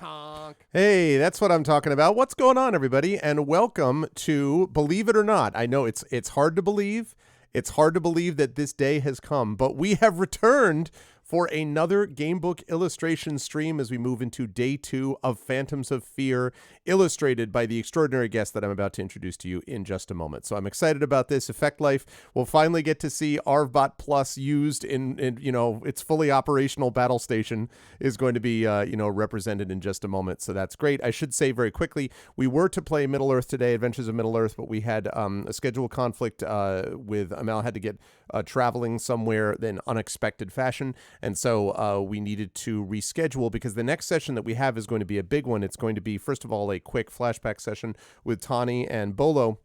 Honk. Hey, that's what I'm talking about. What's going on, everybody? And welcome to Believe It or Not. I know it's hard to believe. It's hard to believe that this day has come, but we have returned for another gamebook illustration stream as we move into day 2 of Phantoms of Fear, illustrated by the extraordinary guest that I'm about to introduce to you in just a moment. So I'm excited about this. Effect Life will finally get to see Arvbot Plus used in its fully operational battle station is going to be represented in just a moment. So that's great. I should say very quickly, we were to play Middle Earth today, Adventures of Middle Earth, but we had a schedule conflict with Amel had to get traveling somewhere in unexpected fashion. And so we needed to reschedule because the next session that we have is going to be a big one. It's going to be, first of all, a quick flashback session with Tani and Bolo.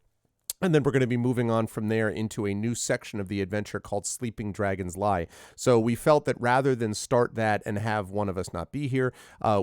And then we're going to be moving on from there into a new section of the adventure called Sleeping Dragon's Lie. So we felt that rather than start that and have one of us not be here,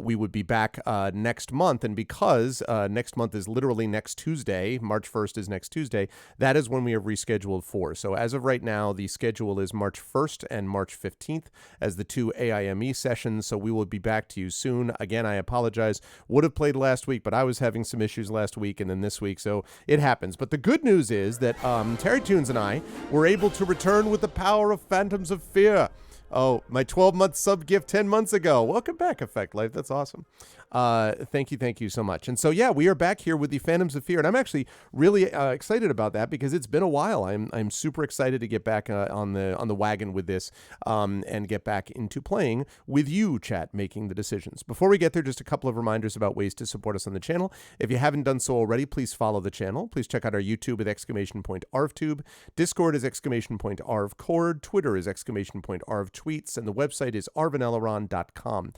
we would be back next month. And because next month is literally next Tuesday, March 1st is next Tuesday, that is when we have rescheduled for. So as of right now, the schedule is March 1st and March 15th as the 2 AIME sessions. So we will be back to you soon. Again, I apologize. Would have played last week, but I was having some issues last week and then this week. So it happens. But the good news is that TariToons and I were able to return with the power of Phantoms of Fear. Oh, my 12-month sub gift 10 months ago. Welcome back, Effect Life. That's awesome. Thank you so much. And so, yeah, we are back here with the Phantoms of Fear, and I'm actually really excited about that because it's been a while. I'm super excited to get back on the wagon with this and get back into playing with you, chat, making the decisions. Before we get there, just a couple of reminders about ways to support us on the channel. If you haven't done so already, please follow the channel. Please check out our YouTube with !ArvTube. Discord is !ArvCord. Twitter is !ArvTweets. And the website is arvaneleron.com.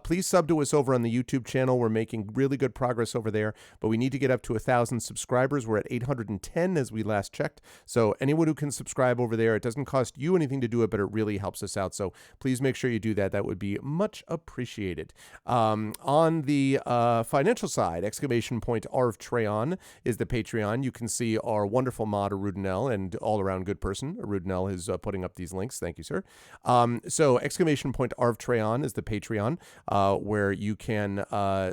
Please sub to us over on the YouTube channel. We're making really good progress over there, but we need to get up to 1,000 subscribers. We're at 810 as we last checked. So anyone who can subscribe over there, it doesn't cost you anything to do it, but it really helps us out. So please make sure you do that. That would be much appreciated. On the financial side, !ArvTreon is the Patreon. You can see our wonderful mod, Arudinel, and all-around good person. Arudinel is putting up these links. Thank you, sir. So !ArvTreon is the Patreon, where you can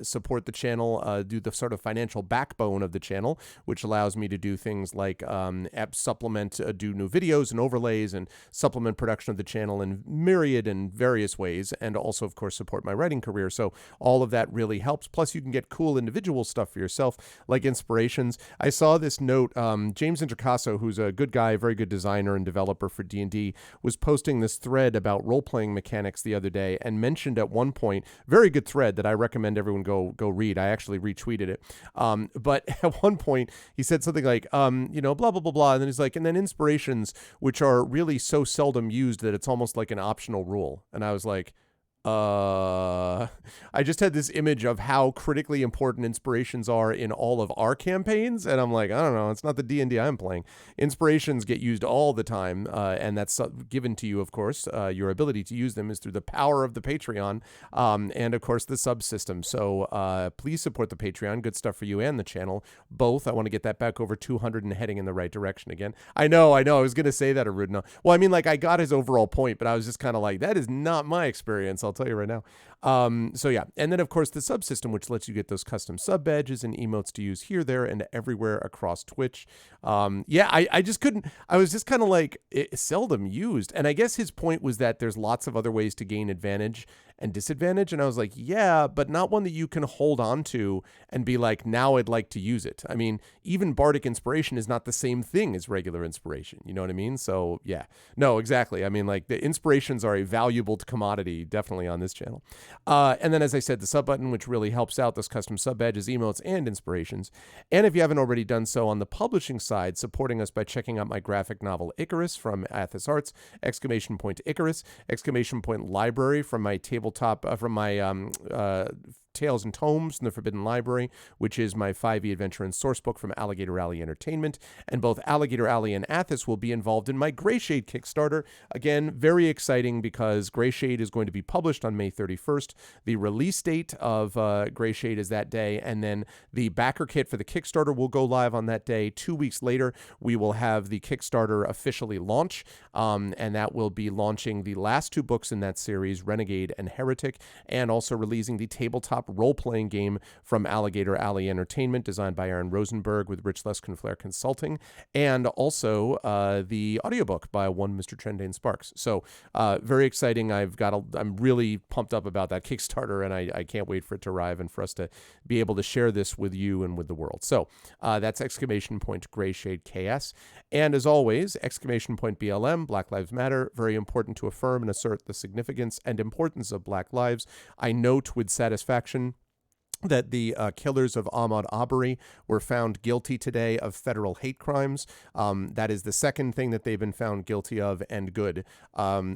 support the channel, do the sort of financial backbone of the channel, which allows me to do things like app supplement, do new videos and overlays and supplement production of the channel in myriad and various ways, and also, of course, support my writing career. So all of that really helps. Plus, you can get cool individual stuff for yourself, like inspirations. I saw this note, James Intercasso, who's a good guy, very good designer and developer for D&D, was posting this thread about role-playing mechanics the other day and mentioned at one point, very good thread that I recommend everyone go read. I actually retweeted it. But at one point he said something like, blah, blah, blah, blah. And then he's like, and then inspirations, which are really so seldom used that it's almost like an optional rule. And I was like, I just had this image of how critically important inspirations are in all of our campaigns, and I'm like, I don't know, it's not the D&D I'm playing. Inspirations get used all the time, and that's given to you, of course. Your ability to use them is through the power of the Patreon, and of course the subsystem. So please support the Patreon. Good stuff for you and the channel, both. I want to get that back over 200 and heading in the right direction again. I know. I was going to say that, Arudna. Well, I mean, like, I got his overall point, but I was just kind of like, that is not my experience. I'll tell you right now. So yeah, and then of course the subsystem, which lets you get those custom sub badges and emotes to use here, there, and everywhere across Twitch. I just couldn't. I was just kind of like, it's seldom used, and I guess his point was that there's lots of other ways to gain advantage, and disadvantage? And I was like, yeah, but not one that you can hold on to and be like, now I'd like to use it. I mean, even bardic inspiration is not the same thing as regular inspiration. You know what I mean? So yeah, no, exactly. I mean, like the inspirations are a valuable commodity, definitely on this channel. And then, as I said, the sub button, which really helps out those custom sub badges, emotes, and inspirations. And if you haven't already done so on the publishing side, supporting us by checking out my graphic novel Icarus from Athos Arts, exclamation point Icarus, exclamation point library from my tabletop, from my Tales and Tomes from the Forbidden Library, which is my 5e adventure and source book from Alligator Alley Entertainment. And both Alligator Alley and Athos will be involved in my Greyshade Kickstarter. Again, very exciting because Greyshade is going to be published on May 31st. The release date of Greyshade is that day, and then the backer kit for the Kickstarter will go live on that day. 2 weeks later, we will have the Kickstarter officially launch, and that will be launching the last 2 books in that series, Renegade and Heretic, and also releasing the tabletop role-playing game from Alligator Alley Entertainment, designed by Aaron Rosenberg with Rich Lesconflair Consulting, and also the audiobook by one Mr. Trendane Sparks. So very exciting. I'm really pumped up about that Kickstarter, and I can't wait for it to arrive and for us to be able to share this with you and with the world. So that's exclamation point Greyshade KS. And as always, exclamation point BLM, Black Lives Matter, very important to affirm and assert the significance and importance of Black lives. I note with satisfaction that the killers of Ahmaud Arbery were found guilty today of federal hate crimes. That is the second thing that they've been found guilty of, and good.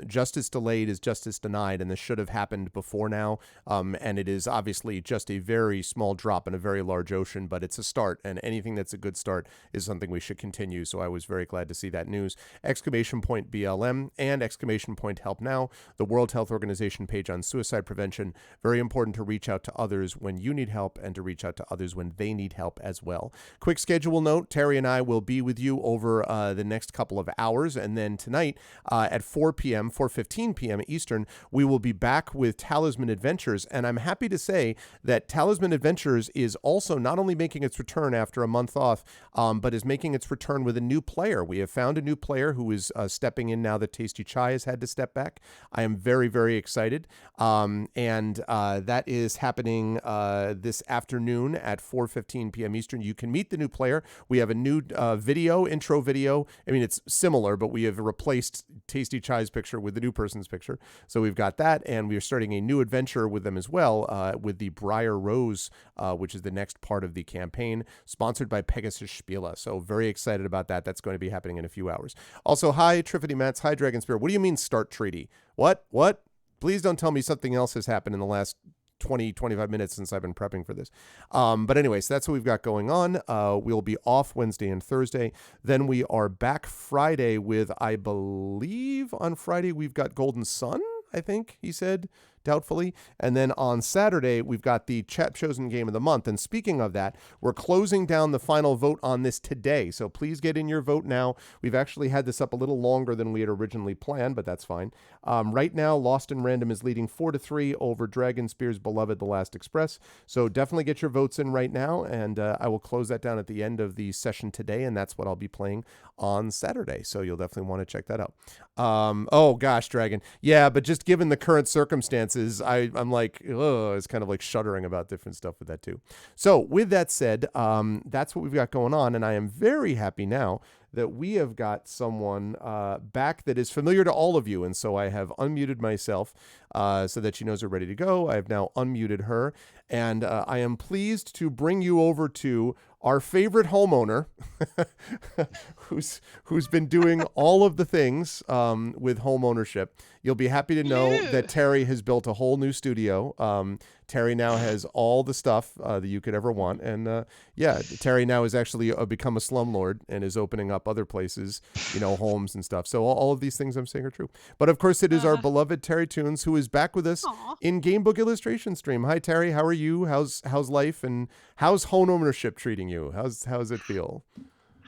Justice delayed is justice denied, and this should have happened before now. And it is obviously just a very small drop in a very large ocean, but it's a start, and anything that's a good start is something we should continue. So I was very glad to see that news. Exclamation point BLM and exclamation point Help Now, the World Health Organization page on suicide prevention. Very important to reach out to others when you need help and to reach out to others when they need help as well. Quick schedule note, Terry and I will be with you over the next couple of hours, and then tonight at 4:15 p.m. Eastern, we will be back with Talisman Adventures, and I'm happy to say that Talisman Adventures is also not only making its return after a month off, but is making its return with a new player. We have found a new player who is stepping in now that Tasty Chai has had to step back. I am very, very excited, and that is happening this afternoon at 4:15 p.m. Eastern. You can meet the new player. We have a new intro video. I mean, it's similar, but we have replaced Tasty Chai's picture with the new person's picture. So we've got that, and we are starting a new adventure with them as well, with the Briar Rose, which is the next part of the campaign, sponsored by Pegasus Spiele. So very excited about that. That's going to be happening in a few hours. Also, hi, Triffity Mats. Hi, Dragon Spear. What do you mean start treaty? What? Please don't tell me something else has happened in the last 25 minutes since I've been prepping for this. But anyways, that's what we've got going on. We'll be off Wednesday and Thursday. Then we are back Friday with, I believe on Friday, we've got Golden Sun, I think he said, doubtfully. And then on Saturday, we've got the chosen game of the month. And speaking of that, we're closing down the final vote on this today. So please get in your vote now. We've actually had this up a little longer than we had originally planned, but that's fine. Right now, Lost in Random is leading 4-3 over Dragon Spear's beloved The Last Express. So definitely get your votes in right now. And I will close that down at the end of the session today. And that's what I'll be playing on Saturday. So you'll definitely want to check that out. Oh gosh, Dragon. Yeah, but just given the current circumstances, I'm like, it's kind of like shuddering about different stuff with that too. So with that said, that's what we've got going on. And I am very happy now that we have got someone back that is familiar to all of you. And so I have unmuted myself so that she knows we're ready to go. I have now unmuted her. And I am pleased to bring you over to our favorite homeowner who's been doing all of the things with home ownership. You'll be happy to know that Terry has built a whole new studio. Terry now has all the stuff that you could ever want. And Terry now has actually become a slumlord and is opening up other places, homes and stuff. So all of these things I'm saying are true. But of course, it is our beloved TariToons who is back with us in Gamebook Illustration Stream. Hi, Terry. How are you? How's life? And how's home ownership treating you? How's it feel?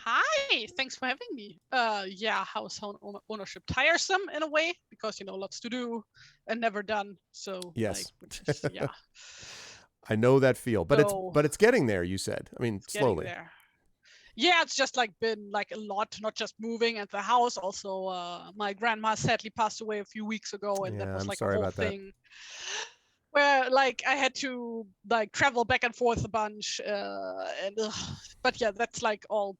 Hi, thanks for having me. How's home ownership? Tiresome in a way because lots to do and never done. So yes, yeah. I know that feel, but it's getting there. You said, I mean, it's slowly. There. Yeah, it's just like been like a lot, not just moving at the house. Also, my grandma sadly passed away a few weeks ago, and that Yeah, was I'm like a sorry whole about that. thing where like I had to like travel back and forth a bunch. But yeah, that's like all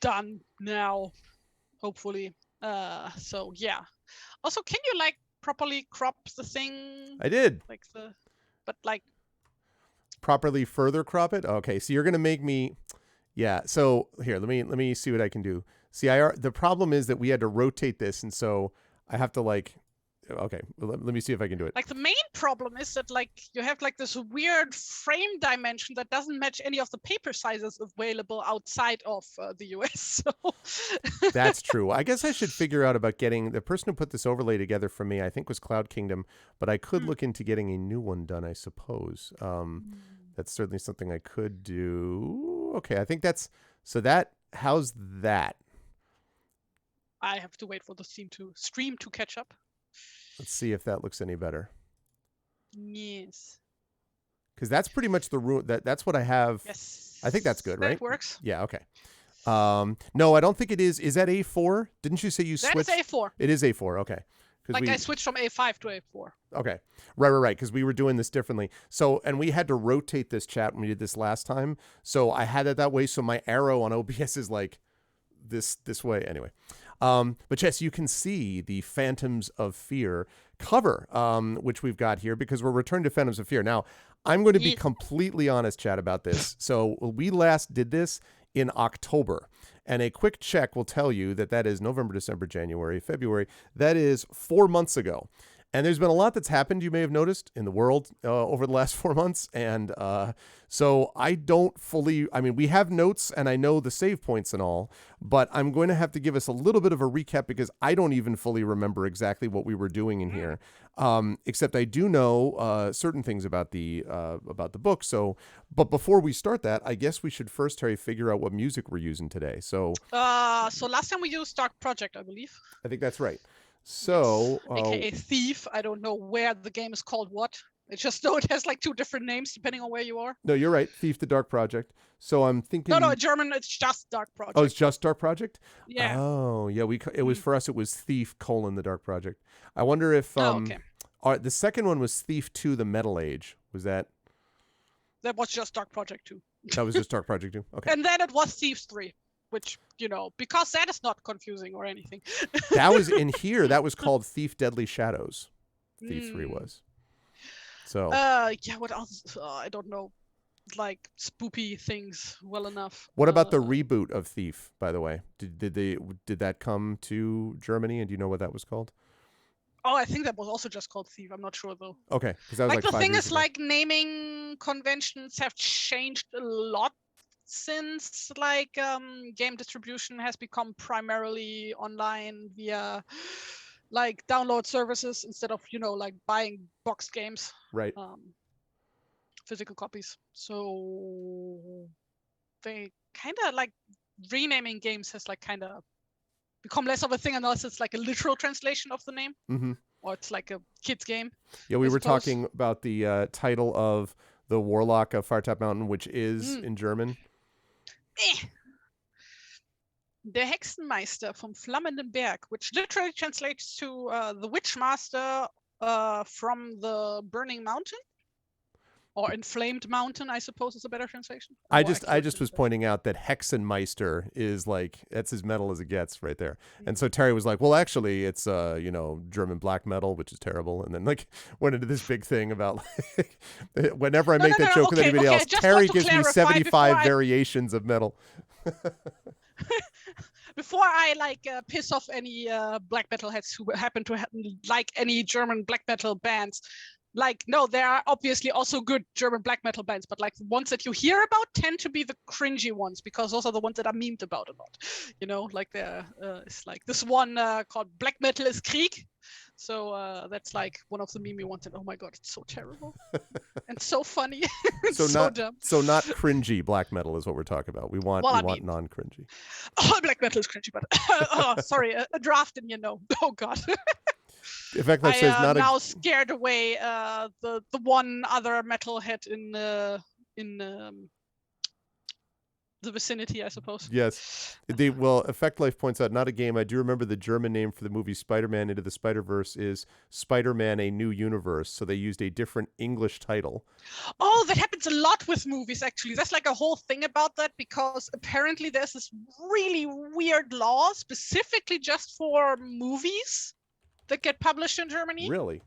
done now, hopefully. So yeah. Also, can you like properly crop the thing? I did. Like the, but like Properly further crop it. Okay, so you're gonna make me. Yeah. So here, let me see what I can do. See, the problem is that we had to rotate this, and so I have to like. Okay, well, let me see if I can do it. Like the main problem is that like you have like this weird frame dimension that doesn't match any of the paper sizes available outside of the US. So That's true. I guess I should figure out about getting the person who put this overlay together for me. I think was Cloud Kingdom, but I could look into getting a new one done. I suppose. That's certainly something I could do. Okay, I think that's so. That how's that? I have to wait for the stream to catch up. Let's see if that looks any better. Yes. Because that's pretty much the rule. That's what I have. Yes. I think that's good, right? That works. Yeah. Okay. No, I don't think it is. Is that A4? Didn't you say you switched? That is A4. It is A4. Okay. Like I switched from A5 to A4. Okay. Right. Because we were doing this differently. So, and we had to rotate this chat when we did this last time. So I had it that way. So my arrow on OBS is like this way. Anyway. But yes, you can see the Phantoms of Fear cover, which we've got here because we're returned to Phantoms of Fear. Now, I'm going to be completely honest, Chad, about this. So we last did this in October. And a quick check will tell you that is November, December, January, February. That is 4 months ago. And there's been a lot that's happened, you may have noticed, in the world over the last 4 months. And so I don't fully, I mean, we have notes and I know the save points and all, but I'm going to have to give us a little bit of a recap because I don't even fully remember exactly what we were doing in here. Except I do know certain things about the book. So, but before we start that, I guess we should first, Terry, figure out what music we're using today. So last time we used Dark Project, I believe. I think that's right. So, yes. AKA Thief. I don't know where the game is called what. I just know it has like 2 different names depending on where you are. No, you're right. Thief, the Dark Project. So I'm thinking. No, in German it's just Dark Project. Oh, it's just Dark Project. Yeah. Oh, yeah. It was for us. It was Thief: the Dark Project. I wonder if okay. The second one was Thief 2: The Metal Age. Was that? That was just Dark Project 2. That was just Dark Project 2. Okay. And then it was Thieves 3. Which, because that is not confusing or anything. That was in here. That was called Thief Deadly Shadows. Thief 3 was. So. Yeah, what else? I don't know. Like, spoopy things well enough. What about the reboot of Thief, by the way? Did that come to Germany, and do you know what that was called? Oh, I think that was also just called Thief. I'm not sure, though. Okay. Because that was like the 5 thing years is, ago. like, naming conventions have changed a lot since like game distribution has become primarily online via like download services instead of like buying boxed games, right? Physical copies. So they kind of like renaming games has like kind of become less of a thing unless it's like a literal translation of the name, or it's like a kid's game. Yeah, we were talking about the title of the Warlock of Firetop Mountain, which is in German. Der Hexenmeister vom Flammenden Berg, which literally translates to the Witchmaster from the Burning Mountain, or Inflamed Mountain, I suppose is a better translation. I just was pointing out that Hexenmeister is like, that's as metal as it gets right there. And so Terry was like, well, actually it's German black metal, which is terrible. And then like went into this big thing about like, whenever I make that joke with anybody else, Terry gives me 75 variations of metal. Before I piss off any black metal heads who happen to like any German black metal bands, no, there are obviously also good German black metal bands, but like the ones that you hear about tend to be the cringy ones because those are the ones that are memed about a lot. Like it's like this one called Black Metal is Krieg. So that's like one of the meme ones, and oh my god, it's so terrible and so funny. so dumb. So not cringy black metal is what we're talking about. We want non-cringy. Oh, black metal is cringy, but sorry, a draft in oh god. In fact, that says not now scared away the one other metalhead in the vicinity, I suppose. Yes. Well, Effect Life points out, not a game. I do remember the German name for the movie Spider-Man Into the Spider-Verse is Spider-Man: A New Universe. So they used a different English title. Oh, that happens a lot with movies, actually. There's like a whole thing about that because apparently there's this really weird law specifically just for movies that get published in Germany. Really?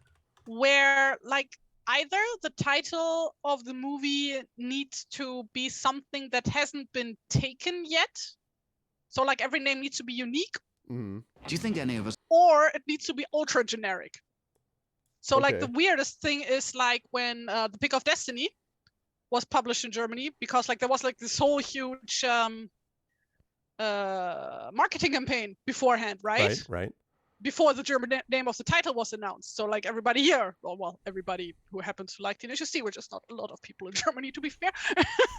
Where like either the title of the movie needs to be something that hasn't been taken yet. So like every name needs to be unique. Mm-hmm. Do you think any of us... Or it needs to be ultra generic. So like Okay. the weirdest thing is like when The Pick of Destiny was published in Germany, because like there was like this whole huge marketing campaign beforehand, right? Right. Before the German name of the title was announced. So like everybody here, well, everybody who happens to like Tenacious D, which is not a lot of people in Germany to be fair,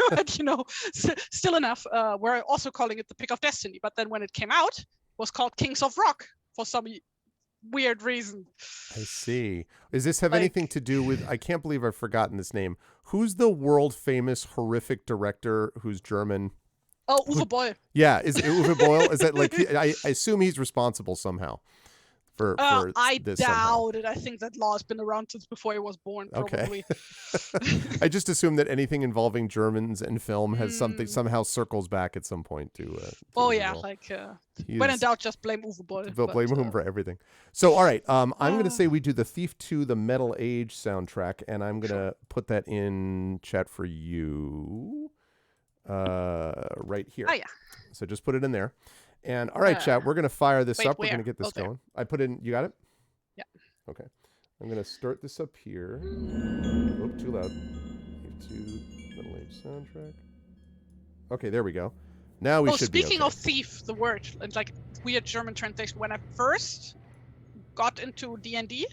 but you know, still enough, we're also calling it The Pick of Destiny. But then when it came out, it was called Kings of Rock for some weird reason. I see. Does this have Like- anything to do with, I can't believe I've forgotten this name. Who's the world famous horrific director who's German? Oh, Uwe Boll. Yeah, is it Uwe Boll? Is that like, I assume he's responsible somehow for I this somehow. doubt it. I think that law has been around since before he was born, Okay. probably. I just assume that anything involving Germans and film has something somehow circles back at some point to Oh Uwe yeah, Boll. like He when in is- doubt, just blame Uwe Boll. Blame him for everything. So, all right, I'm going to say we do the Thief 2, the Metal Age soundtrack, and I'm going to put that in chat for you right here. Oh yeah. So just put it in there. And all right, chat, we're going to fire this wait, up. We're where? going to get this Oh, there. going. I put in, you got it? Yeah. Okay. I'm going to start this up here. Oh, too loud. Thief 2, Metal Age soundtrack. Okay, there we go. Now we should be speaking okay. of thief, the word, and like weird German translation, when I first got into D&D,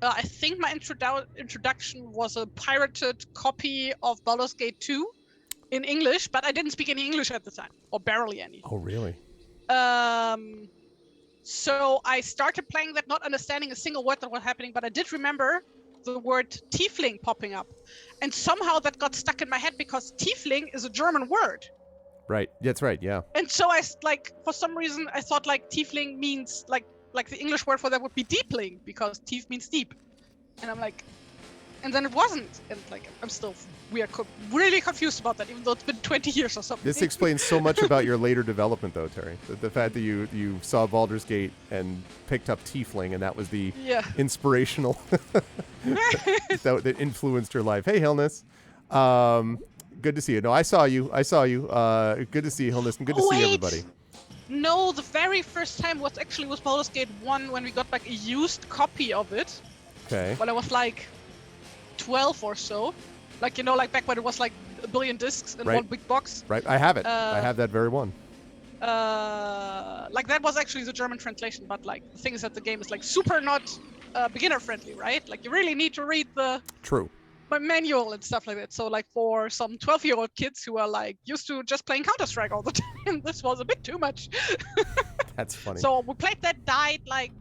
I think my introduction was a pirated copy of Baldur's Gate 2 in English, but I didn't speak any English at the time, or barely any. Oh, really? So I started playing that, not understanding a single word that was happening, but I did remember the word tiefling popping up. And somehow that got stuck in my head because tiefling is a German word. Right. That's right. Yeah. And so I like, for some reason, I thought like tiefling means like the English word for that would be deepling because tief means deep. And I'm like, and then it wasn't. And like, I'm still really confused about that, even though it's been 20 years or something. This explains so much about your later development, though, Terry. The fact that you saw Baldur's Gate and picked up Tiefling, and that was the Yeah. inspirational that influenced your life. Hey, Hillness. Good to see you. No, I saw you. Good to see you, Hillness, and good to see Wait. everybody. No, the very first time was Baldur's Gate 1 when we got like a used copy of it. Okay. When I was like 12 or so. Like, you know, like back when it was like a billion discs in Right. one big box. Right. I have it. I have that very one. Like that was actually the German translation, but like the thing is that the game is like super not beginner friendly, right? Like you really need to read the True. manual and stuff like that. So like for some 12-year-old kids who are like used to just playing Counter-Strike all the time, this was a bit too much. That's funny. So we played that, died, like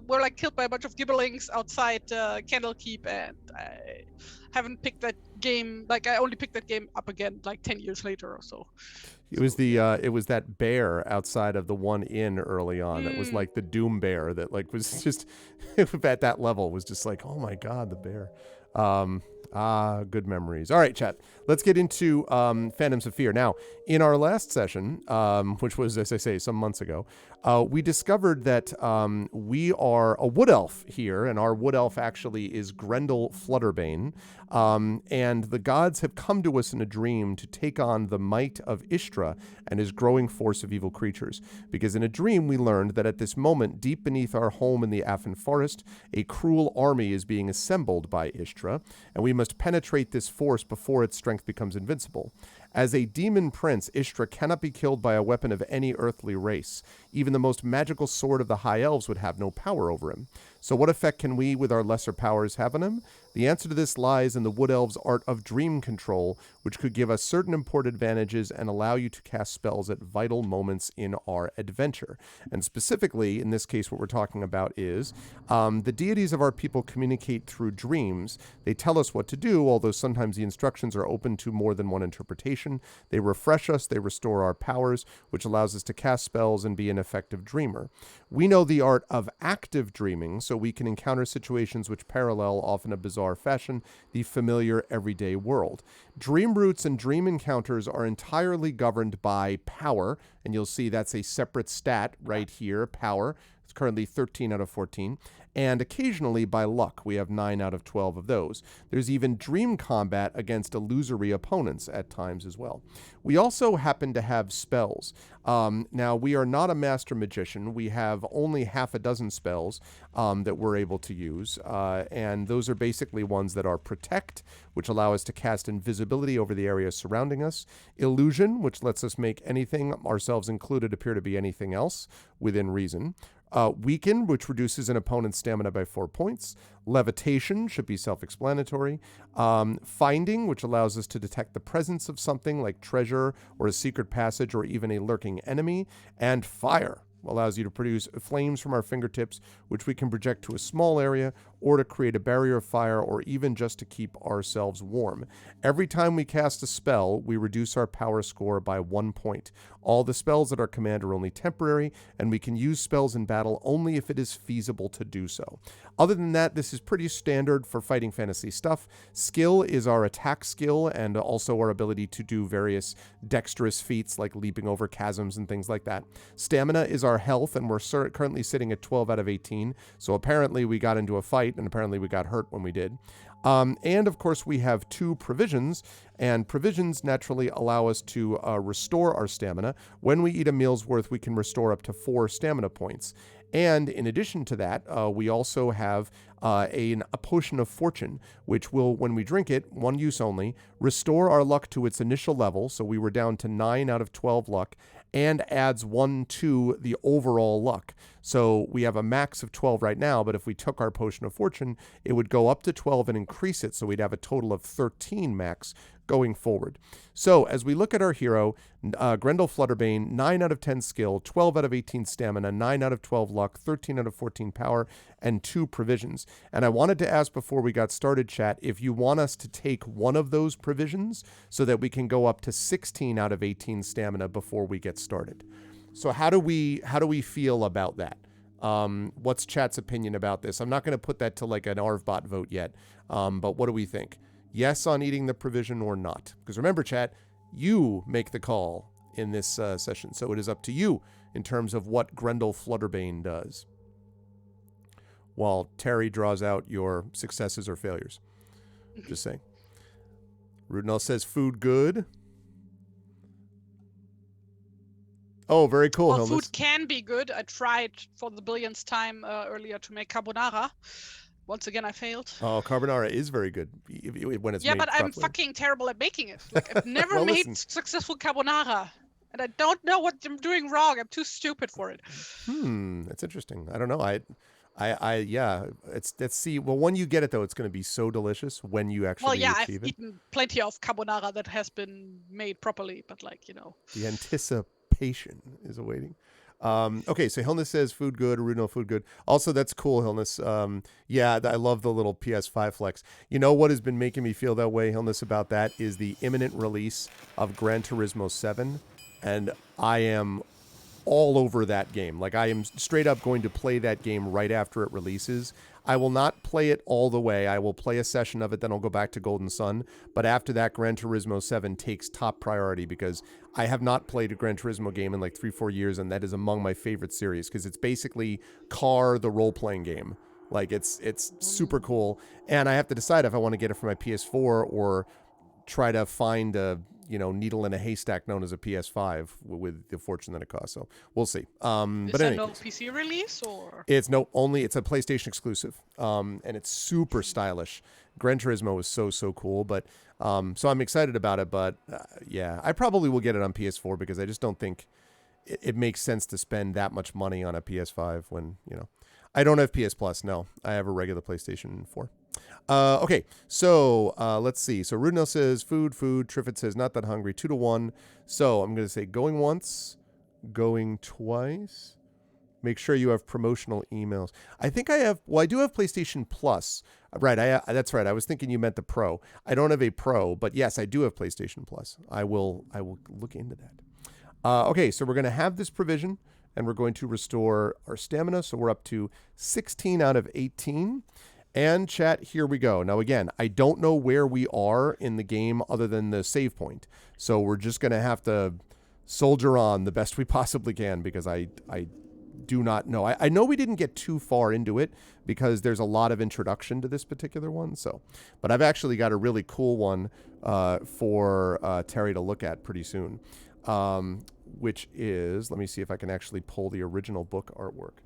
we're like killed by a bunch of gibberlings outside Candlekeep, and I haven't picked that game. Like I only picked that game up again like 10 years later or so. It was it was that bear outside of the one inn early on that was like the Doom Bear that like was just at that level was just like, oh my God, the bear. Good memories. All right, chat. Let's get into Phantoms of Fear. Now, in our last session, which was, as I say, some months ago, we discovered that we are a wood elf here, and our wood elf actually is Grendel Flutterbane. And the gods have come to us in a dream to take on the might of Ishtra and his growing force of evil creatures. Because in a dream, we learned that at this moment, deep beneath our home in the Affin Forest, a cruel army is being assembled by Ishtra, and we must penetrate this force before its strength becomes invincible. As a demon prince, Ishtra cannot be killed by a weapon of any earthly race. Even the most magical sword of the High Elves would have no power over him. So what effect can we, with our lesser powers, have on him? The answer to this lies in the Wood Elves' art of dream control, which could give us certain important advantages and allow you to cast spells at vital moments in our adventure. And specifically, in this case, what we're talking about is the deities of our people communicate through dreams. They tell us what to do, although sometimes the instructions are open to more than one interpretation. concentration. They refresh us. They restore our powers, which allows us to cast spells and be an effective dreamer. We know the art of active dreaming, so we can encounter situations which parallel, often in a bizarre fashion, the familiar everyday world. Dream roots and dream encounters are entirely governed by power, and you'll see that's a separate stat right here, power. It's currently 13 out of 14. And occasionally by luck. We have 9 out of 12 of those. There's even dream combat against illusory opponents at times as well. We also happen to have spells. Now, we are not a master magician. We have only half a dozen spells that we're able to use. And those are basically ones that are protect, which allow us to cast invisibility over the area surrounding us. Illusion, which lets us make anything, ourselves included, appear to be anything else within reason. Weaken, which reduces an opponent's stamina by 4 points. Levitation should be self-explanatory. Finding, which allows us to detect the presence of something like treasure or a secret passage or even a lurking enemy. And fire allows you to produce flames from our fingertips, which we can project to a small area or to create a barrier of fire or even just to keep ourselves warm. Every time we cast a spell, we reduce our power score by 1 point. All the spells at our command are only temporary, and we can use spells in battle only if it is feasible to do so. Other than that, this is pretty standard for fighting fantasy stuff. Skill is our attack skill and also our ability to do various dexterous feats like leaping over chasms and things like that. Stamina is our health, and we're currently sitting at 12 out of 18. So apparently we got into a fight, and apparently we got hurt when we did. And of course, we have 2 provisions, and provisions naturally allow us to restore our stamina. When we eat a meal's worth, we can restore up to 4 stamina points. And in addition to that, we also have a potion of fortune, which will, when we drink it, one use only, restore our luck to its initial level. So we were down to 9 out of 12 luck, and adds 1 to the overall luck. So we have a max of 12 right now, but if we took our potion of fortune, it would go up to 12 and increase it, so we'd have a total of 13 max going forward. So as we look at our hero, Grendel Flutterbane, 9 out of 10 skill, 12 out of 18 stamina, 9 out of 12 luck, 13 out of 14 power, and 2 provisions. And I wanted to ask before we got started, chat, if you want us to take one of those provisions so that we can go up to 16 out of 18 stamina before we get started. So how do we feel about that? What's chat's opinion about this? I'm not going to put that to like an ARVBot vote yet, but what do we think? Yes on eating the provision or not? Because remember, chat, you make the call in this session, so it is up to you in terms of what Grendel Flutterbane does, while Terry draws out your successes or failures. Just saying. Rudnell says food good. Oh, very cool, Well, Hilnis. food can be good. I tried for the billionth time earlier to make carbonara. Once again, I failed. Oh, carbonara is very good when it's made but I'm properly. fucking terrible at making it. Like, I've never Well, made listen. successful carbonara. And I don't know what I'm doing wrong. I'm too stupid for it. That's interesting. I don't know. Yeah. Let's see. Well, when you get it though, it's going to be so delicious when you actually I've achieve it. eaten plenty of carbonara that has been made properly, but The anticipation is awaiting. Okay, so Hilnis says food good, Runo food good. Also, that's cool, Hilnis. I love the little PS5 flex. You know what has been making me feel that way, Hilnis, about that is the imminent release of Gran Turismo 7, and I am all over that game. Like, I am straight up going to play that game right after it releases. I will not play it all the way. I will play a session of it, then I'll go back to Golden Sun. But after that, Gran Turismo 7 takes top priority because I have not played a Gran Turismo game in like 3-4 years, and that is among my favorite series because it's basically Car, the role-playing game. Like, it's super cool. And I have to decide if I want to get it for my PS4 or try to find a needle in a haystack known as a PS5 with the fortune that it costs. So we'll see. Is but there anyway, no PC release or? It's a PlayStation exclusive. And it's super stylish. Gran Turismo is so cool, but so I'm excited about it, but I probably will get it on PS4 because I just don't think it makes sense to spend that much money on a PS5 when, I don't have PS Plus. No, I have a regular PlayStation 4. Okay, so let's see. So Rudnell says food. Triffid says not that hungry. 2-1. So I'm going to say going once, going twice, Make sure you have promotional emails. I think I have. Well, I do have PlayStation Plus. Right. That's right. I was thinking you meant the Pro. I don't have a Pro, but yes, I do have PlayStation Plus. I will look into that. Okay, so we're going to have this provision, and we're going to restore our stamina. So we're up to 16 out of 18. And chat, here we go. Now, again, I don't know where we are in the game other than the save point. So we're just going to have to soldier on the best we possibly can because I do not know. I know we didn't get too far into it because there's a lot of introduction to this particular one. So, but I've actually got a really cool one for Terry to look at pretty soon, which is, let me see if I can actually pull the original book artwork.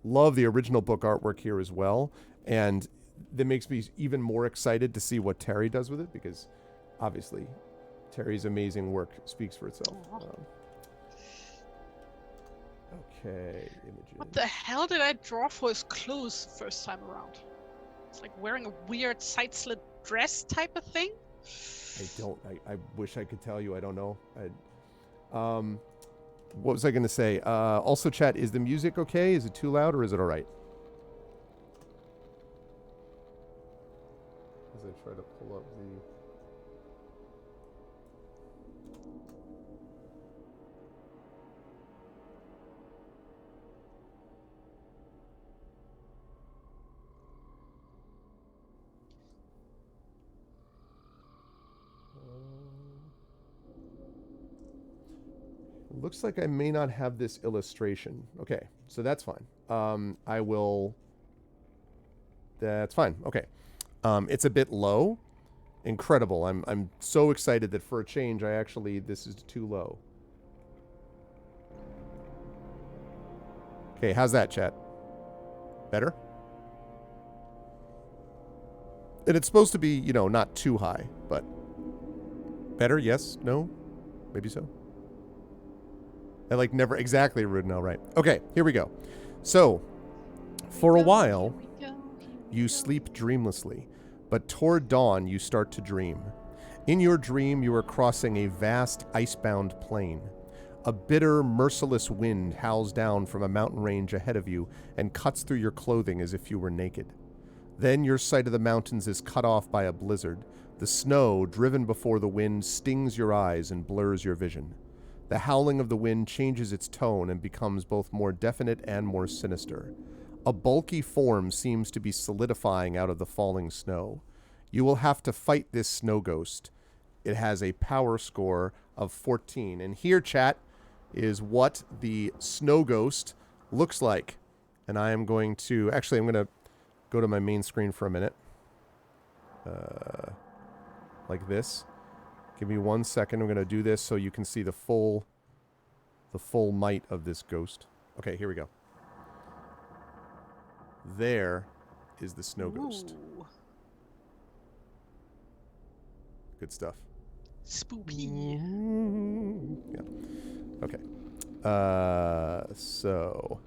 Love the original book artwork here as well. And that makes me even more excited to see what Terry does with it because obviously Terry's amazing work speaks for itself. Okay, images. What the hell did I draw for his clothes first time around? It's like wearing a weird side-slit dress type of thing. I wish I could tell you. I don't know. What was I going to say? Also, chat, is the music okay? Is it too loud or is it all right? As I try to pull up the... Looks like I may not have this illustration. Okay, so that's fine. I will... That's fine. Okay. It's a bit low. Incredible. I'm so excited that for a change, this is too low. Okay, how's that, chat? Better? And it's supposed to be, not too high, but... Better? Yes? No? Maybe so? I never exactly rude. No, right. Okay, here we go. So, for a while, you sleep dreamlessly, but toward dawn you start to dream. In your dream, you are crossing a vast icebound plain. A bitter, merciless wind howls down from a mountain range ahead of you and cuts through your clothing as if you were naked. Then your sight of the mountains is cut off by a blizzard. The snow, driven before the wind, stings your eyes and blurs your vision. The howling of the wind changes its tone and becomes both more definite and more sinister. A bulky form seems to be solidifying out of the falling snow. You will have to fight this snow ghost. It has a power score of 14. And here, chat, is what the snow ghost looks like. And I am going to... Actually, I'm going to go to my main screen for a minute. Like this. Give me 1 second. I'm going to do this so you can see the full might of this ghost. Okay, here we go. There is the snow ghost. Ooh. Good stuff. Spooky. Yeah. Okay. So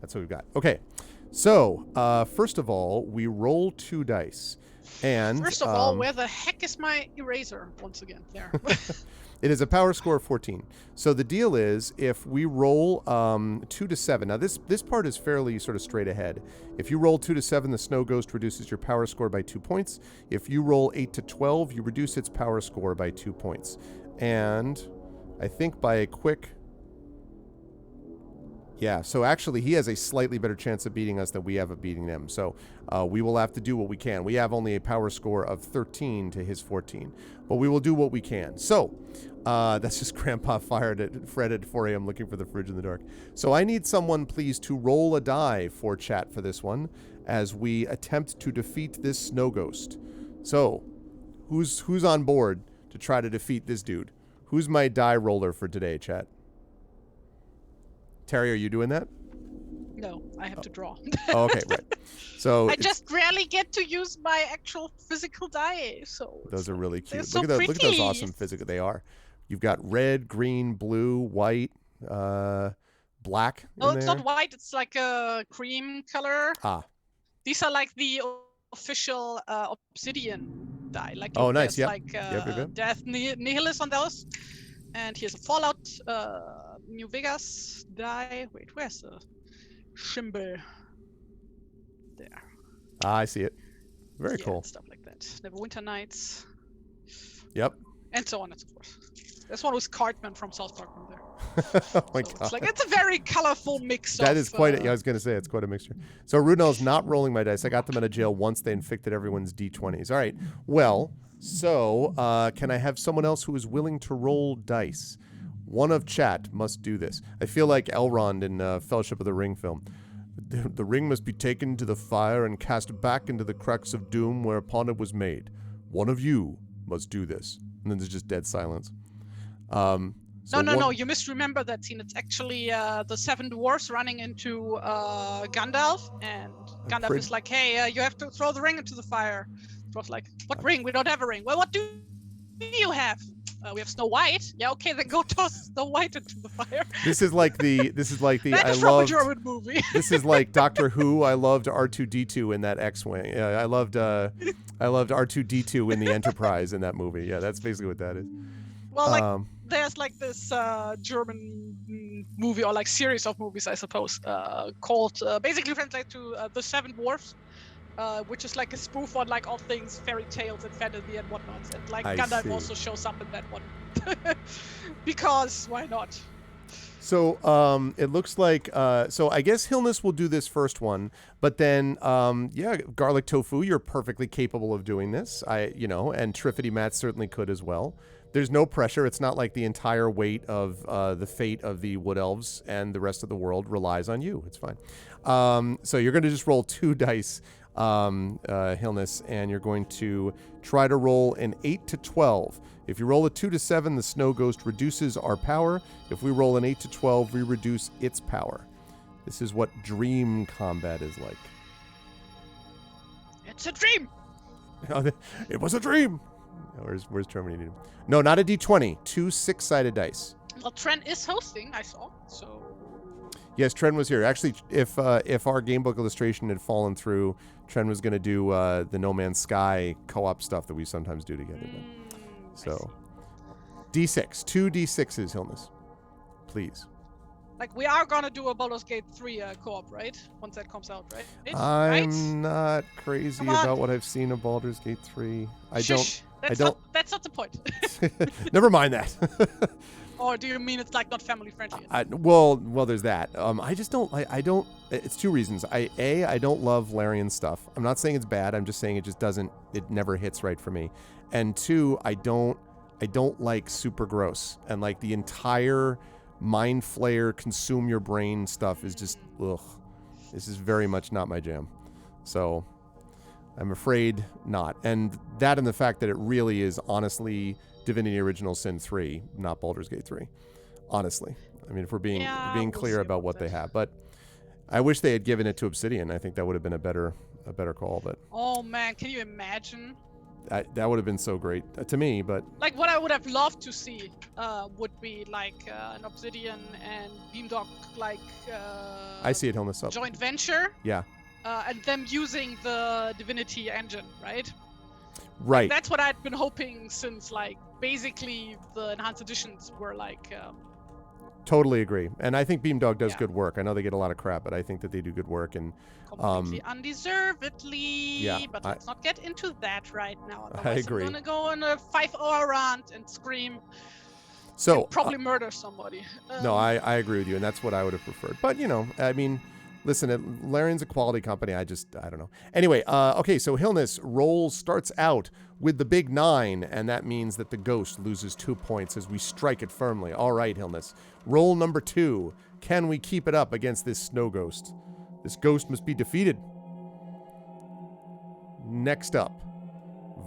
that's what we've got. Okay. So, first of all, we roll 2 dice. And first of all, where the heck is my eraser? Once again, there. It is a power score of 14. So the deal is, if we roll 2 to 7, now this part is fairly sort of straight ahead. If you roll 2 to 7, the snow ghost reduces your power score by 2 points. If you roll 8 to 12, you reduce its power score by 2 points. And I think by a quick... Yeah, so actually he has a slightly better chance of beating us than we have of beating them. So we will have to do what we can. We have only a power score of 13 to his 14. But we will do what we can. So that's just Grandpa Fred at 4 a.m. looking for the fridge in the dark. So I need someone, please, to roll a die for chat for this one as we attempt to defeat this snow ghost. So who's on board to try to defeat this dude? Who's my die roller for today, chat? Terry, are you doing that? No, I have to draw. Oh, okay, right. So I just rarely get to use my actual physical die. So those are really cute. So look at those awesome physical. They are. You've got red, green, blue, white, black. No, it's not white. It's like a cream color. Ah. These are like the official obsidian die. Like oh, nice. Yeah. Like Death Nihilist on those. And here's a Fallout New Vegas die. Wait, where's the symbol? There. I see it. Very Yeah, cool. and stuff like that. Neverwinter Nights. Yep. And so on and so forth. There's one with Cartman from South Park from there. Oh my So god. it's a very colorful mix That of... is quite. I was going to say it's quite a mixture. So Rudnell's not rolling my dice. I got them out of jail once they infected everyone's d20s. All right. Well, so can I have someone else who is willing to roll dice? One of chat must do this. I feel like Elrond in Fellowship of the Ring film. The ring must be taken to the fire and cast back into the cracks of doom whereupon it was made. One of you must do this. And then there's just dead silence. No, you misremember that scene. It's actually the seven dwarfs running into Gandalf, and Gandalf is like, hey, you have to throw the ring into the fire. Dwarf's like, what ring? We don't have a ring. Well, what do you have? We have Snow White. Yeah, okay, then go toss Snow White into the fire. This is like the That is from a German movie. This is like Doctor Who. I loved R2D2 in that X-wing. Yeah, I loved R2D2 in the Enterprise in that movie. Yeah, that's basically what that is. Well, like there's like this German movie or like series of movies, I suppose, called basically translated to The Seven Dwarfs, which is like a spoof on like all things fairy tales and fantasy and whatnot. And like Gandalf also shows up in that one. Because why not? So it looks like so I guess Hillness will do this first one, but then yeah, Garlic Tofu, you're perfectly capable of doing this. And Triffity Matt certainly could as well. There's no pressure. It's not like the entire weight of the fate of the Wood Elves and the rest of the world relies on you. It's fine. So you're going to just roll 2 dice, Hillness, and you're going to try to roll an 8 to 12. If you roll a 2 to 7, the Snow Ghost reduces our power. If we roll an 8 to 12, we reduce its power. This is what dream combat is like. It's a dream. It was a dream. Where's Terminator? No, not a D20. 2 6-sided dice. Well, Trent is hosting, I saw. So. Yes, Trent was here. Actually, if our gamebook illustration had fallen through, Trent was going to do the No Man's Sky co-op stuff that we sometimes do together. So, D6. 2 D6s, Hillness. Please. Like, we are going to do a Baldur's Gate 3 co-op, right? Once that comes out, right? I'm not crazy about what I've seen of Baldur's Gate 3. That's not the point. Never mind that. Or do you mean it's like not family friendly? Well, there's that. I just don't. I don't. It's 2 reasons. I don't love Larian stuff. I'm not saying it's bad. I'm just saying it just doesn't. It never hits right for me. And 2, I don't like super gross, and like the entire mind flayer, consume your brain stuff is just ugh. This is very much not my jam. So I'm afraid not. And that and the fact that it really is honestly Divinity Original Sin 3, not Baldur's Gate 3. Honestly. I mean, if we're being clear about what they have. But I wish they had given it to Obsidian. I think that would have been a better call. But oh man, can you imagine? That would have been so great to me, but like what I would have loved to see would be like an Obsidian and Beamdog like I see it, Hillness up. joint venture. Yeah. And them using the Divinity engine, right? Right. Like, that's what I'd been hoping since like basically the enhanced editions were like totally agree. And I think Beamdog does good work. I know they get a lot of crap, but I think that they do good work and completely undeservedly. Yeah, but let's not get into that right now. I Otherwise agree. I'm gonna go on a 5-hour rant and scream. So and probably murder somebody. No, I agree with you, and that's what I would have preferred. But I mean, listen, Larian's a quality company. I don't know. Anyway, okay, so Hillness roll starts out with the big 9, and that means that the ghost loses 2 points as we strike it firmly. All right, Hillness. Roll number 2. Can we keep it up against this snow ghost? This ghost must be defeated. Next up,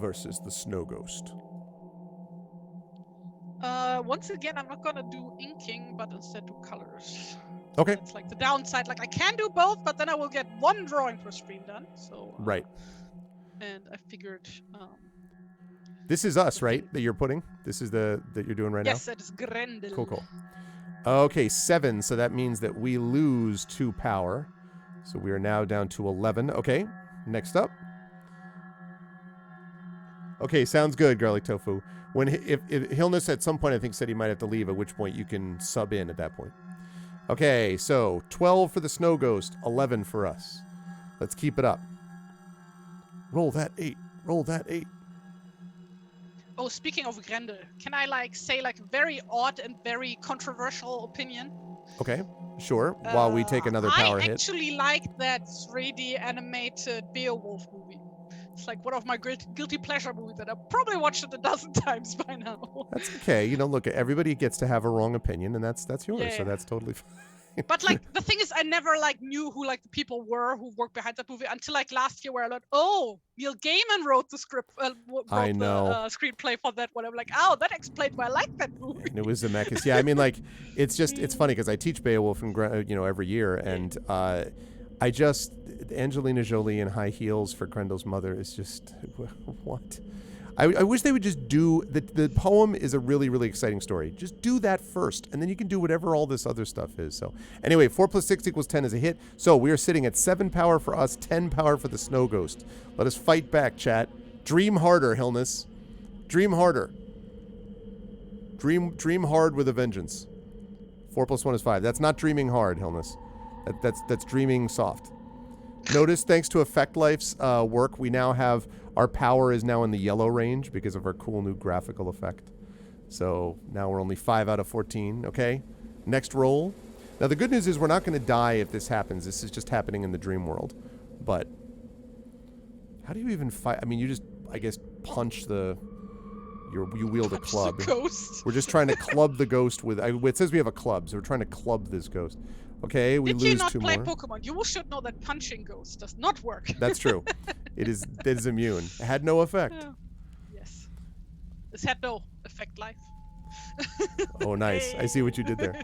versus the snow ghost. Once again, I'm not gonna do inking, but instead do colors. Okay. It's like the downside. Like I can do both, but then I will get 1 drawing per stream done. So. Right. And I figured. This is us, right? That you're putting. This is that you're doing right now. Yes, that is Grendel. Cool. Okay, 7. So that means that we lose 2 power. So we are now down to 11. Okay. Next up. Okay, sounds good, Garlic Tofu. If Hilness at some point I think said he might have to leave, at which point you can sub in at that point. Okay, so 12 for the Snow Ghost, 11 for us. Let's keep it up. Roll that 8. Roll that 8. Oh, speaking of Grendel, can I say a very odd and very controversial opinion? Okay, sure. While we take another power I hit. actually like that 3D animated Beowulf movie. It's like one of my guilty pleasure movies that I've probably watched it a dozen times by now. That's okay. Look, everybody gets to have a wrong opinion, and that's yours, Yeah. so that's totally fine. But the thing is, I never knew who the people were who worked behind that movie until last year, where I learned, oh, Neil Gaiman wrote the script, wrote I know. the screenplay for that one. I'm like, oh, that explains why I like that movie. And it was Zemeckis. Yeah, I mean, it's funny because I teach Beowulf every year, and Angelina Jolie in high heels for Grendel's mother is just what. I wish they would just do the poem is a really, really exciting story. Just do that first, and then you can do whatever all this other stuff is. So anyway, 4 + 6 = 10 is a hit. So we are sitting at 7 power for us, 10 power for the Snow Ghost. Let us fight back, chat. Dream harder, Hilness. Dream harder. Dream hard with a vengeance. 4 + 1 is 5. That's not dreaming hard, Hilness. That's dreaming soft. Notice, thanks to Effect Life's work, we now have our power is now in the yellow range because of our cool new graphical effect. So now we're only 5 out of 14. Okay, next roll. Now the good news is we're not going to die if this happens. This is just happening in the dream world. But how do you even fight? I mean, you just, I guess, punch the. You wield a club. The ghost. We're just trying to club the ghost with. It says we have a club, so we're trying to club this ghost. Okay, we lose 2 more. Did you not play Pokemon? You should know that punching ghost does not work. That's true. It is immune. It had no effect. Yeah. Yes. This had no effect life. Oh, nice. I see what you did there.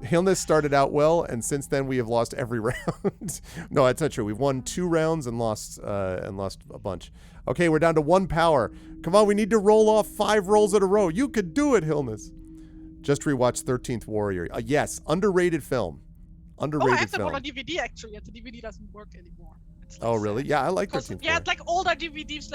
Hilness started out well, and since then we have lost every round. No, that's not true. We've won 2 rounds and lost a bunch. Okay, we're down to 1 power. Come on, we need to roll off 5 rolls in a row. You could do it, Hilness. Just rewatched 13th Warrior. Yes, underrated film. Underrated I have film. them on a DVD actually, and the DVD doesn't work anymore. Oh, really? Yeah, I like 13th Yeah, Warrior. it's older DVDs,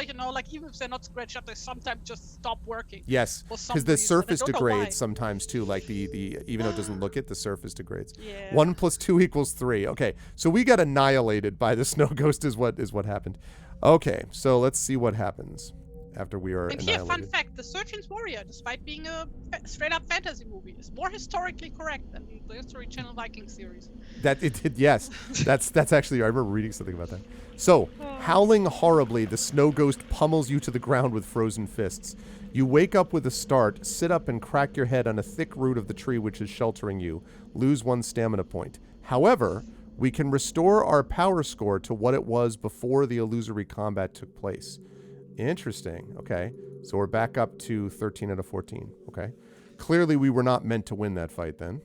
even if they're not scratched up, they sometimes just stop working. Yes, because the surface degrades sometimes too. Like the even though it doesn't look it, the surface degrades. Yeah. 1 + 2 = 3. Okay, so we got annihilated by the Snow Ghost is what happened. Okay, so let's see what happens after we are And annihilated. here, fun fact, the 13th Warrior, despite being a straight-up fantasy movie, is more historically correct than the History Channel Viking series. Yes, that's actually, I remember reading something about that. So, howling horribly, the Snow Ghost pummels you to the ground with frozen fists. You wake up with a start, sit up and crack your head on a thick root of the tree which is sheltering you, lose 1 stamina point. However, we can restore our power score to what it was before the illusory combat took place. Interesting. Okay. So we're back up to 13 out of 14. Okay. Clearly we were not meant to win that fight then.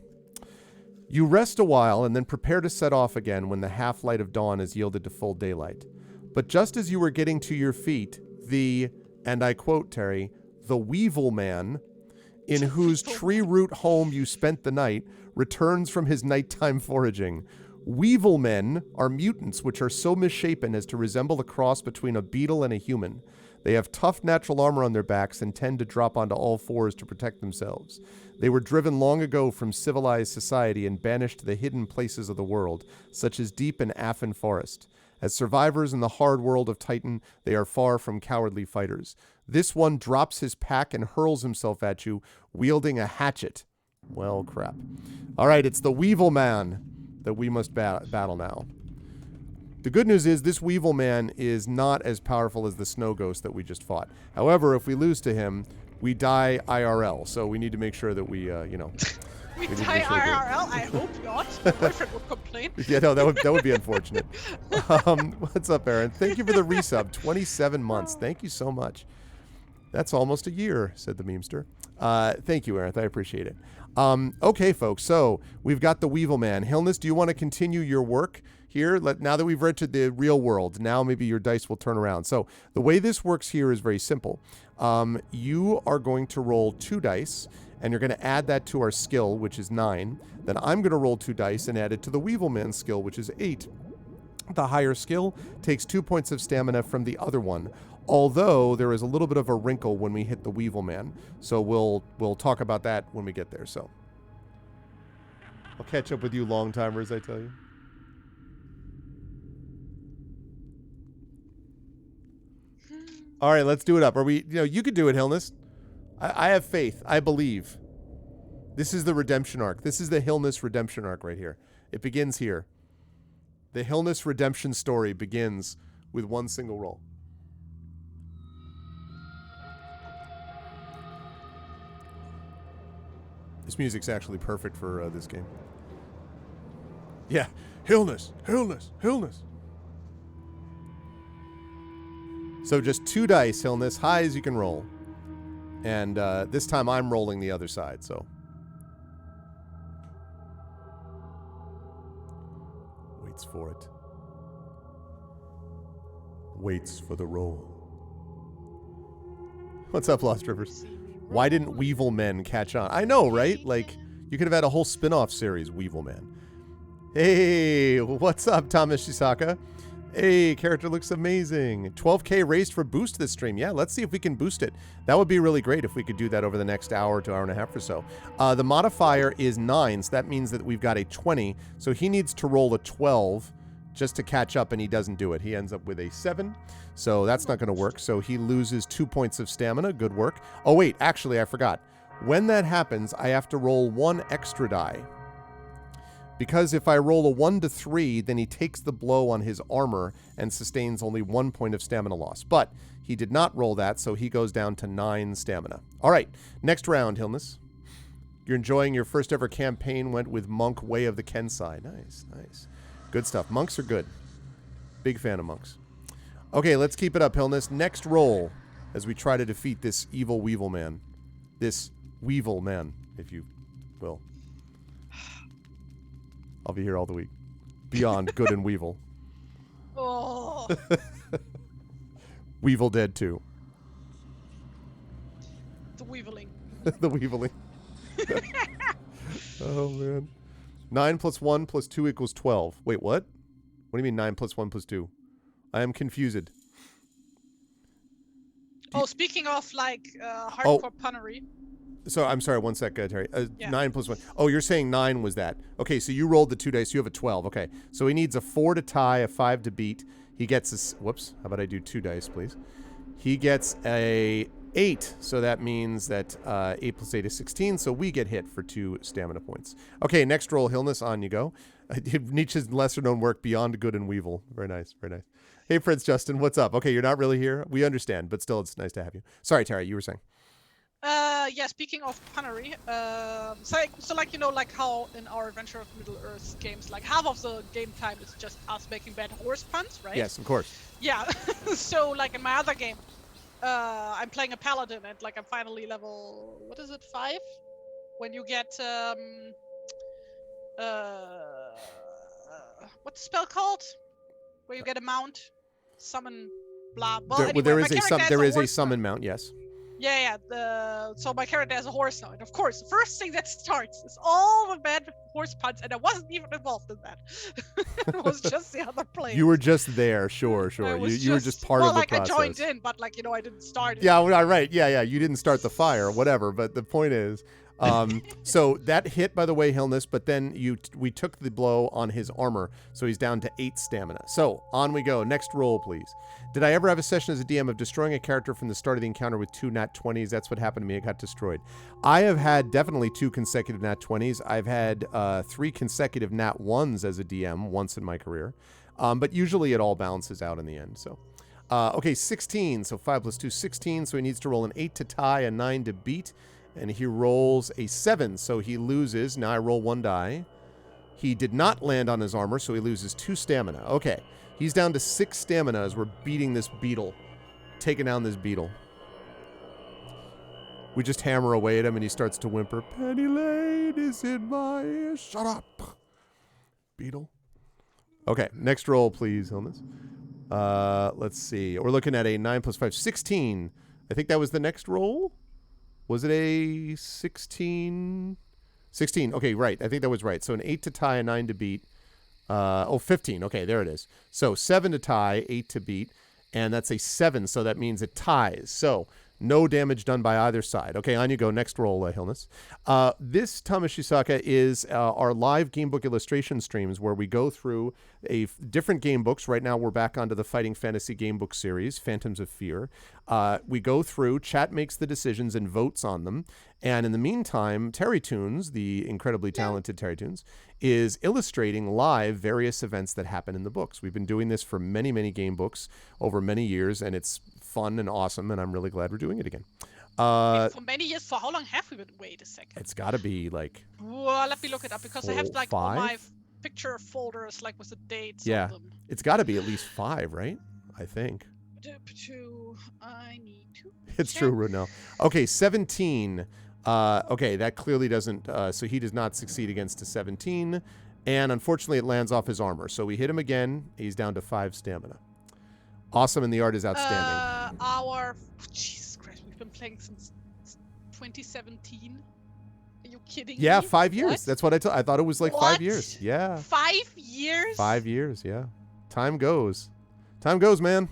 You rest a while and then prepare to set off again when the half-light of dawn is yielded to full daylight. But just as you were getting to your feet, and I quote, Terry, the Weevil Man, in whose tree root home you spent the night, returns from his nighttime foraging. Weevil Men are mutants which are so misshapen as to resemble a cross between a beetle and a human. They have tough natural armor on their backs and tend to drop onto all 4s to protect themselves. They were driven long ago from civilized society and banished to the hidden places of the world, such as deep and Affin Forest. As survivors in the hard world of Titan, they are far from cowardly fighters. This one drops his pack and hurls himself at you, wielding a hatchet. Well, crap. All right, it's the Weevil Man that we must battle now. The good news is this Weevil Man is not as powerful as the Snow Ghost that we just fought. However, if we lose to him, we die IRL. So we need to make sure that we die IRL? I hope not. My boyfriend would complain. Yeah, no, that would be unfortunate. What's up, Aaron? Thank you for the resub. 27 months. Thank you so much. That's almost a year, said the memester. Thank you, Aaron. I appreciate it. Okay, folks. So we've got the Weevil Man. Hilness, do you want to continue your work here? Now that we've entered the real world, now maybe your dice will turn around. So the way this works here is very simple. You are going to roll 2 dice, and you're going to add that to our skill, which is 9. Then I'm going to roll 2 dice and add it to the Weevil Man's skill, which is 8. The higher skill takes 2 points of stamina from the other one. Although there is a little bit of a wrinkle when we hit the Weevil Man. So we'll talk about that when we get there. So I'll catch up with you long timers, I tell you. All right, let's do it up. Are we, you could do it, Hillness. I have faith. I believe. This is the redemption arc. This is the Hillness redemption arc right here. It begins here. The Hillness redemption story begins with one single roll. This music's actually perfect for this game. Yeah. Hillness. Hillness. Hillness. So just 2 dice, Hillness. High as you can roll. And this time I'm rolling the other side, so. Waits for it. Waits for the roll. What's up, Lost Rivers? Why didn't Weevil Men catch on? I know, right? Like, you could have had a whole spin-off series, Weevil Men. Hey, what's up, Thomas Shisaka? Hey, character looks amazing. 12K raised for boost this stream. Yeah, let's see if we can boost it. That would be really great if we could do that over the next hour to hour and a half or so. The modifier is 9, so that means that we've got a 20. So he needs to roll a 12 just to catch up, and he doesn't do it. He ends up with a 7. So that's not going to work. So he loses 2 points of stamina. Good work. Oh, wait, actually, I forgot. When that happens, I have to roll 1 extra die. Because if I roll a 1 to 3, then he takes the blow on his armor and sustains only 1 point of stamina loss. But he did not roll that, so he goes down to 9 stamina. All right, next round, Hillness. You're enjoying your first ever campaign, went with Monk Way of the Kensai. Nice, nice. Good stuff. Monks are good. Big fan of monks. Okay, let's keep it up, Hillness. Next roll as we try to defeat this evil Weevil Man. This Weevil Man, if you will. I'll be here all the week. Beyond Good and Weevil. Oh. Weevil Dead 2. The Weeveling. The Weeveling. Oh, man. 9 plus 1 plus 2 equals 12. Wait, what? What do you mean 9 plus 1 plus 2? I am confused. Oh, speaking of, like, hardcore punnery. So, I'm sorry, one sec, Terry. Yeah. 9 plus 1. Oh, you're saying 9 was that. Okay, so you rolled the 2 dice. You have a 12. Okay, so he needs a 4 to tie, a 5 to beat. He gets a... Whoops. How about I do 2 dice, please? He gets a 8. So that means that 8 plus 8 is 16. So we get hit for 2 stamina points. Okay, next roll, Hillness. On you go. Nietzsche's lesser-known work, Beyond Good and Weevil. Very nice, very nice. Hey, Prince Justin, what's up? Okay, you're not really here. We understand, but still, it's nice to have you. Sorry, Terry, you were saying. Yeah, speaking of punnery, so like, you know, like how in our Adventure of Middle-earth games, like half of the game time is just us making bad horse puns, right? Yes, of course. Yeah, so like in my other game, I'm playing a paladin and like I'm finally level, what is it, 5? When you get, what's the spell called? Where you get a mount, summon, blah, blah. Well, anyway, there is a horse summon now. mount, yes. Yeah. So my character has a horse now, and of course, the first thing that starts is all the bad horse puns, and I wasn't even involved in that. It was just the other players. You were just there, sure. You were just part of the process. I joined in, but like, you know, I didn't start it. Yeah, right. Yeah. You didn't start the fire, whatever. But the point is, so that hit, by the way, Hillness. But then we took the blow on his armor, so he's down to 8 stamina. So on we go. Next roll, please. Did I ever have a session as a DM of destroying a character from the start of the encounter with 2 nat 20s? That's what happened to me. It got destroyed. I have had definitely 2 consecutive nat 20s. I've had 3 consecutive nat 1s as a DM once in my career. But usually it all balances out in the end. So, okay, 16. So 5 plus 2, 16. So he needs to roll an 8 to tie, a 9 to beat. And he rolls a 7. So he loses. Now I roll 1 die. He did not land on his armor, so he loses 2 stamina. Okay. He's down to 6 stamina as we're beating this beetle. Taking down this beetle. We just hammer away at him and he starts to whimper. Penny Lane is in my ear. Shut up. Beetle. Okay, next roll, please, Hillness. Let's see. We're looking at a 9 plus 5, 16. I think that was the next roll. Was it a 16? 16. Okay, right. I think that was right. So an 8 to tie, a 9 to beat. 15. Okay, there it is. So 7 to tie, 8 to beat. And that's a 7, so that means it ties. So no damage done by either side. Okay, on you go. Next roll, Hillness. This, Thomas Shisaka, is our live gamebook illustration streams where we go through different gamebooks. Right now, we're back onto the Fighting Fantasy Gamebook series, Phantoms of Fear. We go through, chat makes the decisions and votes on them. And in the meantime, TariToons, the incredibly talented TariToons, is illustrating live various events that happen in the books. We've been doing this for many, many game books over many years, and it's fun and awesome, and I'm really glad we're doing it again. For many years, for how long have we been? Wait a second. It's got to be like... Well, let me look it up, because I have like all 5? my picture folders like with the dates Yeah, on them. it's got to be at least 5, right? I think. I need to It's check. true, Rudnell. Okay, 17. Okay, that clearly doesn't... so he does not succeed against a 17, and unfortunately it lands off his armor. So we hit him again. He's down to 5 stamina. Awesome, and the art is outstanding. Jesus Christ, we've been playing since 2017. Are you kidding Yeah, me? 5 years. What? That's what I thought it was like 5 What? years. Yeah. 5 years? 5 years, yeah. Time goes. Time goes, man.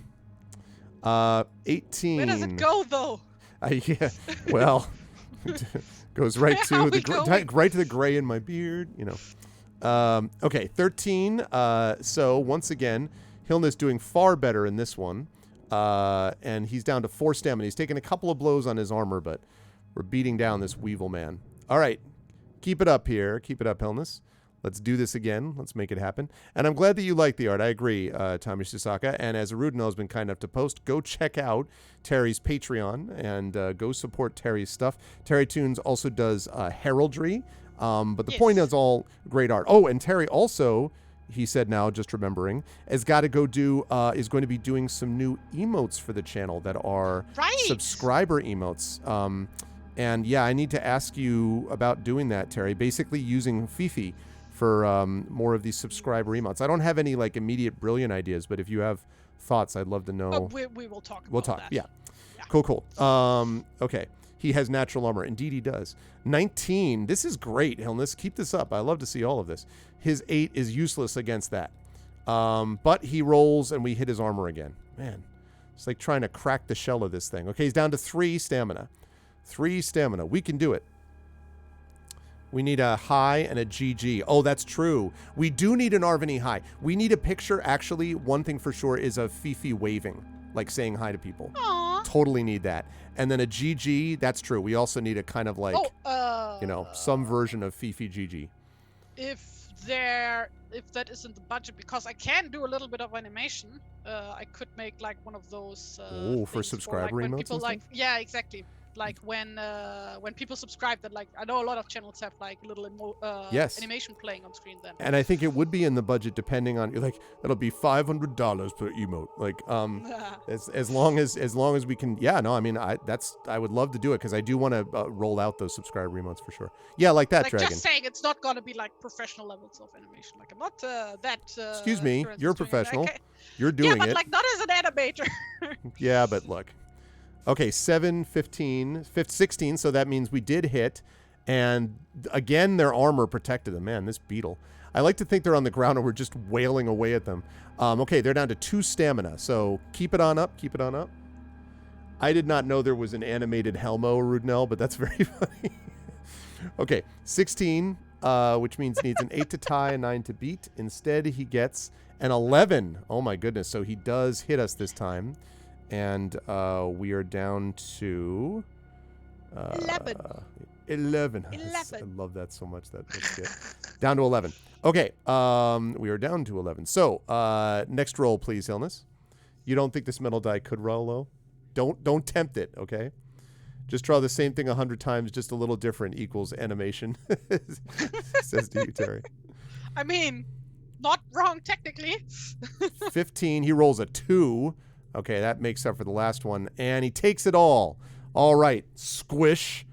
18. Where does it go, though? Yeah, well, goes right Where to are the we going? right to the gray in my beard, you know. Okay, 13. So once again, Hillness doing far better in this one. And he's down to 4 stamina. He's taken a couple of blows on his armor, but we're beating down this Weevil Man. All right. Keep it up here. Keep it up, Hillness. Let's do this again. Let's make it happen. And I'm glad that you like the art. I agree, Tommy Shisaka. And as Arudno has been kind enough to post, go check out Terry's Patreon and go support Terry's stuff. TariToons also does heraldry, but the point is all great art. Oh, and Terry also, he said now, just remembering, has got to go do, is going to be doing some new emotes for the channel that are subscriber emotes. And yeah, I need to ask you about doing that, Terry. Basically using Fifi for more of these subscriber emotes. I don't have any like immediate brilliant ideas, but if you have thoughts, I'd love to know. We will talk about We'll talk, that. yeah. Cool. Okay. He has natural armor. Indeed, he does. 19. This is great, Hillness. Keep this up. I love to see all of this. His 8 is useless against that. But he rolls, and we hit his armor again. Man, it's like trying to crack the shell of this thing. Okay, he's down to 3 stamina. 3 stamina. We can do it. We need a high and a GG. Oh, that's true. We do need an Arvany high. We need a picture. Actually, one thing for sure is of Fifi waving, like saying hi to people. Aww. Totally need that. And then a GG. That's true. We also need a kind of like, you know, some version of Fifi GG. If that isn't the budget, because I can do a little bit of animation, I could make like one of those. For subscriber when emotes people and like, stuff? yeah, exactly. Like when people subscribe, that like I know a lot of channels have like little animation playing on screen then. And I think it would be in the budget depending on like that'll be $500 per emote. Like as long as we can. Yeah, no, I mean I would love to do it because I do want to roll out those subscriber emotes for sure. Yeah, like that, like Dragon. Just saying, it's not gonna be like professional levels of animation. Like I'm not that. Excuse me, you're a professional. Okay. You're doing yeah, but it. like not as an animator. Yeah, but look. Okay, 7, 15, 16, so that means we did hit. And again, their armor protected them. Man, this beetle. I like to think they're on the ground and we're just wailing away at them. Okay, they're down to 2 stamina, so keep it on up, keep it on up. I did not know there was an animated Helmo Rudnell, but that's very funny. Okay, 16, which means needs an 8 to tie, a 9 to beat. Instead, he gets an 11. Oh my goodness, so he does hit us this time. And we are down to 11. 11. I love that so much. That's good. Down to 11. Okay. We are down to 11. So next roll, please, Illness. You don't think this metal die could roll low? Don't tempt it. Okay. Just draw the same thing 100 times, just a little different equals animation. Says to you, Terry. I mean, not wrong technically. 15. He rolls a 2. Okay, that makes up for the last one. And he takes it all. All right. Squish.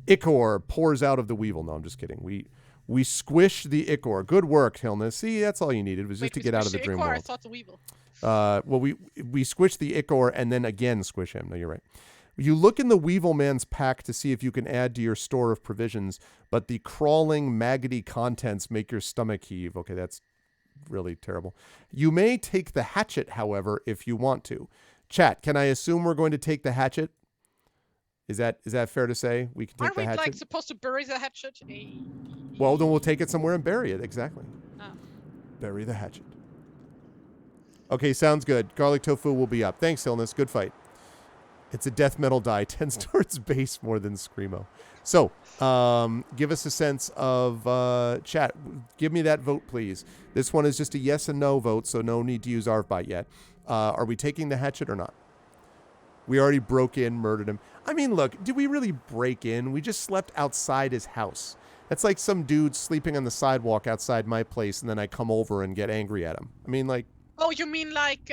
Ichor pours out of the Weevil. No, I'm just kidding. We squish the Ichor. Good work, Hillness. See, that's all you needed was just to get out of the dream world. I thought the Weevil. Well, we squish the Ichor and then again squish him. No, you're right. You look in the Weevil Man's pack to see if you can add to your store of provisions, but the crawling, maggoty contents make your stomach heave. Okay, that's really terrible. You may take the hatchet, however, if you want to. Chat, can I assume we're going to take the hatchet? Is that fair to say? We can take Aren't the we hatchet? like supposed to bury the hatchet? Well, then we'll take it somewhere and bury it. Exactly. Ah. Bury the hatchet. Okay, sounds good. Garlic tofu will be up. Thanks, Illness. Good fight. It's a death metal die. Tends towards bass more than screamo. So, give us a sense of chat. Give me that vote, please. This one is just a yes and no vote, so no need to use ARVBot yet. Are we taking the hatchet or not? We already broke in, murdered him. I mean, look, did we really break in? We just slept outside his house. That's like some dude sleeping on the sidewalk outside my place, and then I come over and get angry at him. I mean, like... Oh, you mean like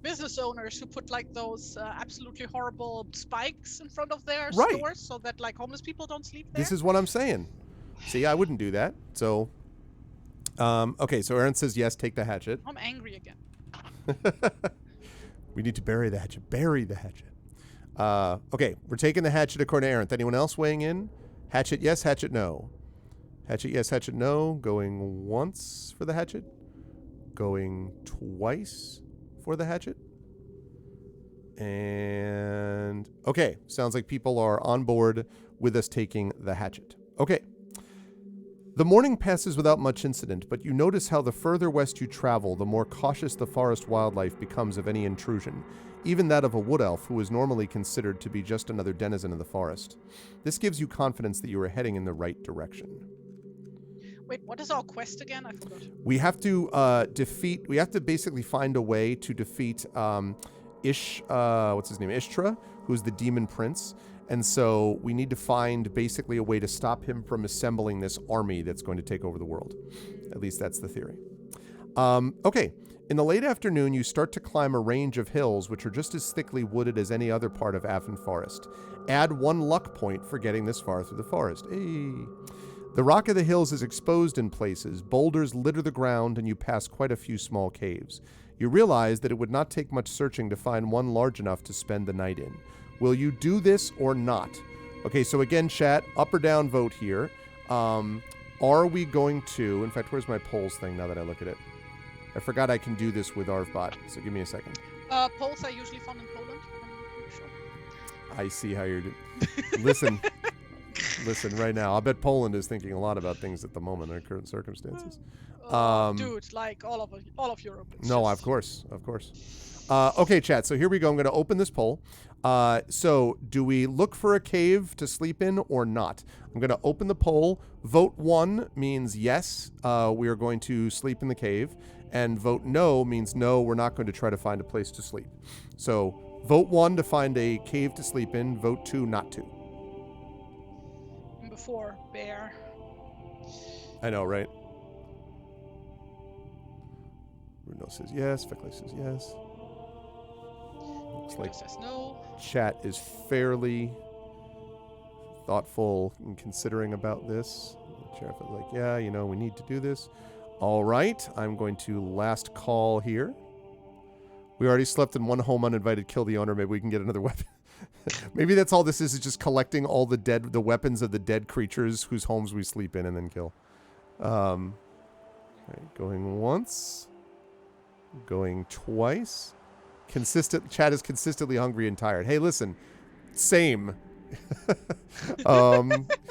business owners who put like those absolutely horrible spikes in front of their stores so that like homeless people don't sleep there? This is what I'm saying. See, I wouldn't do that. So, okay, so Aaron says yes, take the hatchet. I'm angry again. We need to bury the hatchet. Bury the hatchet. Okay, we're taking the hatchet according to Aaron. Anyone else weighing in? Hatchet yes, hatchet no. Hatchet yes, hatchet no. Going once for the hatchet. Going twice for the hatchet. And okay, sounds like people are on board with us taking the hatchet. Okay. The morning passes without much incident, but you notice how the further west you travel, the more cautious the forest wildlife becomes of any intrusion, even that of a wood elf who is normally considered to be just another denizen of the forest. This gives you confidence that you are heading in the right direction. Wait, what is our quest again? I forgot. We have to we have to basically find a way to defeat what's his name? Ishtra, who's the demon prince. And so we need to find basically a way to stop him from assembling this army that's going to take over the world. At least that's the theory. Okay. In the late afternoon, you start to climb a range of hills which are just as thickly wooded as any other part of Affen Forest. Add 1 luck point for getting this far through the forest. Hey. The rock of the hills is exposed in places. Boulders litter the ground, and you pass quite a few small caves. You realize that it would not take much searching to find one large enough to spend the night in. Will you do this or not? Okay, so again, chat, up or down vote here. Are we going to... In fact, where's my polls thing now that I look at it? I forgot I can do this with ARVBot, so give me a second. Polls are usually found in Poland, I'm pretty sure. I see how you're doing. Listen, right now. I bet Poland is thinking a lot about things at the moment in their current circumstances. Dude, like all of Europe. No, of course. Okay, chat, so here we go. I'm going to open this poll. So do we look for a cave to sleep in or not? I'm going to open the poll. Vote 1 means yes, we are going to sleep in the cave. And vote no means no, we're not going to try to find a place to sleep. So vote 1 to find a cave to sleep in. Vote 2 not to. Before bear. I know, right? Bruno says yes. Fekle says yes. Looks like says no. Chat is fairly thoughtful in considering about this. Sheriff is like, yeah, we need to do this. All right, I'm going to last call here. We already slept in one home uninvited. Kill the owner. Maybe we can get another weapon. Maybe that's all this is just collecting all the weapons of the dead creatures whose homes we sleep in and then kill. All right, going once. Going twice. Chat is consistently hungry and tired. Hey, listen. Same.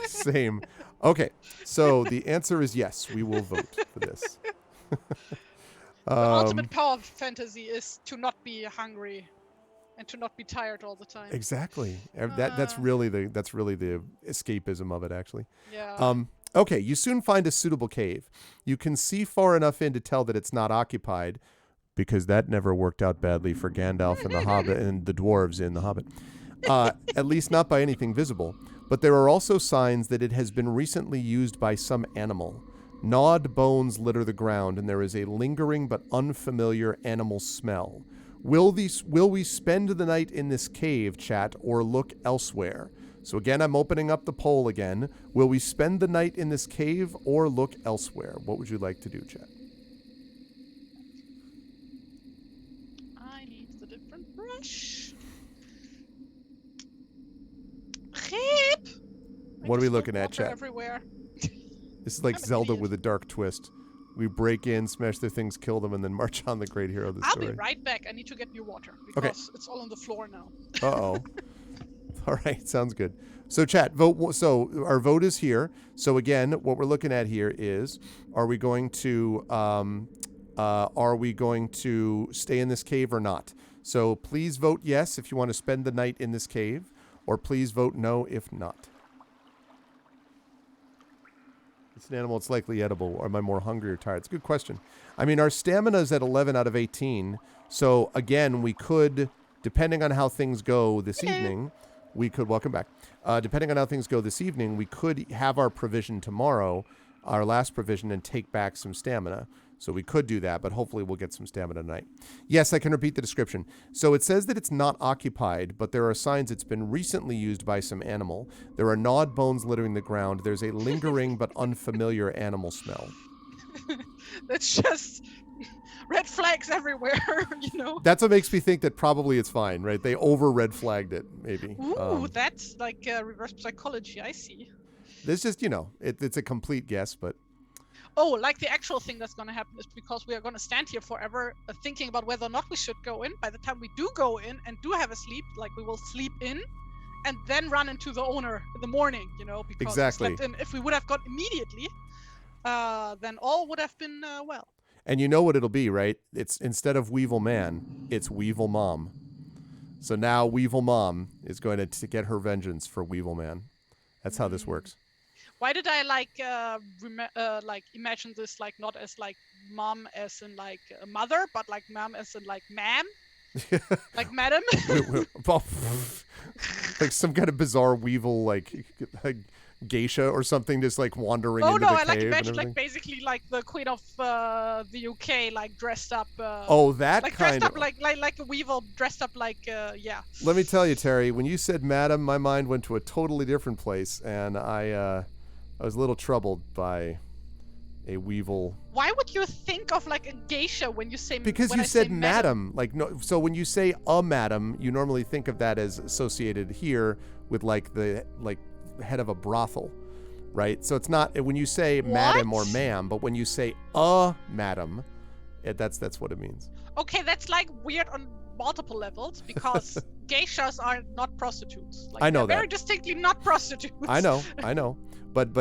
Same. Okay, so the answer is yes. We will vote for this. The ultimate power of fantasy is to not be hungry and to not be tired all the time. Exactly. That's really the escapism of it, actually. Yeah. Okay, you soon find a suitable cave. You can see far enough in to tell that it's not occupied, because that never worked out badly for Gandalf and the Hobbit and the dwarves in the Hobbit. At least not by anything visible. But there are also signs that it has been recently used by some animal. Gnawed bones litter the ground, and there is a lingering but unfamiliar animal smell. Will we spend the night in this cave, chat, or look elsewhere? So again, I'm opening up the poll again. Will we spend the night in this cave or look elsewhere? What would you like to do, chat? I need the different brush. What are we looking at, chat? Everywhere. This is like Zelda with a dark twist. We break in, smash their things, kill them, and then march on the great hero of the I'll story. be right back. I need to get new water because it's all on the floor now. Uh-oh. All right, sounds good. So chat, vote. So our vote is here. So again, what we're looking at here is, are we going to stay in this cave or not? So please vote yes if you want to spend the night in this cave, or please vote no if not. It's an animal. It's likely edible. Or am I more hungry or tired? It's a good question. I mean, our stamina is at 11 out of 18. So again, we could, depending on how things go this evening, we could, welcome back. Depending on how things go this evening, we could have our provision tomorrow, our last provision, and take back some stamina. So we could do that, but hopefully we'll get some stamina tonight. Yes, I can repeat the description. So it says that it's not occupied, but there are signs it's been recently used by some animal. There are gnawed bones littering the ground. There's a lingering but unfamiliar animal smell. That's just red flags everywhere, you know? That's what makes me think that probably it's fine, right? They over red flagged it, maybe. Ooh, that's like reverse psychology, I see. There's just, it's a complete guess, but... Oh, like the actual thing that's going to happen is because we are going to stand here forever thinking about whether or not we should go in. By the time we do go in and do have a sleep, like we will sleep in and then run into the owner in the morning, because exactly. we slept in. If we would have gone immediately, then all would have been well. And you know what it'll be, right? It's instead of Weevil Man, it's Weevil Mom. So now Weevil Mom is going to get her vengeance for Weevil Man. That's how this works. Why did I imagine this not as mom as in mother, but mom as in ma'am, like madam? Like some kind of bizarre weevil like geisha or something, just wandering into the cave. Oh no, I imagine basically the queen of the UK dressed up. That kind dressed of like a weevil dressed up yeah. Let me tell you, Terry, when you said madam, my mind went to a totally different place, and I was a little troubled by a weevil. Why would you think of a geisha when you say? Because you said madam. No. So when you say a madam, you normally think of that as associated here with the head of a brothel, right? So it's not when you say madam or ma'am, but when you say a madam, that's what it means. Okay, that's weird on multiple levels because geishas are not prostitutes. I know that. Very distinctly not prostitutes. I know. But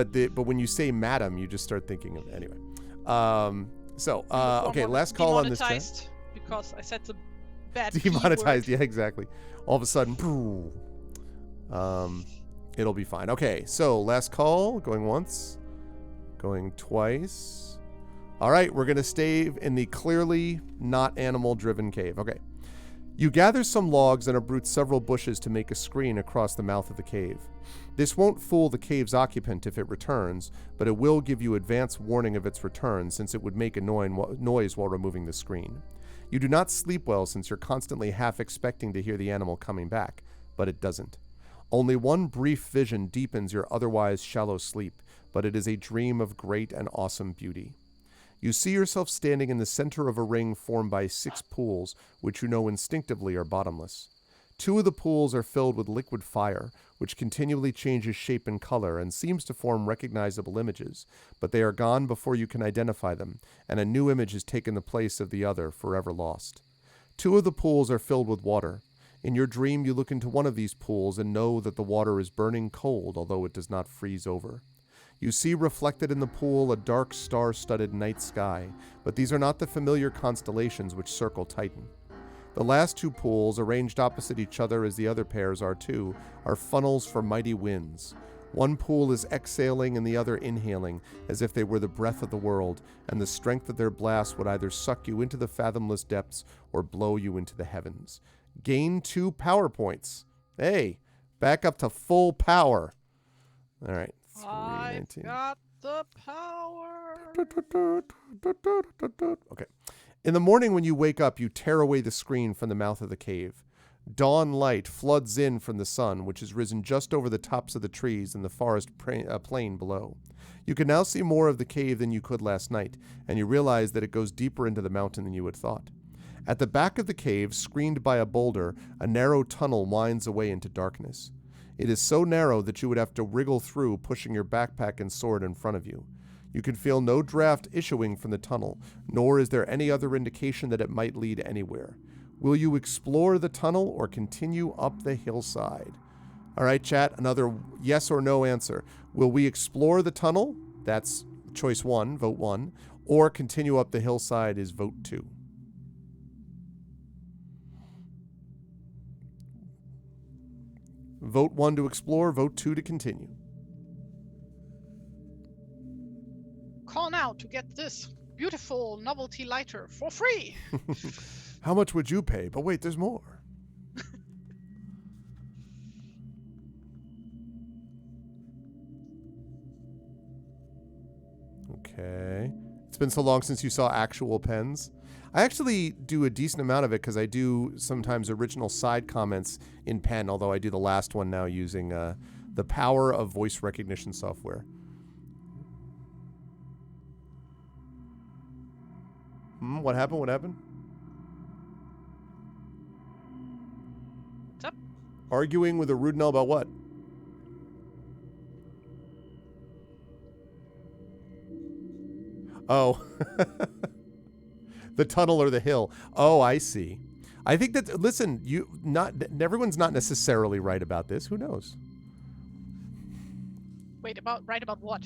when you say madam, you just start thinking of anyway. Okay, last call on this chat. Demonetized because I said the bad demonetized. Yeah, exactly. All of a sudden, it'll be fine. Okay, so last call, going once, going twice. All right, we're gonna stay in the clearly not animal-driven cave. Okay. You gather some logs and uproot several bushes to make a screen across the mouth of the cave. This won't fool the cave's occupant if it returns, but it will give you advance warning of its return since it would make a noise while removing the screen. You do not sleep well since you're constantly half expecting to hear the animal coming back, but it doesn't. Only one brief vision deepens your otherwise shallow sleep, but it is a dream of great and awesome beauty. You see yourself standing in the center of a ring formed by 6 pools, which you know instinctively are bottomless. 2 of the pools are filled with liquid fire, which continually changes shape and color and seems to form recognizable images, but they are gone before you can identify them, and a new image has taken the place of the other, forever lost. 2 of the pools are filled with water. In your dream, you look into one of these pools and know that the water is burning cold, although it does not freeze over. You see reflected in the pool a dark star-studded night sky, but these are not the familiar constellations which circle Titan. The last 2 pools, arranged opposite each other as the other pairs are too, are funnels for mighty winds. One pool is exhaling and the other inhaling, as if they were the breath of the world, and the strength of their blast would either suck you into the fathomless depths or blow you into the heavens. Gain 2 power points. Hey, back up to full power. All right. I've got the power. Okay. In the morning when you wake up, you tear away the screen from the mouth of the cave. Dawn light floods in from the sun, which has risen just over the tops of the trees in the forest plain below. You can now see more of the cave than you could last night, and you realize that it goes deeper into the mountain than you had thought. At the back of the cave, screened by a boulder, a narrow tunnel winds away into darkness. It is so narrow that you would have to wriggle through, pushing your backpack and sword in front of you. You can feel no draft issuing from the tunnel, nor is there any other indication that it might lead anywhere. Will you explore the tunnel or continue up the hillside? All right, chat, another yes or no answer. Will we explore the tunnel? That's choice 1, vote 1. Or continue up the hillside is vote 2. Vote 1 to explore, vote 2 to continue. Call now to get this beautiful novelty lighter for free. How much would you pay? But wait, there's more. Okay. It's been so long since you saw actual pens. I actually do a decent amount of it because I do sometimes original side comments in pen, although I do the last one now using the power of voice recognition software. What happened? What happened? What's up? Arguing with a Rudnell about what? Oh. The tunnel or the hill. Oh, I see. I think that, listen, everyone's not necessarily right about this. Who knows? Wait, right about what?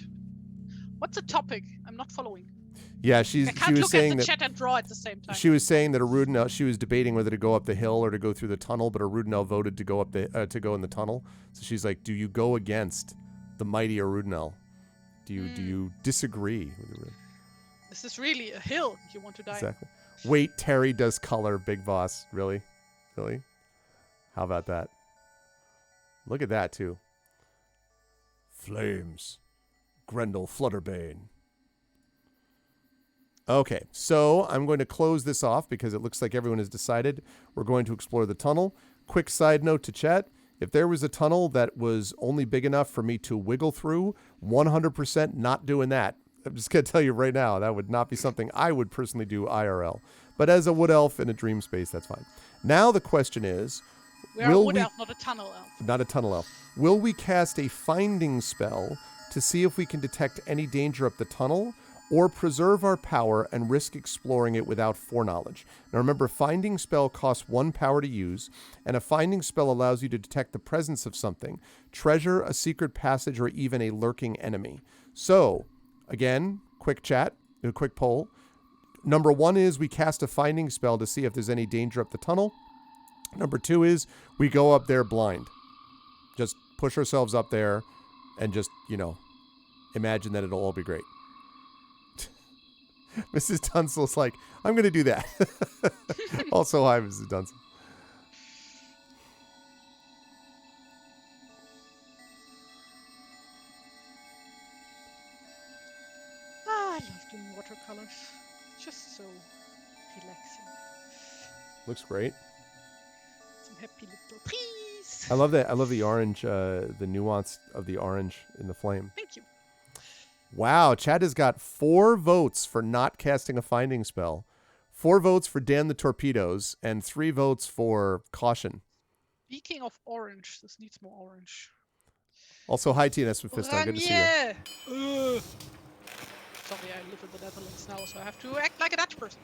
What's the topic? I'm not following. Yeah, I she can't was look saying at the that chat and draw at the same time. she was saying that a Rudnell, she was debating whether to go up the hill or to go through the tunnel, but a Rudnell voted to go up to go in the tunnel. So she's like, "Do you go against the mighty Rudnell? Do you disagree with the Rudnell?" This is really a hill you want to die. Exactly. Wait, Terry does color, Big Boss. Really? Really? How about that? Look at that, too. Flames. Grendel Flutterbane. Okay, so I'm going to close this off because it looks like everyone has decided we're going to explore the tunnel. Quick side note to chat. If there was a tunnel that was only big enough for me to wiggle through, 100% not doing that. I'm just going to tell you right now, that would not be something I would personally do IRL. But as a wood elf in a dream space, that's fine. Now the question is, We are a wood elf, not a tunnel elf. not a tunnel elf. Will we cast a finding spell to see if we can detect any danger up the tunnel, or preserve our power and risk exploring it without foreknowledge? Now remember, finding spell costs 1 power to use, and a finding spell allows you to detect the presence of something, treasure, a secret passage, or even a lurking enemy. So, again, quick chat, a quick poll. Number 1 is we cast a finding spell to see if there's any danger up the tunnel. Number 2 is we go up there blind. Just push ourselves up there and just, imagine that it'll all be great. Mrs. Tunsel's like, I'm going to do that. Also, hi, Mrs. Tunsil. I love doing watercolors. Just so relaxing. Looks great. Some happy little trees. I love that. I love the orange, the nuance of the orange in the flame. Thank you. Wow, Chad has got 4 votes for not casting a finding spell, 4 votes for Dan the Torpedoes, and 3 votes for caution. Speaking of orange, this needs more orange. Also, hi TNS Mephisto, good to see you. Sorry, I live in the Netherlands now, so I have to act like a Dutch person.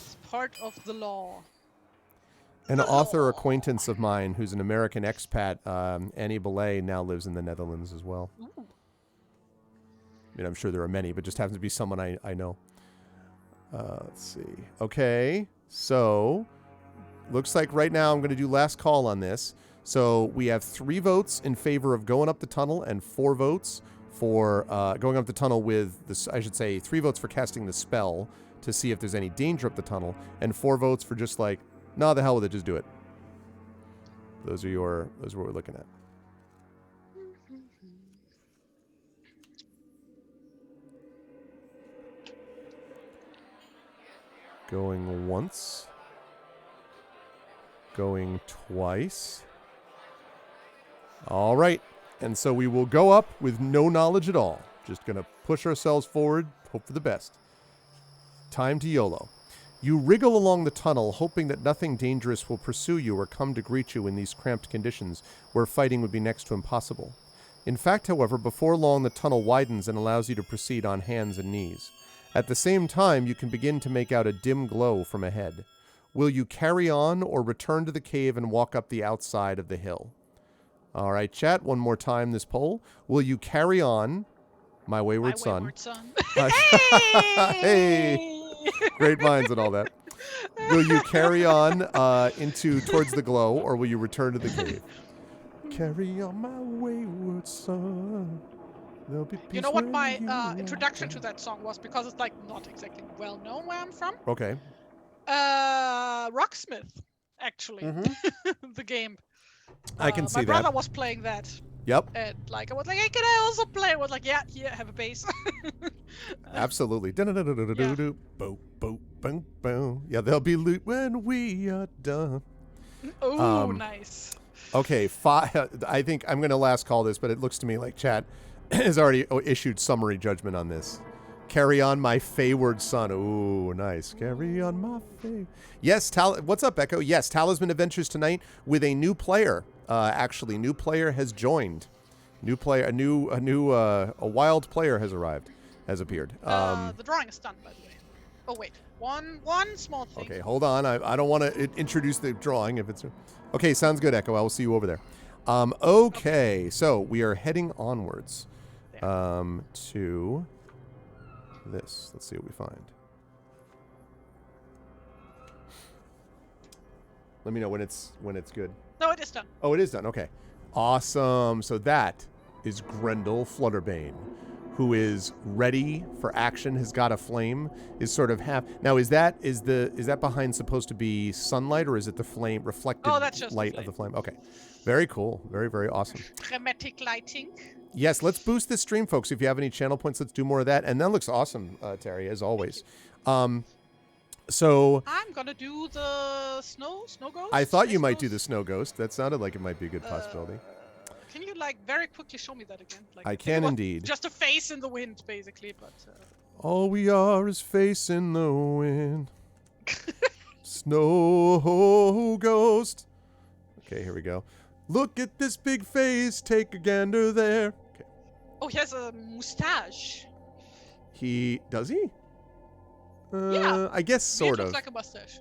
It's part of the law. An author acquaintance of mine who's an American expat, Annie Belay, now lives in the Netherlands as well. Ooh. I mean, I'm sure there are many, but just happens to be someone I know. Let's see. Okay, so looks like right now I'm going to do last call on this. So we have 3 votes in favor of going up the tunnel and 4 votes for going up the tunnel with this. I should say 3 votes for casting the spell to see if there's any danger up the tunnel, and 4 votes for just like, nah, the hell with it, just do it. Those are what we're looking at. Going once. Going twice. All right. And so we will go up with no knowledge at all. Just going to push ourselves forward, hope for the best. Time to YOLO. You wriggle along the tunnel, hoping that nothing dangerous will pursue you or come to greet you in these cramped conditions where fighting would be next to impossible. In fact, however, before long the tunnel widens and allows you to proceed on hands and knees. At the same time, you can begin to make out a dim glow from ahead. Will you carry on or return to the cave and walk up the outside of the hill? All right, chat, one more time this poll. Will you carry on, my wayward son? Hey! Great minds and all that. Will you carry on towards the glow, or will you return to the cave? Carry on, my wayward son. There'll be peace. You know what my when you introduction to that song was? Because it's like not exactly well known where I'm from. Okay. Rocksmith, actually, the game. I can see my brother that. was playing that. Yep. And like I was like, hey, can I also play? I was like, yeah, here, have a bass. Absolutely. Boom, boom, boom, boom. Yeah, there'll be loot when we are done. Oh, nice. Okay, I think I'm going to last call this, but it looks to me like chat has already issued summary judgment on this. Carry on, my fayward son. Ooh, nice. Carry on, my fayward. Yes, what's up, Echo? Yes, Talisman Adventures tonight with a new player. Actually, new player has joined. New player, a wild player has appeared. The drawing is done, by the way. Oh wait, one small thing. Okay, hold on. I don't want to introduce the drawing if it's. Okay, sounds good, Echo. I will see you over there. Okay, so we are heading onwards to this. Let's see what we find. Let me know when it's good. No, it is done. Oh, it is done. Okay. Awesome. So that is Grendel Flutterbane, who is ready for action, has got a flame, is sort of half. Now, is that behind supposed to be sunlight, or is it the flame reflected that's just light of the flame? Okay. Very cool. Very, very awesome. Dramatic lighting. Yes, let's boost this stream, folks. If you have any channel points, let's do more of that. And that looks awesome, Terry, as always. So I'm gonna do the snow ghost. I thought you might do the snow ghost. That sounded like it might be a good possibility. Can you like very quickly show me that again? Like, I can indeed. Just a face in the wind, basically. But all we are is face in the wind. Snow ghost. Okay, here we go. Look at this big face. Take a gander there. Okay. Oh, he has a mustache. Does he? Yeah. I guess sort Looks of. like a mustache.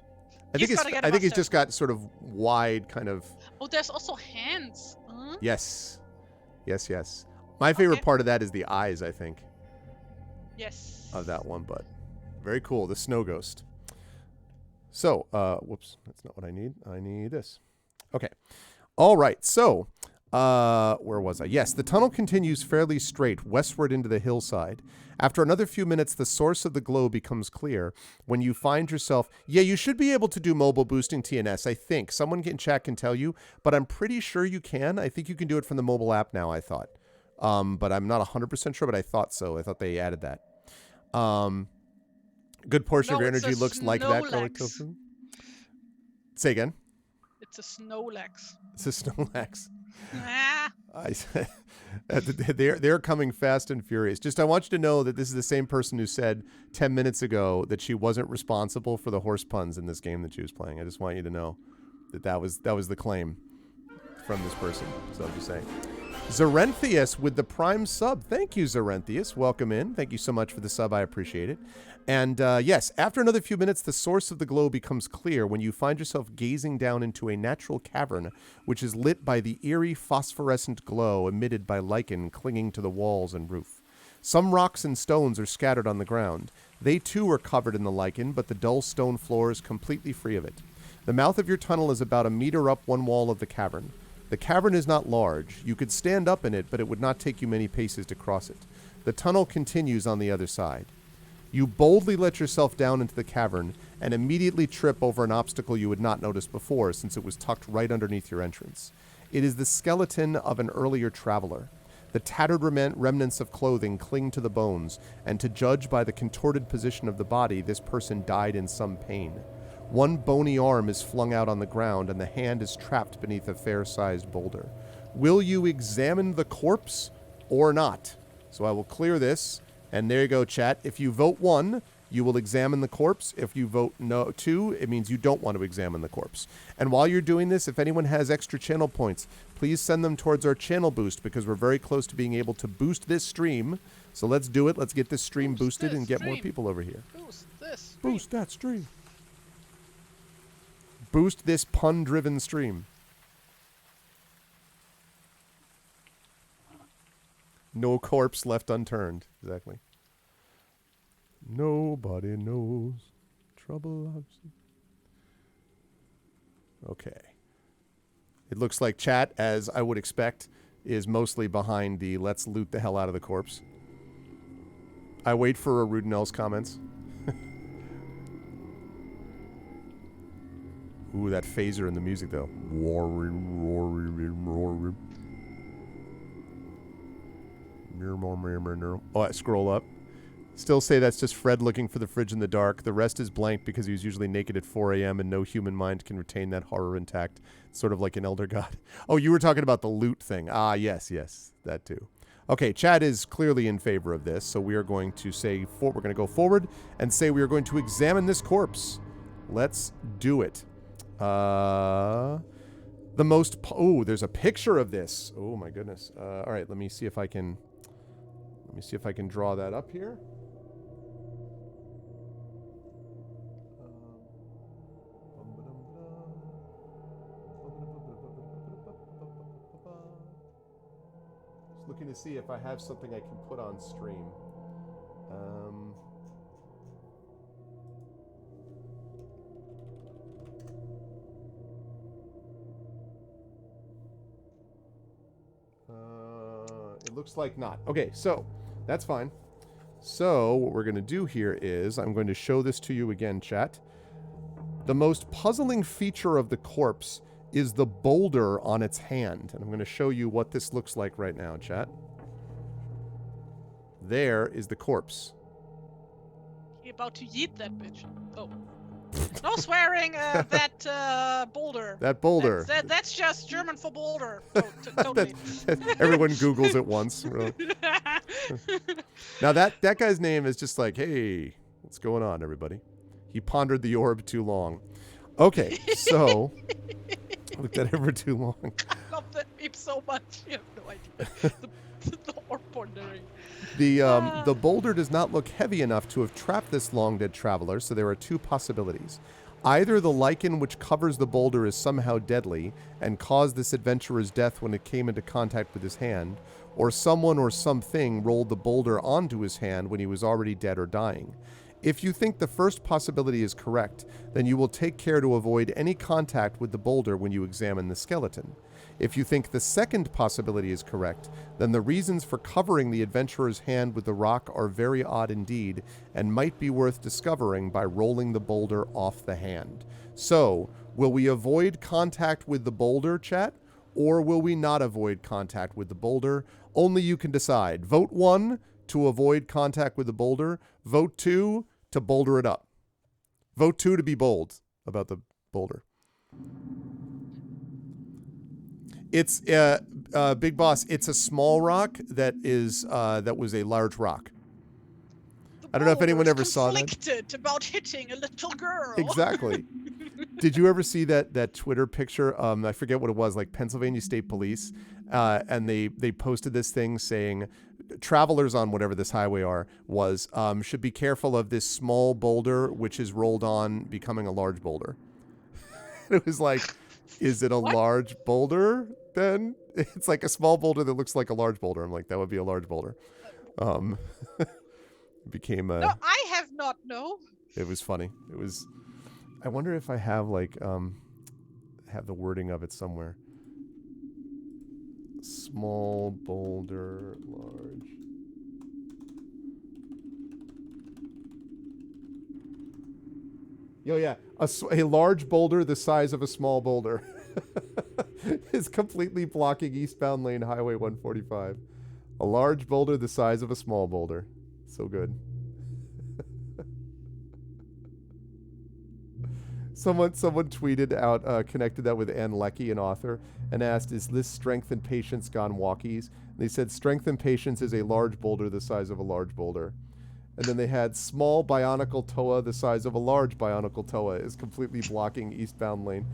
I think he's just got sort of wide kind of. Oh, there's also hands. Huh? Yes. Yes. My favorite part of that is the eyes, I think. Yes. Of that one, but very cool. The snow ghost. So, whoops, that's not what I need. I need this. Okay. All right. So, where was I? Yes, the tunnel continues fairly straight westward into the hillside. After another few minutes, the source of the glow becomes clear when you find yourself... Yeah, you should be able to do mobile boosting TNS, I think. Someone in chat can tell you, but I'm pretty sure you can. I think you can do it from the mobile app now, I thought. But I'm not 100% sure, but I thought so. I thought they added that. Good portion of your energy looks like that. Say again. It's a Snorlax. It's a Snorlax. Ah. They're coming fast and furious. Just I want you to know that this is the same person who said 10 minutes ago that she wasn't responsible for the horse puns in this game that she was playing. I just want you to know that was the claim from this person. So I'm just saying. Zarenthius with the Prime sub. Thank you, Zarenthius. Welcome in. Thank you so much for the sub. I appreciate it. And yes, after another few minutes, the source of the glow becomes clear when you find yourself gazing down into a natural cavern, which is lit by the eerie phosphorescent glow emitted by lichen clinging to the walls and roof. Some rocks and stones are scattered on the ground. They too are covered in the lichen, but the dull stone floor is completely free of it. The mouth of your tunnel is about a meter up one wall of the cavern. The cavern is not large. You could stand up in it, but it would not take you many paces to cross it. The tunnel continues on the other side. You boldly let yourself down into the cavern and immediately trip over an obstacle you had not noticed before, since it was tucked right underneath your entrance. It is the skeleton of an earlier traveler. The tattered remnants of clothing cling to the bones, and to judge by the contorted position of the body, this person died in some pain. One bony arm is flung out on the ground, and the hand is trapped beneath a fair-sized boulder. Will you examine the corpse or not? So I will clear this. And there you go, chat. If you vote 1, you will examine the corpse. If you vote no 2, it means you don't want to examine the corpse. And while you're doing this, if anyone has extra channel points, please send them towards our channel boost, because we're very close to being able to boost this stream. So let's do it. Let's get this stream boosted and get more people over here. Boost this stream. Boost that stream. Boost this pun-driven stream. No corpse left unturned. Exactly. Nobody knows trouble loves you. Okay. It looks like chat, as I would expect, is mostly behind the let's loot the hell out of the corpse. I wait for a Rudenell's comments. Ooh, that phaser in the music, though. Roaring, roaring, roaring. Oh, I scroll up. Still say that's just Fred looking for the fridge in the dark. The rest is blank because he was usually naked at 4 a.m. and no human mind can retain that horror intact. Sort of like an elder god. Oh, you were talking about the loot thing. Ah, yes, that too. Okay, chat is clearly in favor of this, so we are going to say, we're going to go forward and say we are going to examine this corpse. Let's do it. There's a picture of this. Oh my goodness. All right, let me see if I can draw that up here. Just looking to see if I have something I can put on stream. It looks like not. Okay, so that's fine. So what we're going to do here is I'm going to show this to you again, chat. The most puzzling feature of the corpse is the boulder on its hand. And I'm going to show you what this looks like right now, chat. There is the corpse. You're about to yeet that bitch. Oh. No swearing, that boulder. That boulder. That's just German for boulder. Totally. Everyone Googles it once. Really. Now that guy's name is just like, hey, what's going on, everybody? He pondered the orb too long. Okay, so looked at it for too long. I love that meme so much. You have no idea. The orb pondering. The boulder does not look heavy enough to have trapped this long-dead traveler, so there are two possibilities. Either the lichen which covers the boulder is somehow deadly and caused this adventurer's death when it came into contact with his hand, or someone or something rolled the boulder onto his hand when he was already dead or dying. If you think the first possibility is correct, then you will take care to avoid any contact with the boulder when you examine the skeleton. If you think the second possibility is correct, then the reasons for covering the adventurer's hand with the rock are very odd indeed and might be worth discovering by rolling the boulder off the hand. So, will we avoid contact with the boulder, chat? Or will we not avoid contact with the boulder? Only you can decide. Vote 1 to avoid contact with the boulder. Vote 2 to boulder it up. Vote 2 to be bold about the boulder. It's Big Boss. It's a small rock that is that was a large rock. I don't know if anyone ever saw that. Conflicted about hitting a little girl. Exactly. Did you ever see that Twitter picture? I forget what it was, like Pennsylvania State Police, and they posted this thing saying travelers on whatever this highway should be careful of this small boulder which is rolled on becoming a large boulder. It was like, is it a large boulder then? It's like a small boulder that looks like a large boulder. I'm like, that would be a large boulder. Became a... No, I have not, no. It was funny. It was... I wonder if I have like, have the wording of it somewhere. Small boulder, large. Oh yeah, a large boulder the size of a small boulder is completely blocking eastbound lane Highway 145. A large boulder the size of a small boulder. So good. Someone tweeted out, connected that with Ann Leckie, an author, and asked, is this Strength and Patience gone walkies? And they said, Strength and Patience is a large boulder the size of a large boulder. And then they had small bionicle Toa the size of a large bionicle Toa is completely blocking eastbound lane.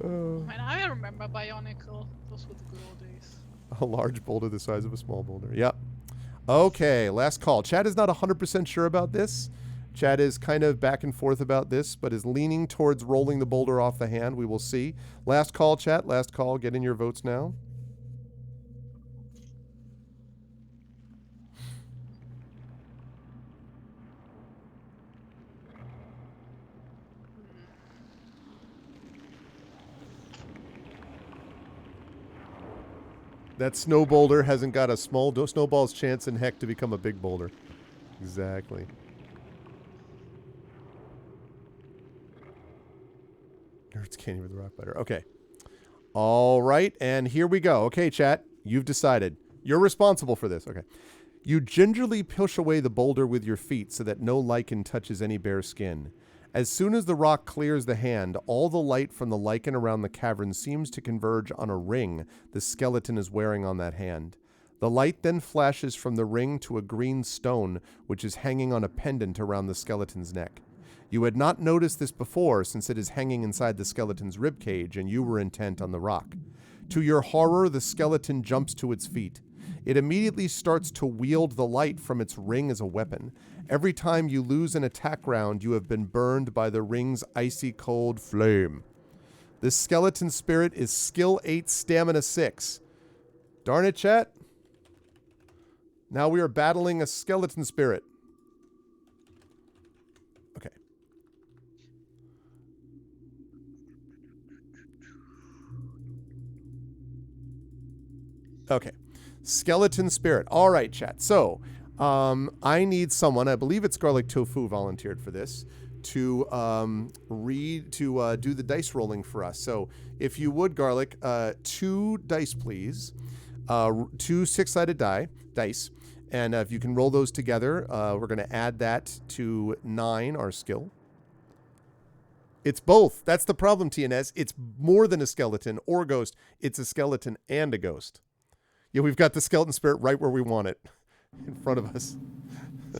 Man, I remember Bionicle. Those were the good old days. A large boulder the size of a small boulder. Yep. Okay, last call. Chad is not 100% sure about this. Chad is kind of back and forth about this, but is leaning towards rolling the boulder off the hand. We will see. Last call, chat. Last call. Get in your votes now. That snow boulder hasn't got a small snowball's chance in heck to become a big boulder. Exactly. Nerds can't even the rock better. Okay. All right, and here we go. Okay, chat, you've decided. You're responsible for this. Okay. You gingerly push away the boulder with your feet so that no lichen touches any bare skin. As soon as the rock clears the hand, all the light from the lichen around the cavern seems to converge on a ring the skeleton is wearing on that hand. The light then flashes from the ring to a green stone, which is hanging on a pendant around the skeleton's neck. You had not noticed this before, since it is hanging inside the skeleton's ribcage, and you were intent on the rock. To your horror, the skeleton jumps to its feet. It immediately starts to wield the light from its ring as a weapon. Every time you lose an attack round, you have been burned by the ring's icy cold flame. This skeleton spirit is skill 8, stamina 6. Darn it, chat. Now we are battling a skeleton spirit. Okay. Okay. Skeleton spirit. All right, chat. So, I need someone, I believe it's Garlic Tofu volunteered for this, to do the dice rolling for us. So, if you would, Garlic, 2 dice, please. 2 six-sided dice. And if you can roll those together, we're going to add that to 9, our skill. It's both. That's the problem, TNS. It's more than a skeleton or a ghost. It's a skeleton and a ghost. Yeah, we've got the skeleton spirit right where we want it. In front of us.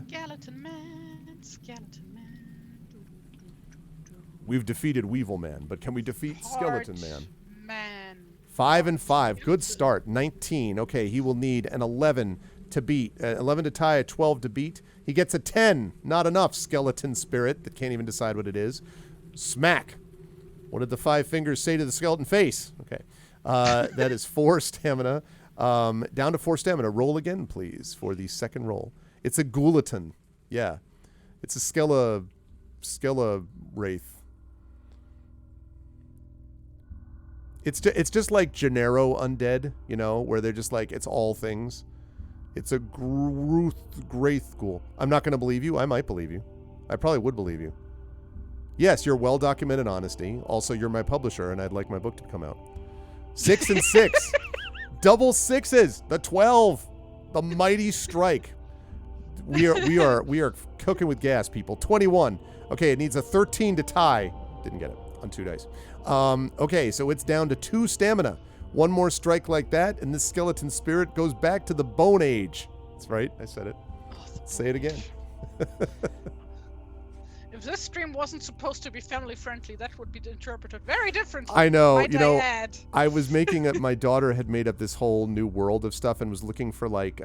Skeleton man, skeleton man. We've defeated Weevil Men, but can we defeat Skeleton Man? Man. 5 and 5. Good start. 19. Okay, he will need an 11 to beat. 11 to tie, a 12 to beat. He gets a 10. Not enough, skeleton spirit that can't even decide what it is. Smack. What did the 5 fingers say to the skeleton face? Okay. That is 4 stamina. Down to 4 stamina. Roll again, please, for the second roll. It's a Ghouleton. Yeah. It's a Skella Wraith. It's just like Gennaro Undead, you know, where they're just like, it's all things. It's a Wraith Ghoul. I'm not going to believe you. I might believe you. I probably would believe you. Yes, you're well-documented honesty. Also, you're my publisher, and I'd like my book to come out. 6 and 6. Double 6s. The 12. The mighty strike. We are cooking with gas, people. 21. Okay, it needs a 13 to tie. Didn't get it on 2 dice. Okay, so it's down to 2 stamina. One more strike like that, and this skeleton spirit goes back to the Bone Age. That's right. I said it. Say it again. If this stream wasn't supposed to be family friendly, that would be interpreted very differently. I know. Might you know, I add. I was making it. My daughter had made up this whole new world of stuff and was looking for like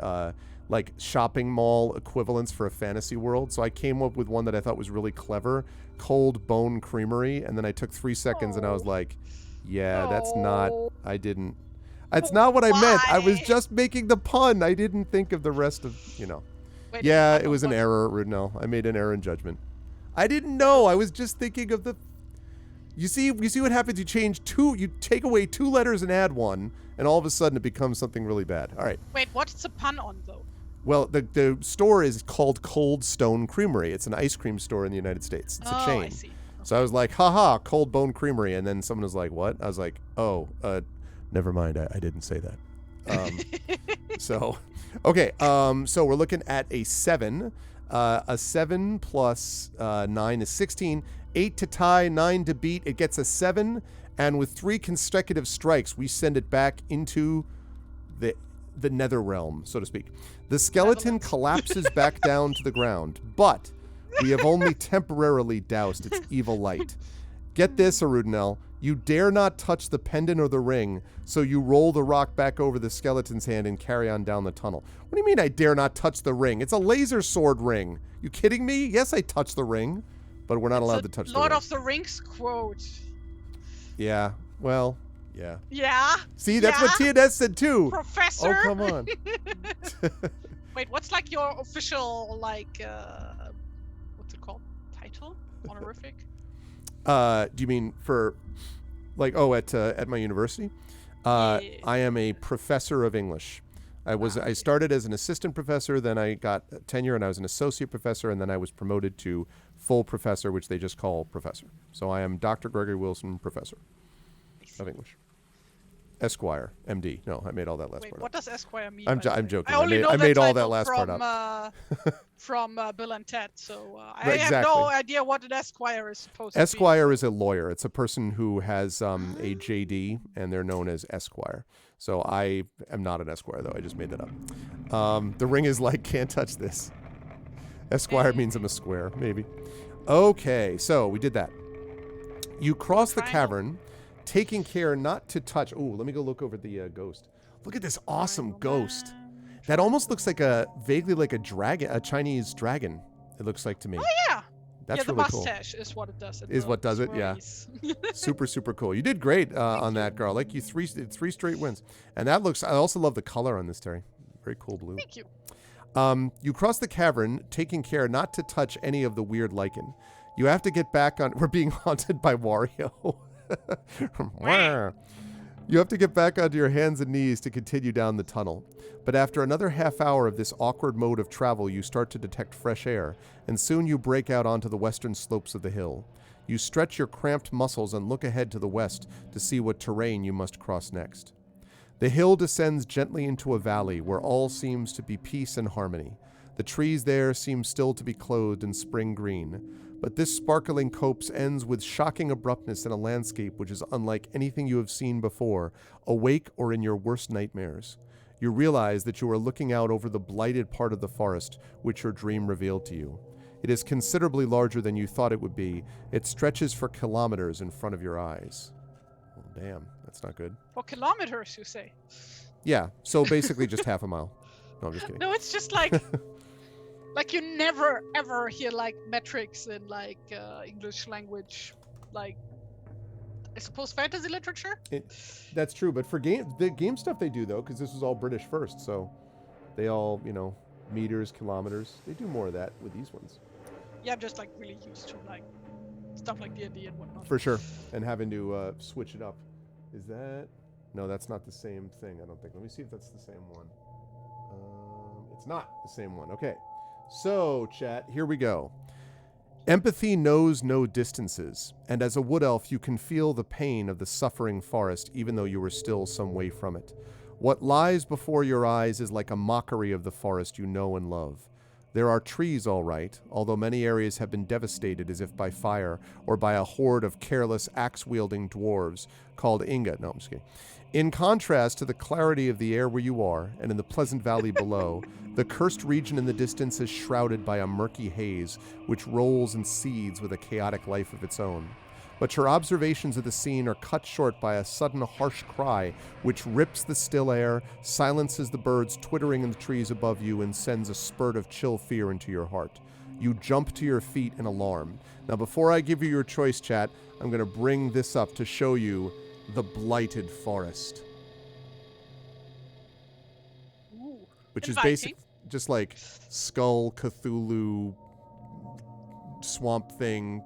shopping mall equivalents for a fantasy world. So I came up with one that I thought was really clever, Cold Bone Creamery. And then I took 3 seconds and I was like, yeah, that's not. I didn't. That's not what I meant. I was just making the pun. I didn't think of the rest of, you know. Wait, yeah, it was an error, Rudnell. I made an error in judgment. I didn't know. I was just thinking of the. You see what happens. You change 2. You take away 2 letters and add 1, and all of a sudden it becomes something really bad. All right. Wait, what's the pun on though? Well, the store is called Cold Stone Creamery. It's an ice cream store in the United States. It's a chain. I see. So I was like, haha, Cold Bone Creamery. And then someone was like, what? I was like, oh, never mind. I didn't say that. So, okay. So we're looking at a 7. A 7 plus 9 is 16. 8 to tie, 9 to beat. It gets a 7. And with 3 consecutive strikes, we send it back into the the nether realm, so to speak. The skeleton collapses back down to the ground, but we have only temporarily doused its evil light. Get this, Arudinel. You dare not touch the pendant or the ring, so you roll the rock back over the skeleton's hand and carry on down the tunnel. What do you mean I dare not touch the ring? It's a laser sword ring. You kidding me? Yes, I touched the ring, but we're not allowed to touch the ring. Lord of the Rings quote. Yeah, well, yeah. Yeah. See, that's what TNS said too. Professor. Oh, come on. Wait, what's like your official, like, what's it called? Title? Honorific? Do you mean for, like, at my university? I am a professor of English. I started as an assistant professor, then I got tenure and I was an associate professor, and then I was promoted to full professor, which they just call professor. So I am Dr. Gregory Wilson, professor of English. Esquire, MD. No, I made all that last part up. What does Esquire mean? I'm joking. I made all that last part up. From Bill and Ted, so I have no idea what an Esquire is supposed to be. Esquire is a lawyer. It's a person who has a JD, and they're known as Esquire. So I am not an Esquire, though. I just made that up. The ring is like, can't touch this. Esquire means I'm a square, maybe. Okay, so we did that. You cross the cavern, taking care not to touch. Oh, let me go look over the ghost. Look at this awesome ghost. That almost looks like vaguely like a dragon, a Chinese dragon. It looks like to me. Oh yeah. That's the really cool. mustache is what it does. Is what does it? Yeah. Super, super cool. You did great on that, girl. Like you three straight wins. And that looks. I also love the color on this, Terry. Very cool blue. Thank you. You cross the cavern, taking care not to touch any of the weird lichen. You have to get back on. We're being haunted by Wario. You have to get back onto your hands and knees to continue down the tunnel. But after another half hour of this awkward mode of travel, you start to detect fresh air, and soon you break out onto the western slopes of the hill. You stretch your cramped muscles and look ahead to the west to see what terrain you must cross next. The hill descends gently into a valley where all seems to be peace and harmony. The trees there seem still to be clothed in spring green. But this sparkling copse ends with shocking abruptness in a landscape which is unlike anything you have seen before, awake or in your worst nightmares. You realize that you are looking out over the blighted part of the forest which your dream revealed to you. It is considerably larger than you thought it would be. It stretches for kilometers in front of your eyes. Oh, damn, that's not good. For kilometers, you say? Yeah, so basically just half a mile. No, I'm just kidding. No, it's just like... Like you never ever hear like metrics in like English language, like I suppose fantasy literature. That's true, but for the game stuff they do though, because this was all British first, so they all meters, kilometers. They do more of that with these ones. Yeah, I'm just like really used to like stuff like D&D and whatnot. For sure, and having to switch it up. Is that? No, that's not the same thing. I don't think. Let me see if that's the same one. It's not the same one. Okay. So, chat, here we go. Empathy knows no distances, and as a wood elf, you can feel the pain of the suffering forest, even though you are still some way from it. What lies before your eyes is like a mockery of the forest you know and love. There are trees, all right, although many areas have been devastated as if by fire or by a horde of careless axe-wielding dwarves called Inga. No, I'm just kidding. In contrast to the clarity of the air where you are, and in the pleasant valley below, the cursed region in the distance is shrouded by a murky haze, which rolls and seethes with a chaotic life of its own. But your observations of the scene are cut short by a sudden harsh cry, which rips the still air, silences the birds twittering in the trees above you, and sends a spurt of chill fear into your heart. You jump to your feet in alarm. Now, before I give you your choice, chat, I'm going to bring this up to show you the Blighted Forest. Ooh, which inviting. Is basic, just like Skull, Cthulhu, Swamp Thing,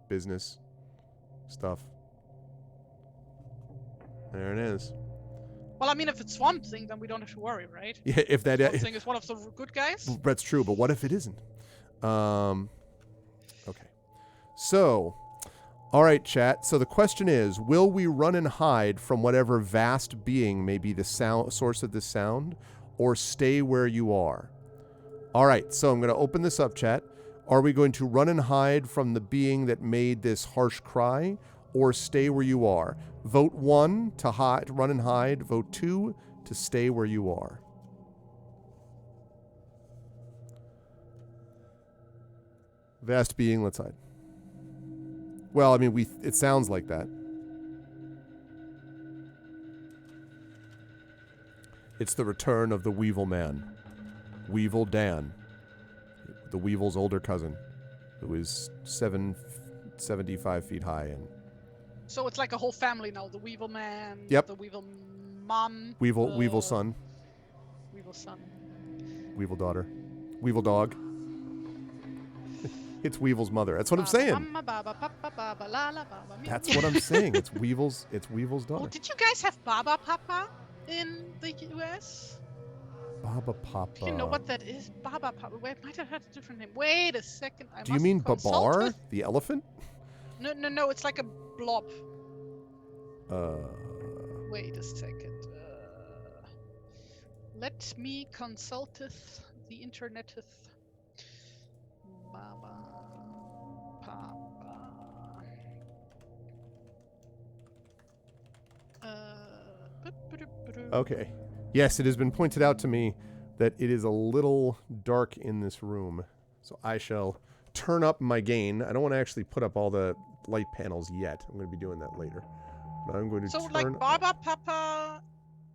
business stuff. There it is. Well, I mean, if it's Swamp Thing, then we don't have to worry, right? Yeah, if that Swamp Thing is one of the good guys. That's true, but what if it isn't? Okay. So, all right, chat. So the question is, will we run and hide from whatever vast being may be the source of this sound, or stay where you are? All right, so I'm going to open this up, chat. Are we going to run and hide from the being that made this harsh cry, or stay where you are? Vote 1 to hide, run and hide. Vote 2 to stay where you are. Vast being, let's hide. Well, I mean, it sounds like that. It's the return of the Weevil Man. Weevil Dan. The Weevil's older cousin, who is 75 feet high. And So it's like a whole family now. The Weevil Man. Yep. The Weevil Mom. Weevil son. Weevil son. Weevil daughter. Weevil dog. It's Weevil's mother. That's what I'm saying. That's what I'm saying. It's Weevil's daughter. Oh, did you guys have Baba Papa in the US? Baba Papa. Do you know what that is? Baba Papa. Wait, might have had a different name. Wait a second. Do you mean Babar, the elephant? No. It's like a blob. Uh. Wait a second. Let me consulteth the interneteth. Baba Papa. Okay. Yes, it has been pointed out to me that it is a little dark in this room. So I shall turn up my gain. I don't want to actually put up all the light panels yet. I'm going to be doing that later. But I'm going to So, turn like, Baba Papa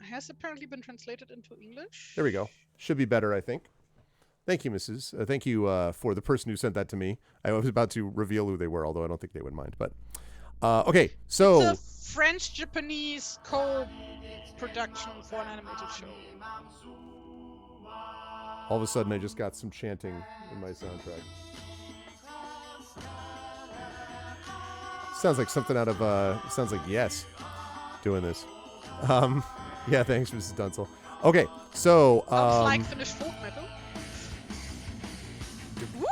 has apparently been translated into English. There we go. Should be better, I think. Thank you, Mrs. Thank you for the person who sent that to me. I was about to reveal who they were, although I don't think they would mind. But okay, so It's a French-Japanese co-production for an animated show. all of a sudden I just got some chanting in my soundtrack. Sounds like something out of sounds like Yes doing this. Yeah, thanks, Mrs. Dunsel. Okay, so Sounds like Finnish folk metal.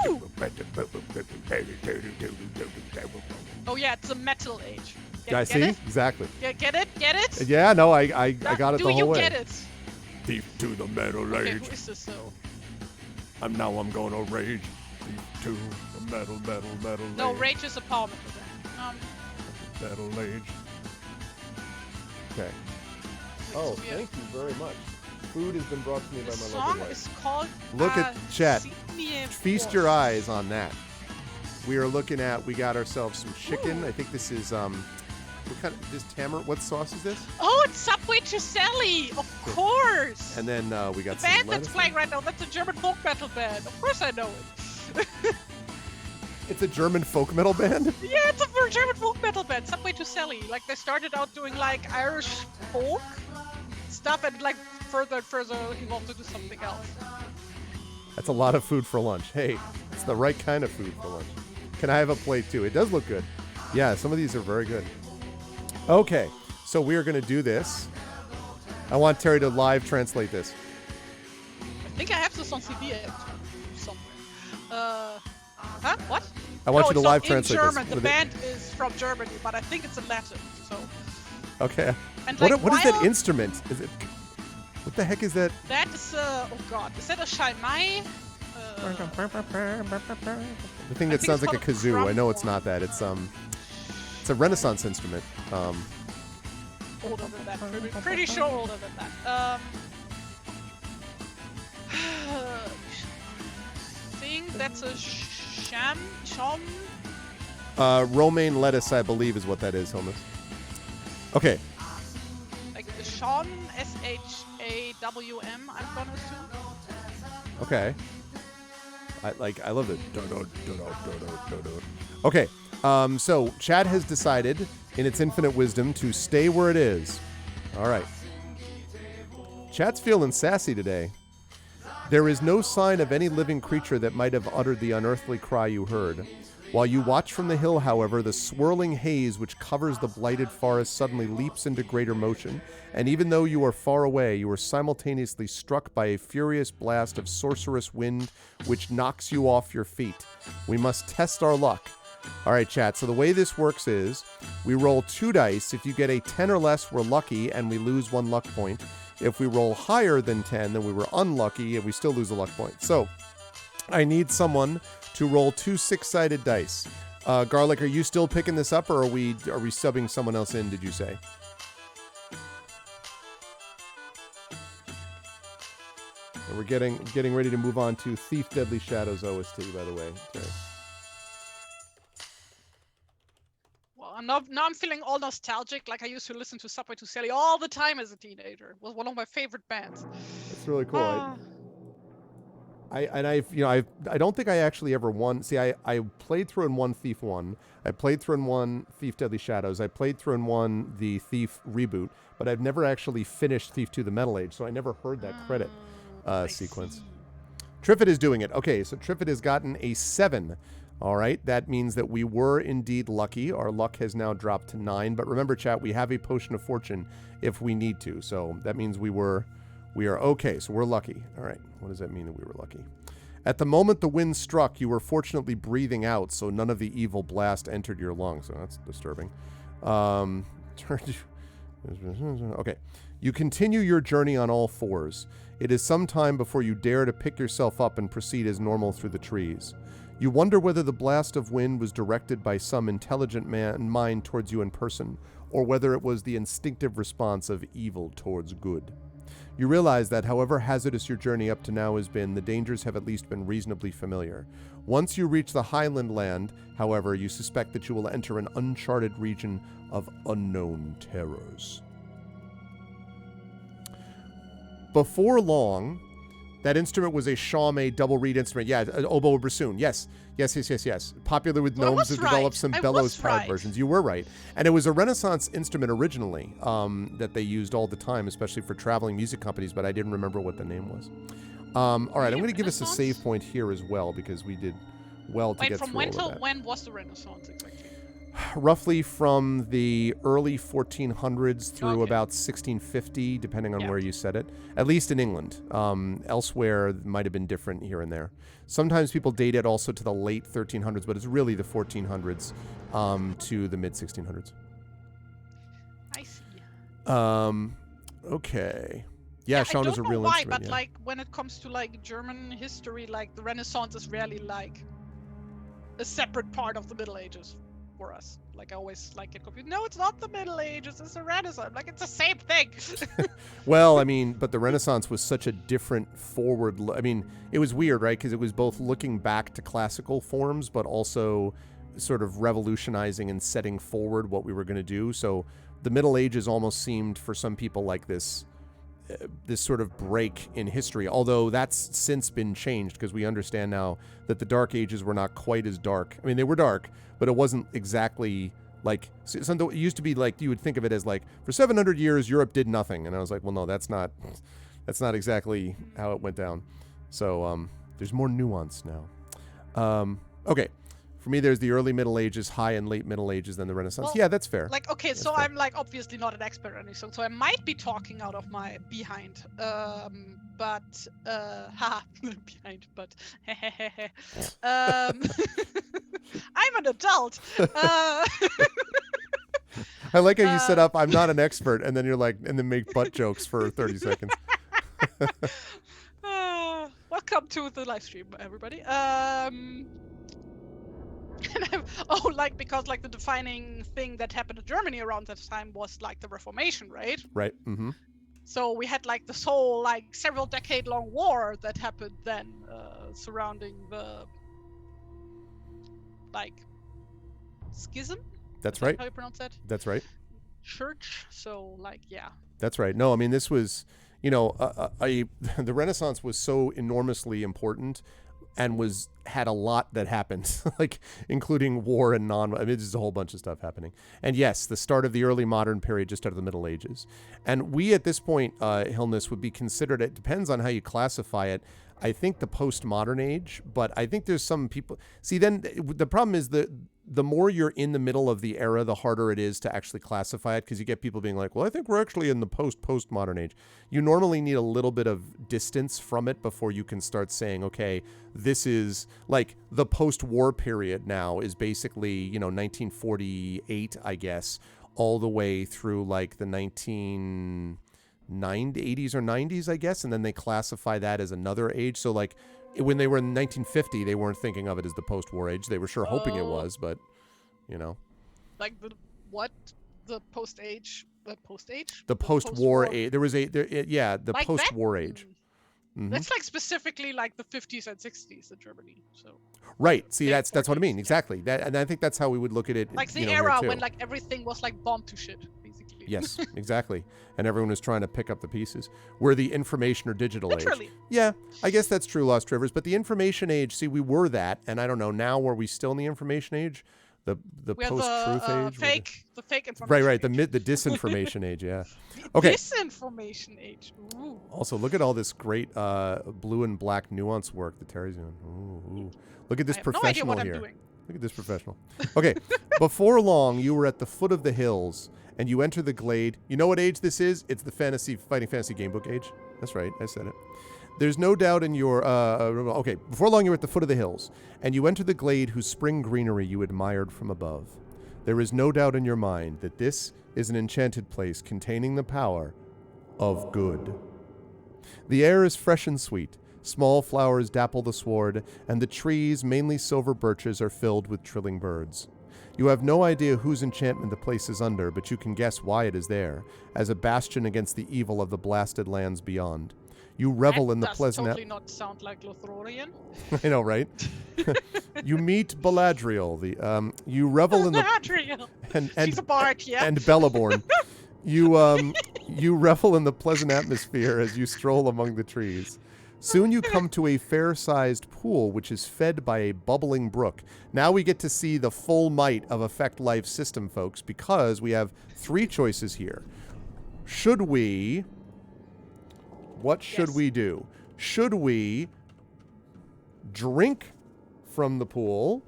Woo! Oh yeah, it's a metal age. I see it? exactly. Get it? Get it? Yeah, no, I got it the whole way. Do you get it? Deep to the metal Okay, age. who is this though? I'm gonna rage. Deep to the metal No, age. Rage is a power metal band. Metal age. Okay. Wait, Oh, so we have- thank you very much. Food has been brought to me by The my song lovely wife. is called. Look at chat. Sydney Feast Force. your eyes on that. We are looking at. We got ourselves some chicken. Ooh. I think this is What kind of this tamarind? What sauce is this? Oh, it's Subway to Sally, of course. And then we got The some band that's lettuce. playing right now, that's a German folk metal band. Of course I know it. It's a German folk metal band. Yeah, it's a German folk metal band, Subway to Sally. Like, they started out doing, like, Irish folk stuff and, like, further evolved into something else. That's a lot of food for lunch. Hey, it's the right kind of food for lunch. Can I have a plate too? It does look good. Yeah, some of these are very good. Okay, so we are going to do this. I want Terry to live translate this. I think I have this on CD somewhere. Huh? What? I want you to it's live not translate in German. this. The With it- band is from Germany, but I think it's in Latin. So. Okay. And What, like, what is that while- instrument? Is it? What the heck is that? That is oh god, is that a Shaimai? The thing that think sounds it's like a called a kazoo. I drum know it's horn. not that. It's a Renaissance instrument. Older than that. Pretty sure older than that. Think that's a sham. Romaine lettuce, I believe, is what that is, Homus. Okay. Like the Sham, SHAWM, I'm gonna assume. Okay. I love it. Okay. So Chad has decided, in its infinite wisdom, to stay where it is. All right. Chad's feeling sassy today. There is no sign of any living creature that might have uttered the unearthly cry you heard. While you watch from the hill, however, the swirling haze which covers the blighted forest suddenly leaps into greater motion, and even though you are far away, you are simultaneously struck by a furious blast of sorcerous wind which knocks you off your feet. We must test our luck. All right, chat, so the way this works is we roll 2 dice. If you get a 10 or less, we're lucky, and we lose 1 luck point. If we roll higher than 10, then we were unlucky, and we still lose a luck point. So I need someone to roll 2 6-sided dice. Garlic, are you still picking this up, or are we subbing someone else in, did you say? And we're getting ready to move on to Thief Deadly Shadows OST, by the way. Terry. Well, now I'm feeling all nostalgic. Like I used to listen to Subway to Sally all the time as a teenager. It was one of my favorite bands. That's really cool. Ah. I don't think I actually ever won. See, I played through and won Thief 1. I played through and won Thief Deadly Shadows. I played through and won the Thief reboot, but I've never actually finished Thief 2 The Metal Age, so I never heard that credit sequence. Triffid is doing it. Okay, so Triffid has gotten a 7. All right, that means that we were indeed lucky. Our luck has now dropped to 9, but remember, chat, we have a potion of fortune if we need to, so that means we are okay, so we're lucky. All right, what does that mean that we were lucky? At the moment the wind struck, you were fortunately breathing out, so none of the evil blast entered your lungs. So that's disturbing. Okay. You continue your journey on all fours. It is some time before you dare to pick yourself up and proceed as normal through the trees. You wonder whether the blast of wind was directed by some intelligent mind towards you in person, or whether it was the instinctive response of evil towards good. You realize that however hazardous your journey up to now has been, the dangers have at least been reasonably familiar. Once you reach the Highland land, however, you suspect that you will enter an uncharted region of unknown terrors. Before long, that instrument was a Shawmey double reed instrument. Yeah, an oboe bassoon. Yes. Popular with gnomes who developed some bellows-powered versions. You were right. And it was a Renaissance instrument originally that they used all the time, especially for traveling music companies, but I didn't remember what the name was. All right, I'm going to give us a save point here as well, because we did well to get through all of that. Wait, from when till when was the Renaissance exactly? Roughly from the early 1400s through about 1650, depending on where you set it. At least in England. Elsewhere, it might have been different here and there. Sometimes people date it also to the late 1300s, but it's really the 1400s to the mid 1600s. I see. Okay. Yeah, Sean is a real instrument. But like when it comes to like German history, like the Renaissance is really like a separate part of the Middle Ages. For us, like I always like get confused. No, it's not the Middle Ages, it's the Renaissance. Like it's the same thing. Well, I mean, but the Renaissance was such a different forward. I mean, it was weird, right? Because it was both looking back to classical forms, but also sort of revolutionizing and setting forward what we were going to do. So the Middle Ages almost seemed for some people like this sort of break in history, although that's since been changed because we understand now that the Dark Ages were not quite as dark. I mean, they were dark, but it wasn't exactly like something. It used to be like you would think of it as like for 700 years Europe did nothing, and I was like, well, no, that's not exactly how it went down. So there's more nuance now. Okay. For me, there's the early Middle Ages, high and late Middle Ages, then the Renaissance. Well, yeah, that's fair. Like, okay, that's so fair. I'm like obviously not an expert or anything, so I might be talking out of my behind. But behind, but I'm an adult. I like how you set up, I'm not an expert, and then you're like, and then make butt jokes for 30 seconds. Welcome to the live stream, everybody. Because like the defining thing that happened in Germany around that time was like the Reformation, right? Right. Mm-hmm. So we had like this whole like several decade long war that happened then surrounding the like schism. That's right. How you pronounce that? That's right. Church. So like yeah. That's right. No, I mean this was, the Renaissance was so enormously important. And had a lot that happened, like including war and there's a whole bunch of stuff happening. And yes, the start of the early modern period, just out of the Middle Ages. And we at this point, Hillness, would be considered, it depends on how you classify it, I think the postmodern age, but I think there's some people, see then the problem is the more you're in the middle of the era, the harder it is to actually classify it, because you get people being like, well, I think we're actually in the postmodern age. You normally need a little bit of distance from it before you can start saying, okay, this is like the post-war period now is basically, 1948, I guess, all the way through like the 80s or 90s, I guess, and then they classify that as another age. So like when they were in 1950, they weren't thinking of it as the post-war age. They were sure hoping it was, but like the post-age, the post-war age. There was the like post-war age. That's like specifically like the 50s and 60s in Germany. So Right. See, late that's what I 40s, mean. yeah. Exactly. That, and I think that's how we would look at it. Like the you know, era here too. when like everything was like bombed to shit, basically. Yes, exactly. And everyone was trying to pick up the pieces. We're the information or digital Literally. age. Yeah, I guess that's true, Lost Rivers. But the information age, see, we were that, and I don't know, now were we still in the information age? The We are post-truth age? the fake information. Right, age. the disinformation age, yeah. The Okay. disinformation age. Ooh. Also, look at all this great blue and black nuance work that Terry's doing. Ooh. Look at this I have no idea professional what here. I'm doing. Look at this professional. Okay, before long, you were at the foot of the hills, and you enter the glade. You know what age this is? It's the fighting fantasy gamebook age. That's right, I said it. There's no doubt in your... okay, before long, you're at the foot of the hills, and you enter the glade whose spring greenery you admired from above. There is no doubt in your mind that this is an enchanted place containing the power of good. The air is fresh and sweet. Small flowers dapple the sward, and the trees, mainly silver birches, are filled with trilling birds. You have no idea whose enchantment the place is under, but you can guess why it is there, as a bastion against the evil of the blasted lands beyond. You revel in the pleasant... That does totally not sound like Lothlorien. I know, right? You meet Beladriel. You revel in the... Beladriel! And She's a bard, yeah. And Bellaborn. You revel in the pleasant atmosphere as you stroll among the trees. Soon you come to a fair-sized pool, which is fed by a bubbling brook. Now we get to see the full might of Effect Life's system, folks, because we have 3 choices here. Should we... What should we do? Should we drink from the pool,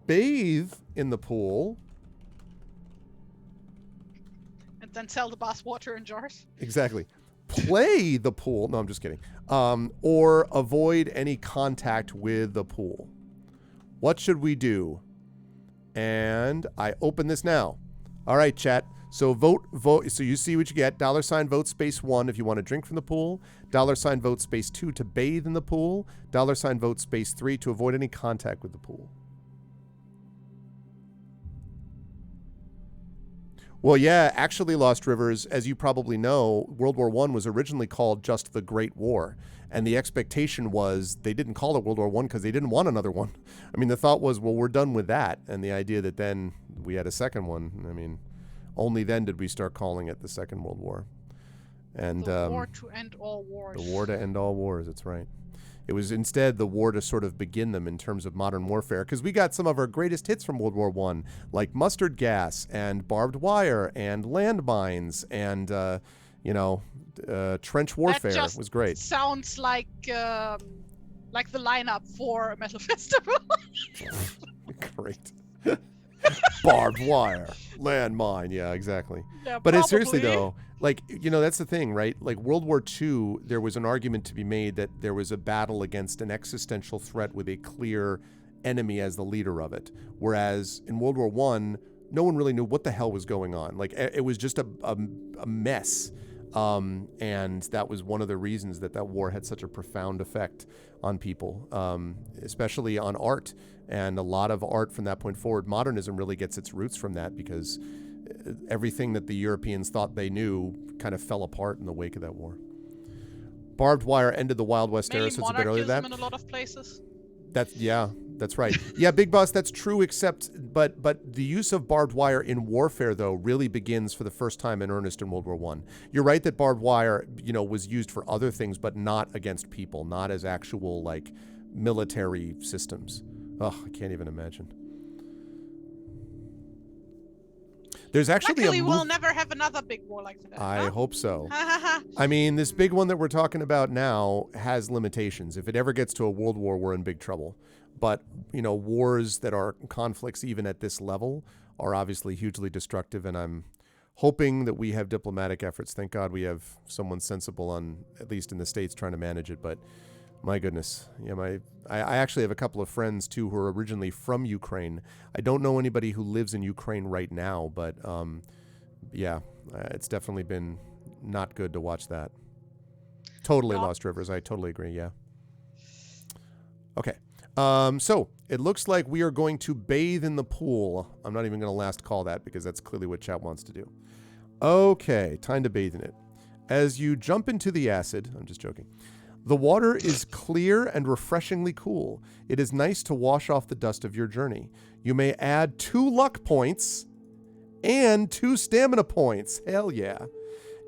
bathe in the pool, and then sell the bath water in jars? exactly, play the pool, no, I'm just kidding, or avoid any contact with the pool? What should we do? And I open this now. All right, chat. So vote. So you see what you get. $vote space 1 if you want to drink from the pool. $vote space 2 to bathe in the pool. $vote space 3 to avoid any contact with the pool. Well, yeah, actually, Lost Rivers, as you probably know, World War I was originally called just the Great War. And the expectation was they didn't call it World War I because they didn't want another one. I mean, the thought was, well, we're done with that. And the idea that then we had a second one, I mean, only then did we start calling it the Second World War. And the war to end all wars. The war to end all wars, that's right. It was instead the war to sort of begin them in terms of modern warfare, because we got some of our greatest hits from World War I, like mustard gas and barbed wire and landmines and, trench warfare. That just was great. Sounds like the lineup for a metal festival. Great. Barbed wire, landmine, yeah, exactly. Yeah, but probably. Seriously though, that's the thing, right? Like World War II, there was an argument to be made that there was a battle against an existential threat with a clear enemy as the leader of it. Whereas in World War I, no one really knew what the hell was going on. Like it was just a mess. And that was one of the reasons that war had such a profound effect on people, especially on art. And a lot of art from that point forward, modernism really gets its roots from that, because everything that the Europeans thought they knew kind of fell apart in the wake of that war. Barbed wire ended the Wild West era, so it's a bit earlier than that. In a lot of places. That's right. Yeah, Big Boss, that's true, but the use of barbed wire in warfare, though, really begins for the first time in earnest in World War I. You're right that barbed wire, was used for other things, but not against people, not as actual, military systems. Oh, I can't even imagine. There's actually Luckily, we'll never have another big war like that. I hope so. I mean, this big one that we're talking about now has limitations. If it ever gets to a world war, we're in big trouble. But, wars that are conflicts even at this level are obviously hugely destructive, and I'm hoping that we have diplomatic efforts. Thank God we have someone sensible at least in the States, trying to manage it. But my goodness, I actually have a couple of friends too who are originally from Ukraine. I don't know anybody who lives in Ukraine right now, but it's definitely been not good to watch that. Totally Lost Rivers. I totally agree. Yeah. Okay. So it looks like we are going to bathe in the pool. I'm not even going to last call that, because that's clearly what chat wants to do. Okay, time to bathe in it. As you jump into the acid, I'm just joking. The water is clear and refreshingly cool. It is nice to wash off the dust of your journey. You may add 2 luck points and 2 stamina points. Hell yeah.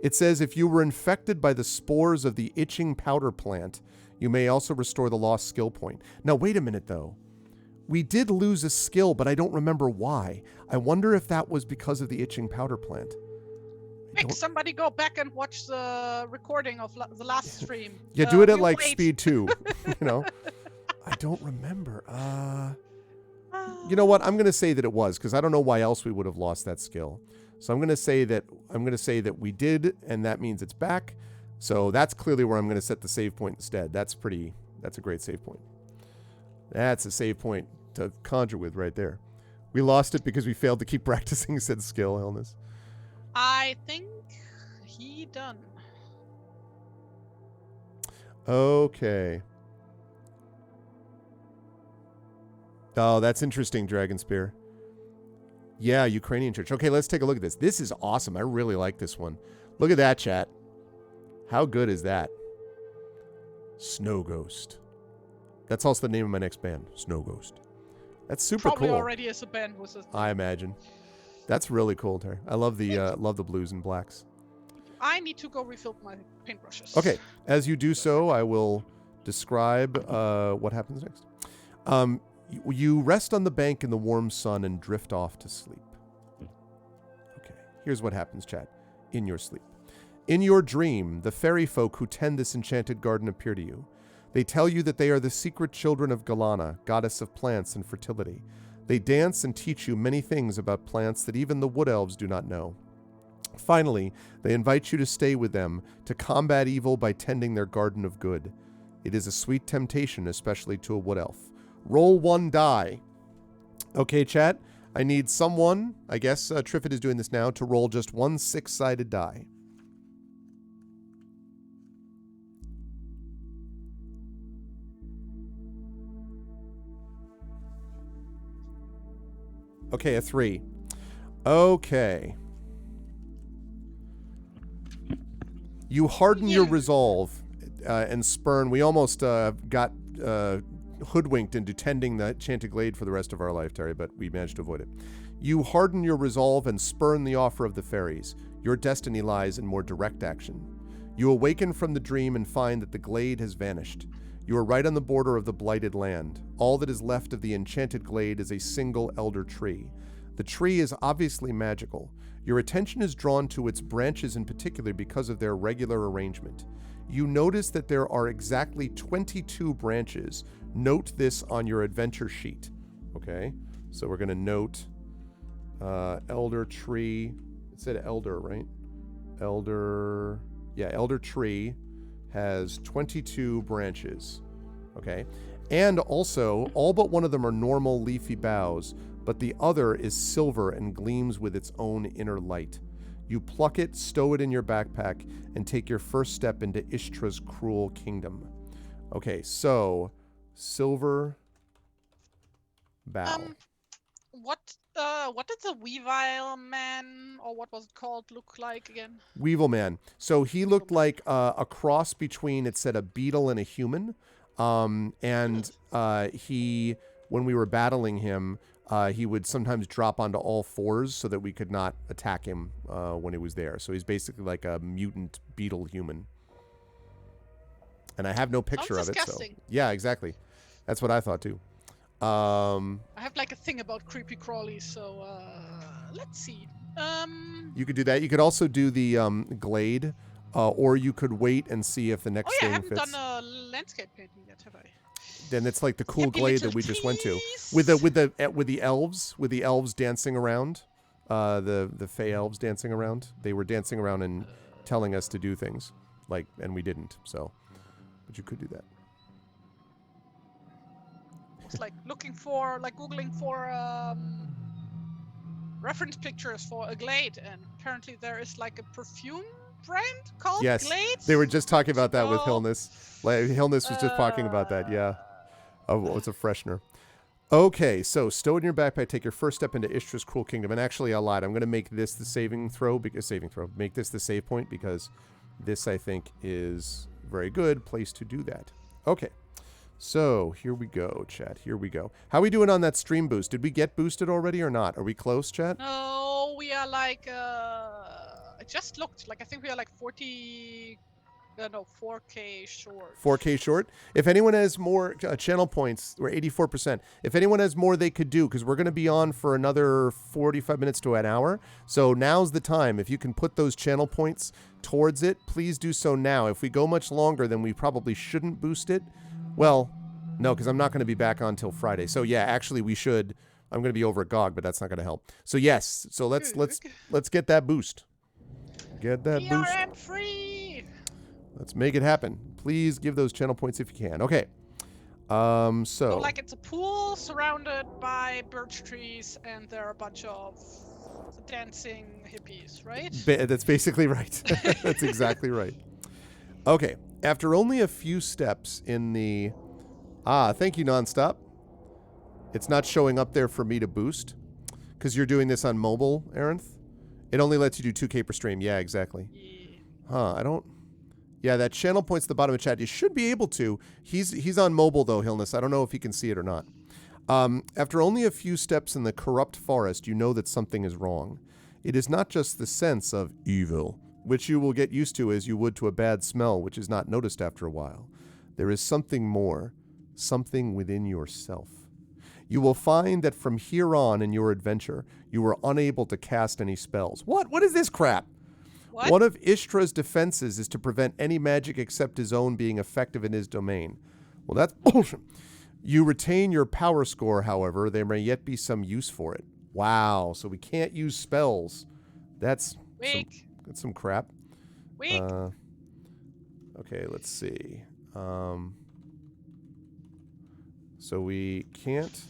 It says if you were infected by the spores of the itching powder plant, you may also restore the lost skill point. Now, wait a minute, though. We did lose a skill, but I don't remember why. I wonder if that was because of the itching powder plant. Quick, somebody go back and watch the recording of the last stream. Yeah, do it at we like wait. speed 2. You know? I don't remember. You know what? I'm going to say that it was, because I don't know why else we would have lost that skill. So I'm going to say that we did, and that means it's back. So that's clearly where I'm going to set the save point instead. That's a great save point. That's a save point to conjure with right there. We lost it because we failed to keep practicing said skill, Illness. I think he done. Okay. Oh, that's interesting, Dragon Spear. Yeah, Ukrainian church. Okay, let's take a look at this. This is awesome. I really like this one. Look at that, chat. How good is that? Snow Ghost. That's also the name of my next band, Snow Ghost. That's super Probably cool. already is a band with a... I imagine. That's really cool, Terry. I love the blues and blacks. I need to go refill my paintbrushes. Okay, as you do so, I will describe what happens next. You rest on the bank in the warm sun and drift off to sleep. Okay, here's what happens, chat. In your sleep. In your dream, the fairy folk who tend this enchanted garden appear to you. They tell you that they are the secret children of Galana, goddess of plants and fertility. They dance and teach you many things about plants that even the wood elves do not know. Finally, they invite you to stay with them to combat evil by tending their garden of good. It is a sweet temptation, especially to a wood elf. Roll 1 die. Okay, chat. I need someone, I guess Triffid is doing this now, to roll just 1 6-sided die. Okay, a 3. Okay. You harden your resolve and spurn. We almost got hoodwinked into tending the enchanted glade for the rest of our life, Terry, but we managed to avoid it. You harden your resolve and spurn the offer of the fairies. Your destiny lies in more direct action. You awaken from the dream and find that the glade has vanished. You are right on the border of the blighted land. All that is left of the enchanted glade is a single elder tree. The tree is obviously magical. Your attention is drawn to its branches in particular because of their regular arrangement. You notice that there are exactly 22 branches. Note this on your adventure sheet. Okay, so we're going to note elder tree. It said elder, right? Elder tree has 22 branches. Okay, and also all but one of them are normal leafy boughs, but the other is silver and gleams with its own inner light. You pluck it, stow it in your backpack, and take your first step into Ishtra's cruel kingdom. Okay, so silver bough. What did the Weevil Man, or what was it called, look like again? Weevil Man. So he looked like a cross between, it said, a beetle and a human. He, when we were battling him, he would sometimes drop onto all fours so that we could not attack him when he was there. So he's basically like a mutant beetle human. And I have no picture of it. So yeah, exactly. That's what I thought too. I have like a thing about creepy crawlies, so let's see. You could do that. You could also do the glade, or you could wait and see if the next thing fits. I haven't done a landscape painting yet, have I? Then it's like the cool glade that we just went to, with the elves dancing around, the Fey elves dancing around. They were dancing around and telling us to do things, and we didn't. So, but you could do that. It's like googling for reference pictures for a glade, and apparently there is like a perfume brand called Glades. They were just talking about that with Hillness. Hillness was just talking about that. Yeah. Oh, it's a freshener. Okay, so stow in your backpack, take your first step into Ishtra's cruel kingdom. And actually, I lied. I'm going to make this the make this the save point because this, I think, is a very good place to do that. Okay, so here we go, chat. Here we go. How are we doing on that stream boost? Did we get boosted already or not? Are we close, chat? No, we are like, I just looked, like I think we are like 4K short. 4K short. If anyone has more channel points, we're 84%. If anyone has more they could do, because we're going to be on for another 45 minutes to an hour. So now's the time. If you can put those channel points towards it, please do so now. If we go much longer, then we probably shouldn't boost it. Well, no, because I'm not going to be back on till Friday. So yeah, actually we should. I'm going to be over at GOG, but that's not going to help. So yes, so let's get that boost. Get that boost. DRM free. Let's make it happen. Please give those channel points if you can. Okay. So like it's a pool surrounded by birch trees, and there are a bunch of dancing hippies, right? That's basically right. That's exactly right. Okay. After only a few steps in the... thank you, Nonstop. It's not showing up there for me to boost. Because you're doing this on mobile, Arinth. It only lets you do 2K per stream. Yeah, exactly. Yeah. I don't... Yeah, that channel points at the bottom of the chat. You should be able to. He's on mobile, though, Hillness. I don't know if he can see it or not. After only a few steps in the corrupt forest, you know that something is wrong. It is not just the sense of evil, which you will get used to as you would to a bad smell, which is not noticed after a while. There is something more, something within yourself. You will find that from here on in your adventure, you are unable to cast any spells. What? What is this crap? What? One of Ishtra's defenses is to prevent any magic except his own being effective in his domain. Well, that's bullshit. You retain your power score, however. There may yet be some use for it. Wow, so we can't use spells. That's some crap. Weak. Okay, let's see. So we can't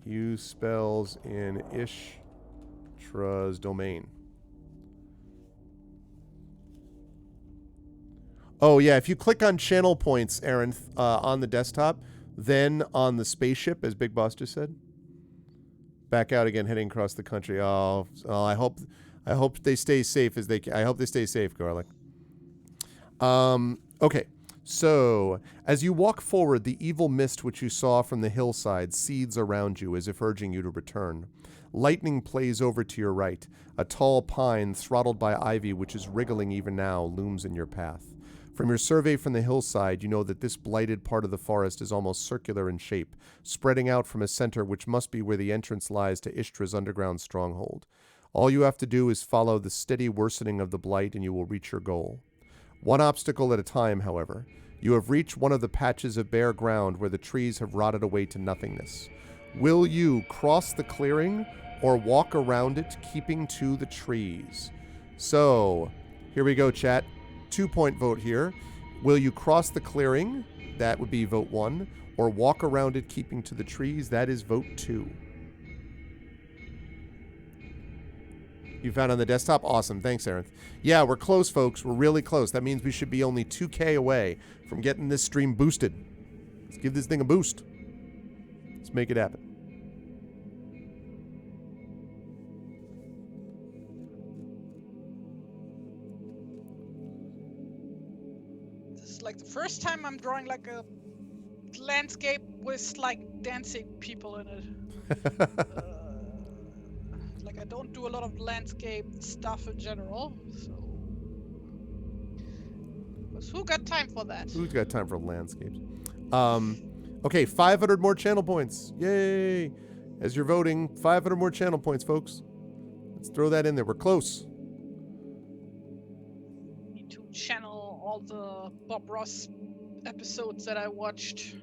use spells in Ishtra's domain. Oh, yeah, if you click on channel points, Aaron, on the desktop, then on the spaceship, as Big Boss just said, back out again, heading across the country. Oh, I hope they stay safe as they can. I hope they stay safe, Garlic. Okay, so as you walk forward, the evil mist which you saw from the hillside seethes around you as if urging you to return. Lightning plays over to your right. A tall pine, throttled by ivy, which is wriggling even now, looms in your path. From your survey from the hillside, you know that this blighted part of the forest is almost circular in shape, spreading out from a center which must be where the entrance lies to Ishtra's underground stronghold. All you have to do is follow the steady worsening of the blight and you will reach your goal. One obstacle at a time, however. You have reached one of the patches of bare ground where the trees have rotted away to nothingness. Will you cross the clearing or walk around it, keeping to the trees? So, here we go, chat. 2-point vote here. Will you cross the clearing? That would be vote 1. Or walk around it, keeping to the trees? That is vote 2. You found on the desktop? Awesome. Thanks, Aaron. Yeah, we're close, folks. We're really close. That means we should be only 2K away from getting this stream boosted. Let's give this thing a boost. Let's make it happen. This is like the first time I'm drawing like a landscape with like dancing people in it. Like I don't do a lot of landscape stuff in general, so. Because who got time for that? Who's got time for landscapes? Okay, 500 more channel points. Yay! As you're voting, 500 more channel points, folks. Let's throw that in there. We're close. Need to channel all the Bob Ross episodes that I watched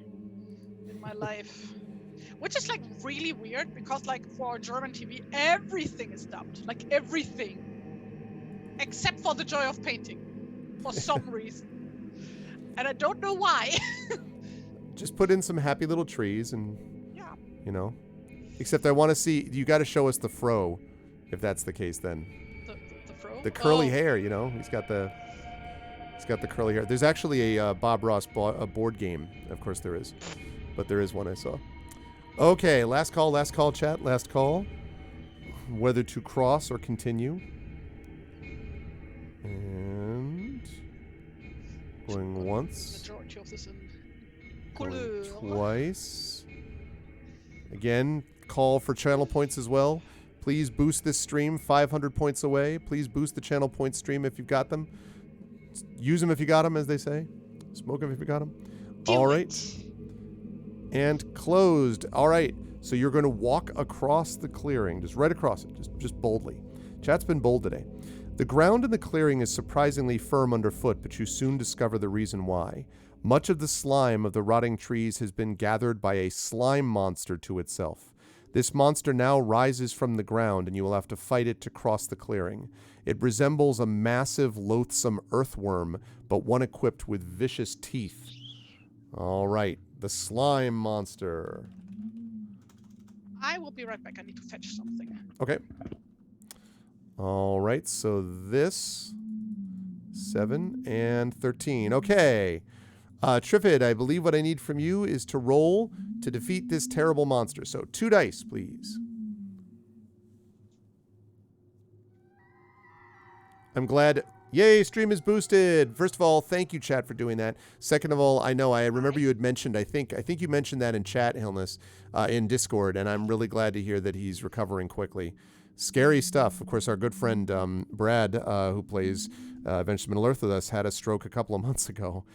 in my life. Which is like really weird because like for German TV, everything is dubbed. Like everything. Except for The Joy of Painting. For some reason. And I don't know why. Just put in some happy little trees and, yeah. You know. Except I want to see, you got to show us the fro, if that's the case then. The fro? The curly hair, you know. He's got the curly hair. There's actually a Bob Ross board game. Of course there is. But there is one I saw. Okay, last call, chat, last call. Whether to cross or continue. And going once. Majority of this in Going couleur. twice. Again, call for channel points as well. Please boost this stream 500 points away. Please boost the channel point stream if you've got them. Use them if you got them, as they say. Smoke them if you got them. All right. And closed. All right. So you're going to walk across the clearing, just right across it, just boldly. Chat's been bold today. The ground in the clearing is surprisingly firm underfoot, but you soon discover the reason why. Much of the slime of the rotting trees has been gathered by a slime monster to itself. This monster now rises from the ground, and you will have to fight it to cross the clearing. It resembles a massive, loathsome earthworm, but one equipped with vicious teeth. All right, the slime monster. I will be right back. I need to fetch something. Okay. All right, so this 7 and 13. Okay. Triffid, I believe what I need from you is to roll to defeat this terrible monster. So 2 dice, please. I'm glad. Yay, stream is boosted. First of all, thank you, chat, for doing that. Second of all, I know I remember you had mentioned, I think you mentioned that in chat, Hilness, in Discord, and I'm really glad to hear that he's recovering quickly. Scary stuff. Of course, our good friend Brad, who plays Avenged Middle-earth with us, had a stroke a couple of months ago,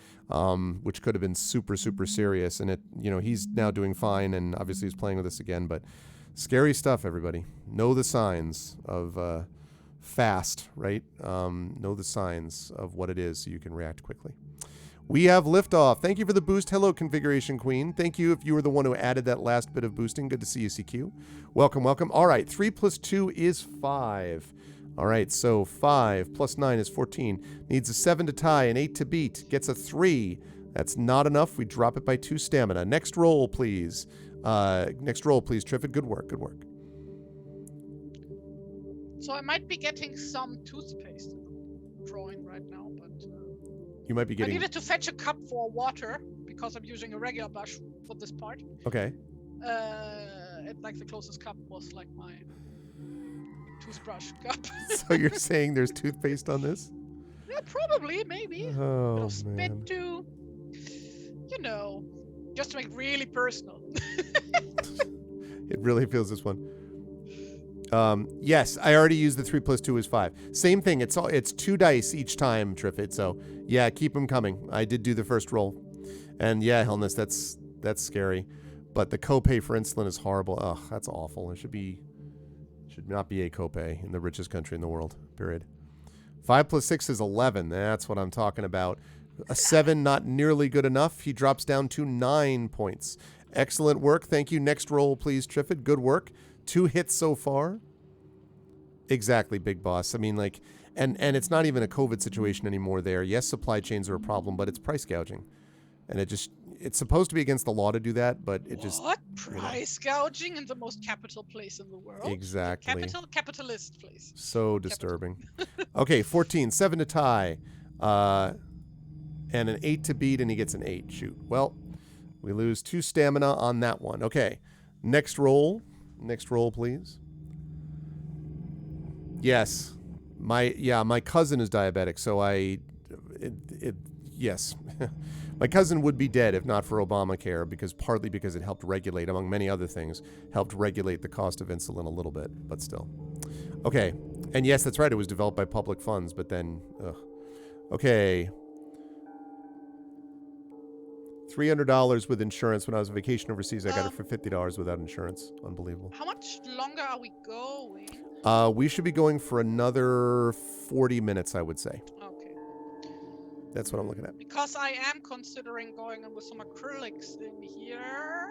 which could have been super, super serious. And he's now doing fine, and obviously he's playing with us again. But scary stuff, everybody. Know the signs of fast, right? Know the signs of what it is so you can react quickly. We have liftoff. Thank you for the boost. Hello, Configuration Queen. Thank you if you were the one who added that last bit of boosting. Good to see you, CQ. Welcome, welcome. All right, 3 plus 2 is 5. All right, so 5 plus 9 is 14. Needs a 7 to tie, an 8 to beat. Gets a 3. That's not enough. We drop it by 2 stamina. Next roll, please. Next roll, please, Triffid. Good work, good work. So I might be getting some toothpaste drawing right now, but You might be I getting... needed to fetch a cup for water because I'm using a regular brush for this part. Okay. And like the closest cup was like my toothbrush cup. So you're saying there's toothpaste on this? Yeah, probably, maybe. Oh, Bit of spit man. too. Just to make it really personal. It really feels this one. Yes, I already used the 3 plus 2 is 5. Same thing. It's 2 dice each time, Triffid. So yeah, keep them coming. I did do the first roll, and yeah, Hellness, that's scary. But the copay for insulin is horrible. Ugh, that's awful. It should not be a copay in the richest country in the world. Period. 5 plus 6 is 11. That's what I'm talking about. A 7, not nearly good enough. He drops down to 9 points. Excellent work. Thank you. Next roll, please, Triffid. Good work. 2 hits so far. Exactly, Big Boss. I mean, like, and it's not even a COVID situation anymore there. Yes, supply chains are a problem, but it's price gouging. And it's supposed to be against the law to do that, but it just... What? Price gouging in the most capital place in the world? Exactly. Capitalist place. So disturbing. Okay, 14. 7 to tie. And an 8 to beat, and he gets an 8. Shoot. Well, we lose 2 stamina on that one. Okay. Next roll. Next roll, please. Yes. My cousin is diabetic, so yes. My cousin would be dead if not for Obamacare, partly because it helped regulate, among many other things, helped regulate the cost of insulin a little bit, but still. Okay. And yes, that's right. It was developed by public funds, but then, ugh. Okay. $300 with insurance. When I was on vacation overseas, I got it for $50 without insurance. Unbelievable. How much longer are we going? We should be going for another 40 minutes, I would say. Okay. That's what I'm looking at. Because I am considering going in with some acrylics in here.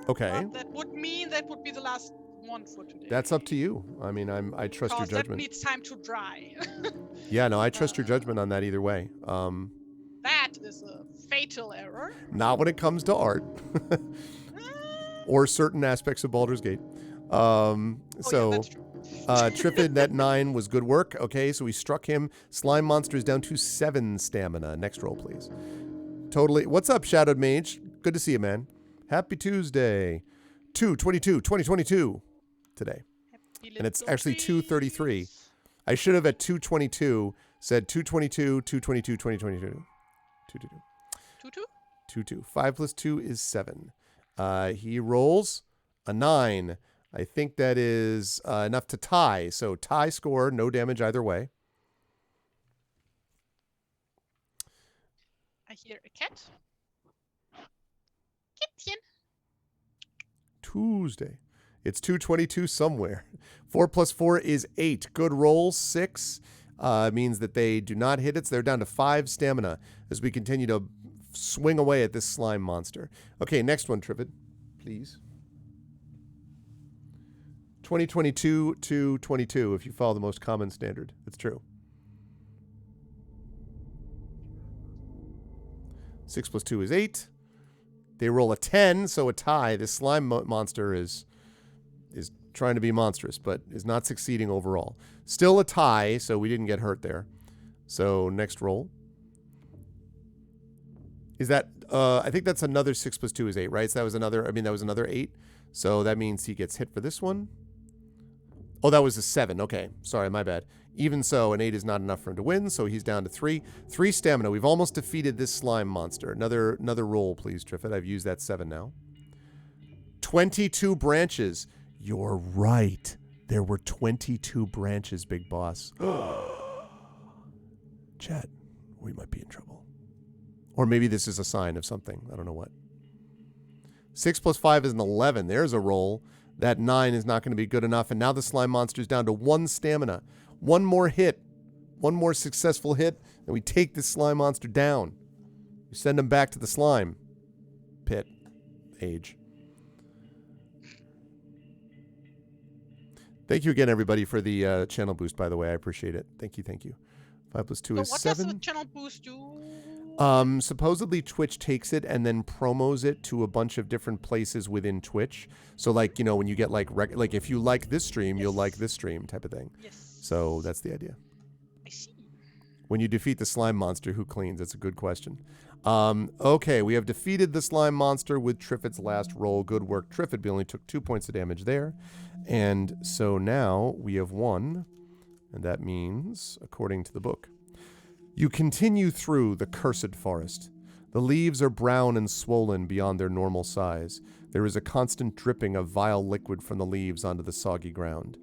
Okay. But that would mean that would be the last one for today. That's up to you. I mean, I trust your judgment. That needs time to dry. Yeah, no, I trust your judgment on that either way. That is a fatal error. Not when it comes to art. Or certain aspects of Baldur's Gate. Yeah, that's true. Triffid, that 9 was good work. Okay, so we struck him. Slime Monster is down to 7 stamina. Next roll, please. Totally. What's up, Shadowed Mage? Good to see you, man. Happy Tuesday. 2022 today. Happy And it's little actually 2:33. trees. I should have at 2:22 said 2:22, 2:22, 2022. 222. Tutu? 2. 5 plus 2 is 7. He rolls a 9. I think that is enough to tie. So tie score, no damage either way. I hear a cat. Kittchen. Tuesday. It's 2:22 somewhere. 4 plus 4 is 8. Good roll. 6 means that they do not hit it. So they're down to 5 stamina as we continue to swing away at this slime monster. Okay, next one, Trivid, please. 2022 to 22, if you follow the most common standard. It's true. 6 plus 2 is 8. They roll a 10, so a tie. This slime monster is trying to be monstrous, but is not succeeding overall. Still a tie, so we didn't get hurt there. So next roll. Is that, I think that's another 6 plus 2 is 8, right? So that was another 8. So that means he gets hit for this one. Oh, that was a 7. Okay, sorry, my bad. Even so, an 8 is not enough for him to win, so he's down to 3. 3 stamina. We've almost defeated this slime monster. Another roll, please, Triffid. I've used that 7 now. 22 branches. You're right. There were 22 branches, Big Boss. Chat, we might be in trouble. Or maybe this is a sign of something. I don't know what. 6 plus 5 is an 11. There's a roll. That 9 is not going to be good enough. And now the slime monster is down to 1 stamina. One more hit. One more successful hit. And we take this slime monster down. We send him back to the slime pit. Age. Thank you again, everybody, for the channel boost, by the way. I appreciate it. Thank you, thank you. 5 plus 2 is What 7. does the channel boost do? Supposedly Twitch takes it and then promos it to a bunch of different places within Twitch. So, like, you know, when you get, like, if you like this stream, you'll like this stream type of thing. Yes. So that's the idea. I see. When you defeat the slime monster, who cleans? That's a good question. Okay, we have defeated the slime monster with Triffid's last roll. Good work, Triffid. We only took 2 points of damage there. And so now we have won. And that means, according to the book, you continue through the cursed forest. The leaves are brown and swollen beyond their normal size. There is a constant dripping of vile liquid from the leaves onto the soggy ground.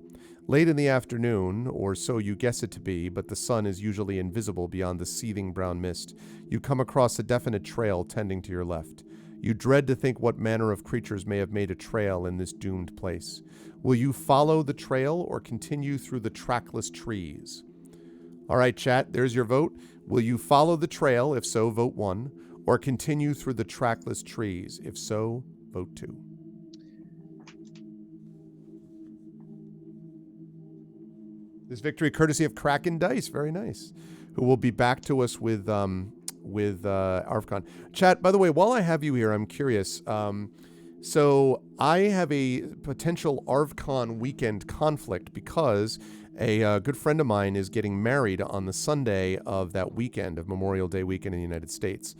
Late in the afternoon, or so you guess it to be, but the sun is usually invisible beyond the seething brown mist, you come across a definite trail tending to your left. You dread to think what manner of creatures may have made a trail in this doomed place. Will you follow the trail or continue through the trackless trees? All right, chat, there's your vote. Will you follow the trail? If so, vote 1. Or continue through the trackless trees? If so, vote 2. This victory courtesy of Kraken Dice. Very nice. Who will be back to us with ArvCon. Chat, by the way, while I have you here, I'm curious. So I have a potential ArvCon weekend conflict because a good friend of mine is getting married on the Sunday of that weekend, of Memorial Day weekend in the United States.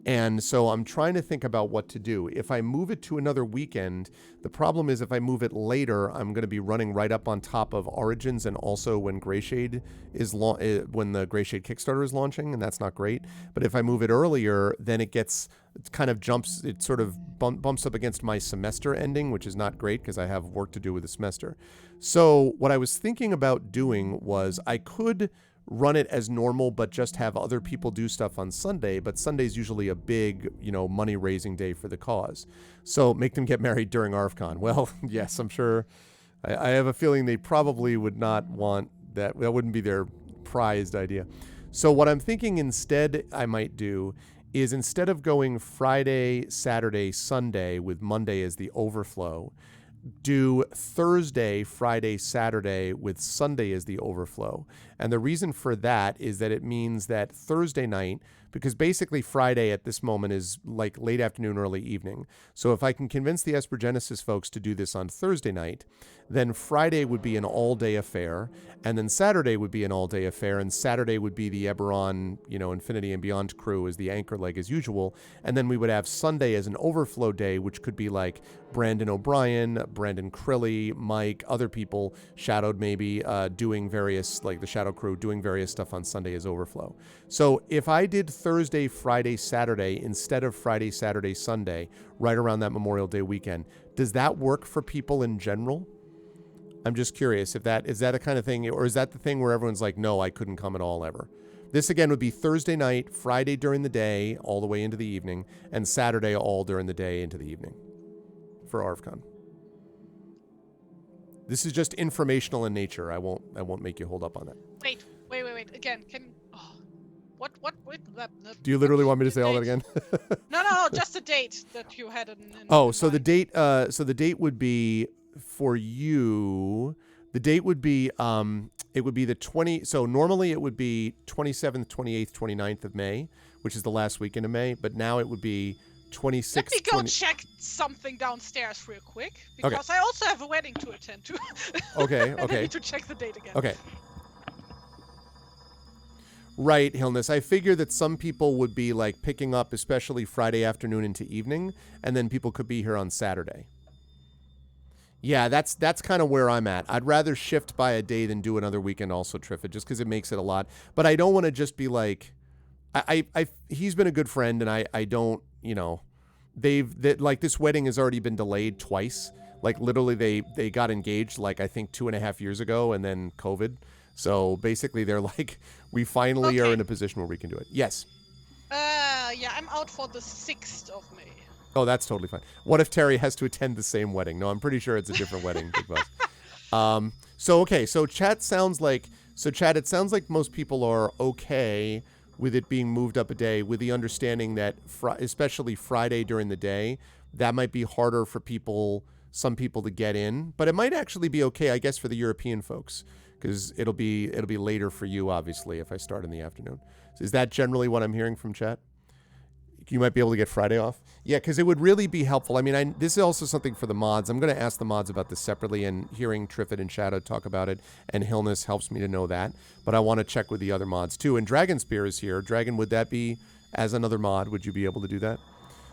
And so I'm trying to think about what to do. If I move it to another weekend, the problem is if I move it later, I'm going to be running right up on top of Origins and also when Greyshade is when the Greyshade Kickstarter is launching, and that's not great. But if I move it earlier, then it sort of bumps up against my semester ending, which is not great because I have work to do with the semester. So what I was thinking about doing was I could run it as normal, but just have other people do stuff on Sunday. But Sunday's usually a big, money-raising day for the cause. So make them get married during ArvCon. Well, yes, I'm sure. I have a feeling they probably would not want that. That wouldn't be their prized idea. So what I'm thinking instead I might do is instead of going Friday, Saturday, Sunday with Monday as the overflow, do Thursday, Friday, Saturday with Sunday as the overflow. And the reason for that is that it means that Thursday night, because basically Friday at this moment is like late afternoon, early evening. So if I can convince the Espergenesis folks to do this on Thursday night, then Friday would be an all-day affair, and then Saturday would be an all-day affair, and Saturday would be the Eberron, Infinity and Beyond crew as the anchor leg as usual, and then we would have Sunday as an overflow day, which could be like Brandon O'Brien, Brandon Crilly, Mike, other people, Shadowed maybe, doing various, like the Shadow crew, doing various stuff on Sunday as overflow. So if I did Thursday, Friday, Saturday instead of Friday, Saturday, Sunday, right around that Memorial Day weekend, does that work for people in general? I'm just curious if is that a kind of thing, or is that the thing where everyone's like, no, I couldn't come at all ever? This again would be Thursday night, Friday during the day, all the way into the evening, and Saturday all during the day into the evening for ArvCon. This is just informational in nature. I won't make you hold up on that. Wait. Again, wait, Do you literally want me to say all that again? No, just the date that you had in so the date, the date would be for you. The date would be, it would be the 20. So normally it would be 27th, 28th, 29th of May, which is the last weekend of May. But now it would be 26th. Let me go check something downstairs real quick, because I also have a wedding to attend to. Okay. I need to check the date again. Okay. Right, Hilness. I figure that some people would be like picking up, especially Friday afternoon into evening, and then people could be here on Saturday. Yeah, that's kind of where I'm at. I'd rather shift by a day than do another weekend also, Triffitt, just because it makes it a lot. But I don't want to just be like, he's been a good friend, and I don't, like this wedding has already been delayed twice. Like literally they got engaged like I think 2.5 years ago, and then COVID. So basically they're like, we finally are in a position where we can do it. Yes. Yeah, I'm out for the 6th of May. Oh, that's totally fine. What if Terry has to attend the same wedding? No, I'm pretty sure it's a different wedding, Big Boss. So chat, it sounds like most people are okay with it being moved up a day, with the understanding that especially Friday during the day, that might be harder for some people to get in, but it might actually be okay, I guess, for the European folks, because it'll be later for you, obviously, if I start in the afternoon. So is that generally what I'm hearing from chat? You might be able to get Friday off? Yeah, because it would really be helpful. I mean, this is also something for the mods. I'm going to ask the mods about this separately, and hearing Triffitt and Shadow talk about it, and Hillness helps me to know that. But I want to check with the other mods, too. And Dragon Spear is here. Dragon, would that be, as another mod, would you be able to do that?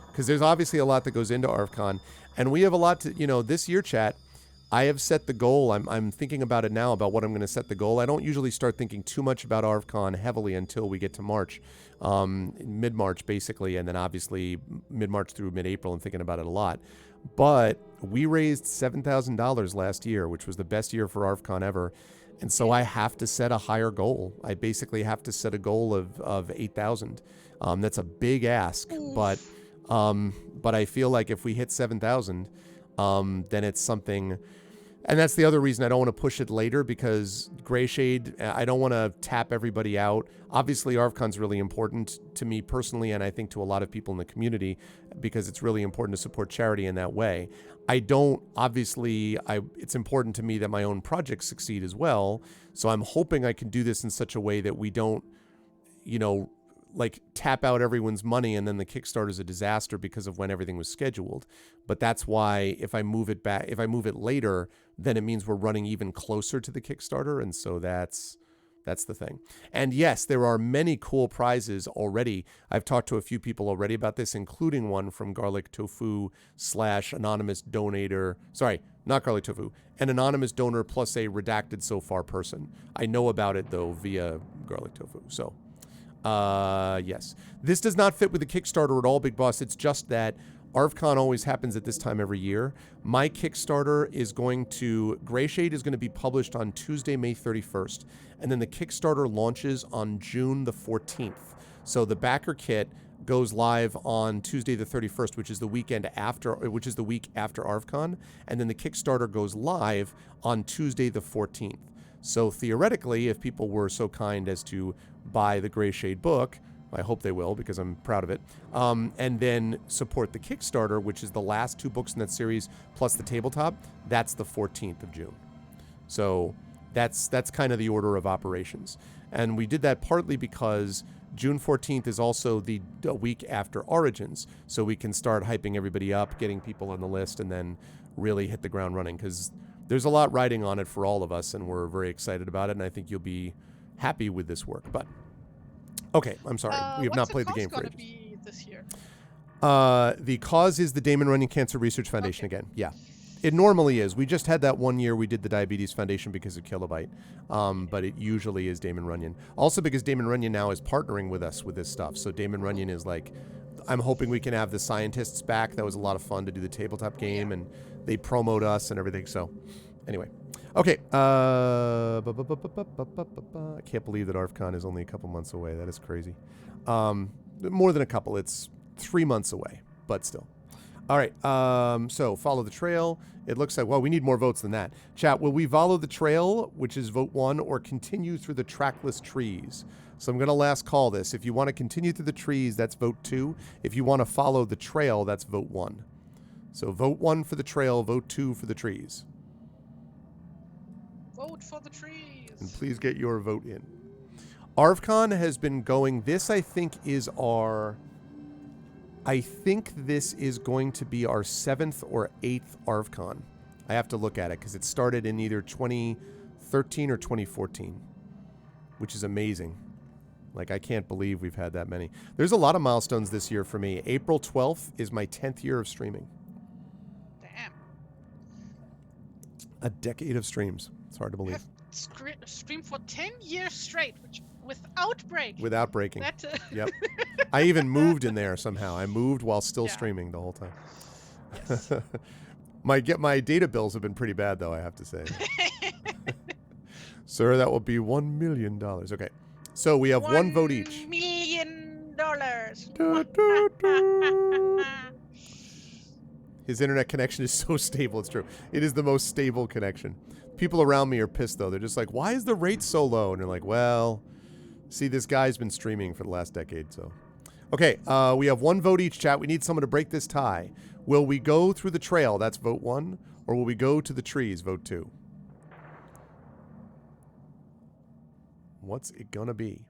Because there's obviously a lot that goes into ArvCon, and we have a lot to, this year, chat, I have set the goal. I'm thinking about it now, about what I'm going to set the goal. I don't usually start thinking too much about ArvCon heavily until we get to March, mid-March basically, and then obviously mid-March through mid-April, and thinking about it a lot. But we raised $7,000 last year, which was the best year for ArvCon ever, and so I have to set a higher goal. I basically have to set a goal of 8,000. That's a big ask, but I feel like if we hit 7,000, then it's something. And that's the other reason I don't want to push it later, because Greyshade, I don't want to tap everybody out. Obviously, ArvCon's really important to me personally, and I think to a lot of people in the community, because it's really important to support charity in that way. It's important to me that my own projects succeed as well. So I'm hoping I can do this in such a way that we don't, like tap out everyone's money and then the Kickstarter's a disaster because of when everything was scheduled. But that's why if I move it later, then it means we're running even closer to the Kickstarter. And so that's the thing. And yes, there are many cool prizes already. I've talked to a few people already about this, including one from Garlic Tofu / anonymous donator. Sorry, not Garlic Tofu. An anonymous donor plus a redacted so far person. I know about it though via Garlic Tofu. So yes. This does not fit with the Kickstarter at all, Big Boss. It's just that ArvCon always happens at this time every year. My Kickstarter Greyshade is going to be published on Tuesday, May 31st. And then the Kickstarter launches on June the 14th. So the backer kit goes live on Tuesday the 31st, which is the week after ArvCon. And then the Kickstarter goes live on Tuesday the 14th. So theoretically, if people were so kind as to buy the Greyshade book, I hope they will because I'm proud of it, and then support the Kickstarter, which is the last 2 books in that series, plus the tabletop, that's the 14th of June. So That's kind of the order of operations. And we did that partly because June 14th is also the week after Origins, so we can start hyping everybody up, getting people on the list, and then really hit the ground running, because there's a lot riding on it for all of us, and we're very excited about it, and I think you'll be happy with this work. But, okay, I'm sorry. We have not played the game for ages. What's the cause gonna be this year? The cause is the Damon Runyon Cancer Research Foundation again. Yeah. It normally is. We just had that one year we did the Diabetes Foundation because of Kilobyte. But it usually is Damon Runyon. Also because Damon Runyon now is partnering with us with this stuff. So Damon Runyon is like, I'm hoping we can have the scientists back. That was a lot of fun to do the tabletop game, and they promote us and everything. So anyway. Okay. I can't believe that ARFCon is only a couple months away. That is crazy. More than a couple. It's 3 months away, but still. All right, so follow the trail. It looks like, well, we need more votes than that. Chat, will we follow the trail, which is vote 1, or continue through the trackless trees? So I'm going to last call this. If you want to continue through the trees, that's vote 2. If you want to follow the trail, that's vote 1. So vote 1 for the trail, vote 2 for the trees. Vote for the trees. And please get your vote in. ARVCon has been going, this I think is our... I think this is going to be our 7th or 8th ARVCon. I have to look at it because it started in either 2013 or 2014, which is amazing. Like, I can't believe we've had that many. There's a lot of milestones this year for me. April 12th is my 10th year of streaming. Damn. A decade of streams. It's hard to believe. Have streamed for 10 years straight, which without break. Without breaking. That, Yep. I even moved in there somehow. I moved while still streaming the whole time. Yes. My data bills have been pretty bad, though, I have to say. Sir, that will be $1 million. Okay. So we have one vote each. $1 million. His internet connection is so stable. It's true. It is the most stable connection. People around me are pissed, though. They're just like, why is the rate so low? And they're like, well, see, this guy's been streaming for the last decade, so. Okay, we have one vote each, chat. We need someone to break this tie. Will we go through the trail? That's vote 1. Or will we go to the trees? Vote 2. What's it gonna be?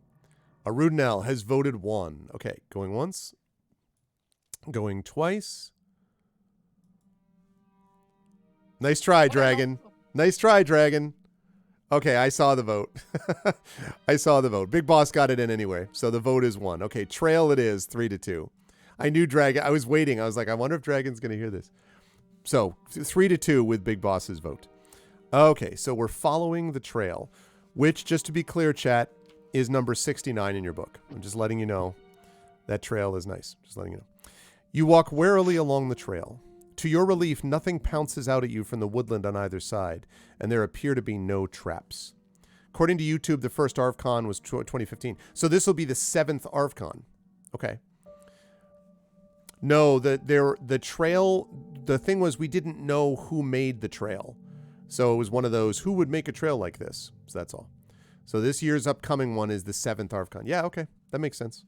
Arudnell has voted 1. Okay, going once. Going twice. Nice try, Dragon. Nice try, Dragon. Okay, I saw the vote. I saw the vote. Big Boss got it in anyway, so the vote is 1. Okay, trail it is, 3-2. I knew Dragon. I was waiting. I was like, I wonder if Dragon's going to hear this. So, 3-2 with Big Boss's vote. Okay, so we're following the trail, which, just to be clear, chat, is number 69 in your book. I'm just letting you know that trail is nice. Just letting you know. You walk warily along the trail. To your relief, nothing pounces out at you from the woodland on either side, and there appear to be no traps. According to YouTube, the first ARVCon was 2015. So this will be the 7th ARVCon. Okay. No, the trail, the thing was we didn't know who made the trail. So it was one of those, who would make a trail like this? So that's all. So this year's upcoming one is the 7th ARVCon. Yeah, okay. That makes sense.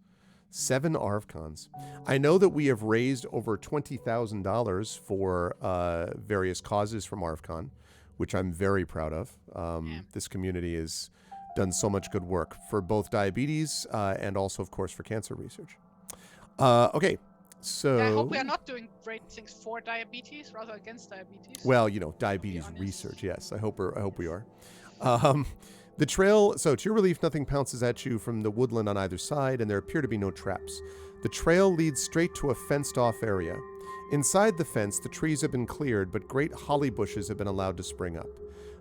7 ARVCons. I know that we have raised over $20,000 for various causes from ARVCon, which I'm very proud of. This community has done so much good work for both diabetes and also, of course, for cancer research. Okay, so... I hope we are not doing great things for diabetes, rather against diabetes. Well, you know, diabetes research, yes. I hope we are. The trail, so to your relief, nothing pounces at you from the woodland on either side, and there appear to be no traps. The trail leads straight to a fenced-off area. Inside the fence, the trees have been cleared, but great holly bushes have been allowed to spring up.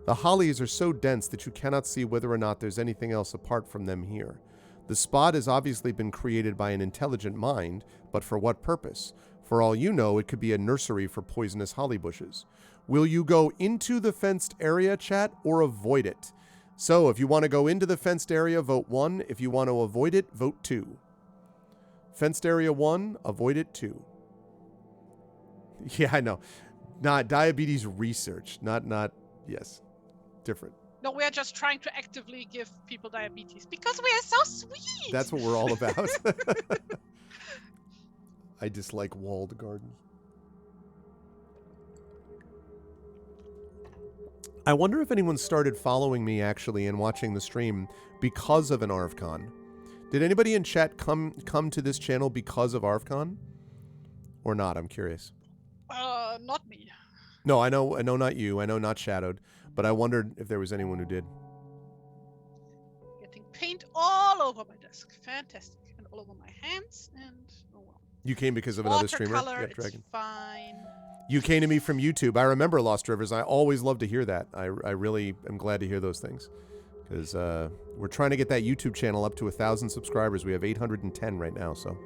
The hollies are so dense that you cannot see whether or not there's anything else apart from them here. The spot has obviously been created by an intelligent mind, but for what purpose? For all you know, it could be a nursery for poisonous holly bushes. Will you go into the fenced area, chat, or avoid it? So, if you want to go into the fenced area, vote 1. If you want to avoid it, vote 2. Fenced area 1, avoid it 2. Yeah, I know. Not diabetes research. Not, yes. Different. No, we are just trying to actively give people diabetes because we are so sweet. That's what we're all about. I dislike walled gardens. I wonder if anyone started following me actually and watching the stream because of an ArvCon. Did anybody in chat come to this channel because of ArvCon? Or not? I'm curious. Not me. No, I know not you. I know not Shadowed. But I wondered if there was anyone who did. Getting paint all over my desk. Fantastic. And all over my hands. And oh well. You came because of another streamer? Watercolor, Yep, it's Dragon. fine. You came to me from YouTube. I remember Lost Rivers. I always love to hear that. I really am glad to hear those things. Because we're trying to get that YouTube channel up to 1,000 subscribers. We have 810 right now, so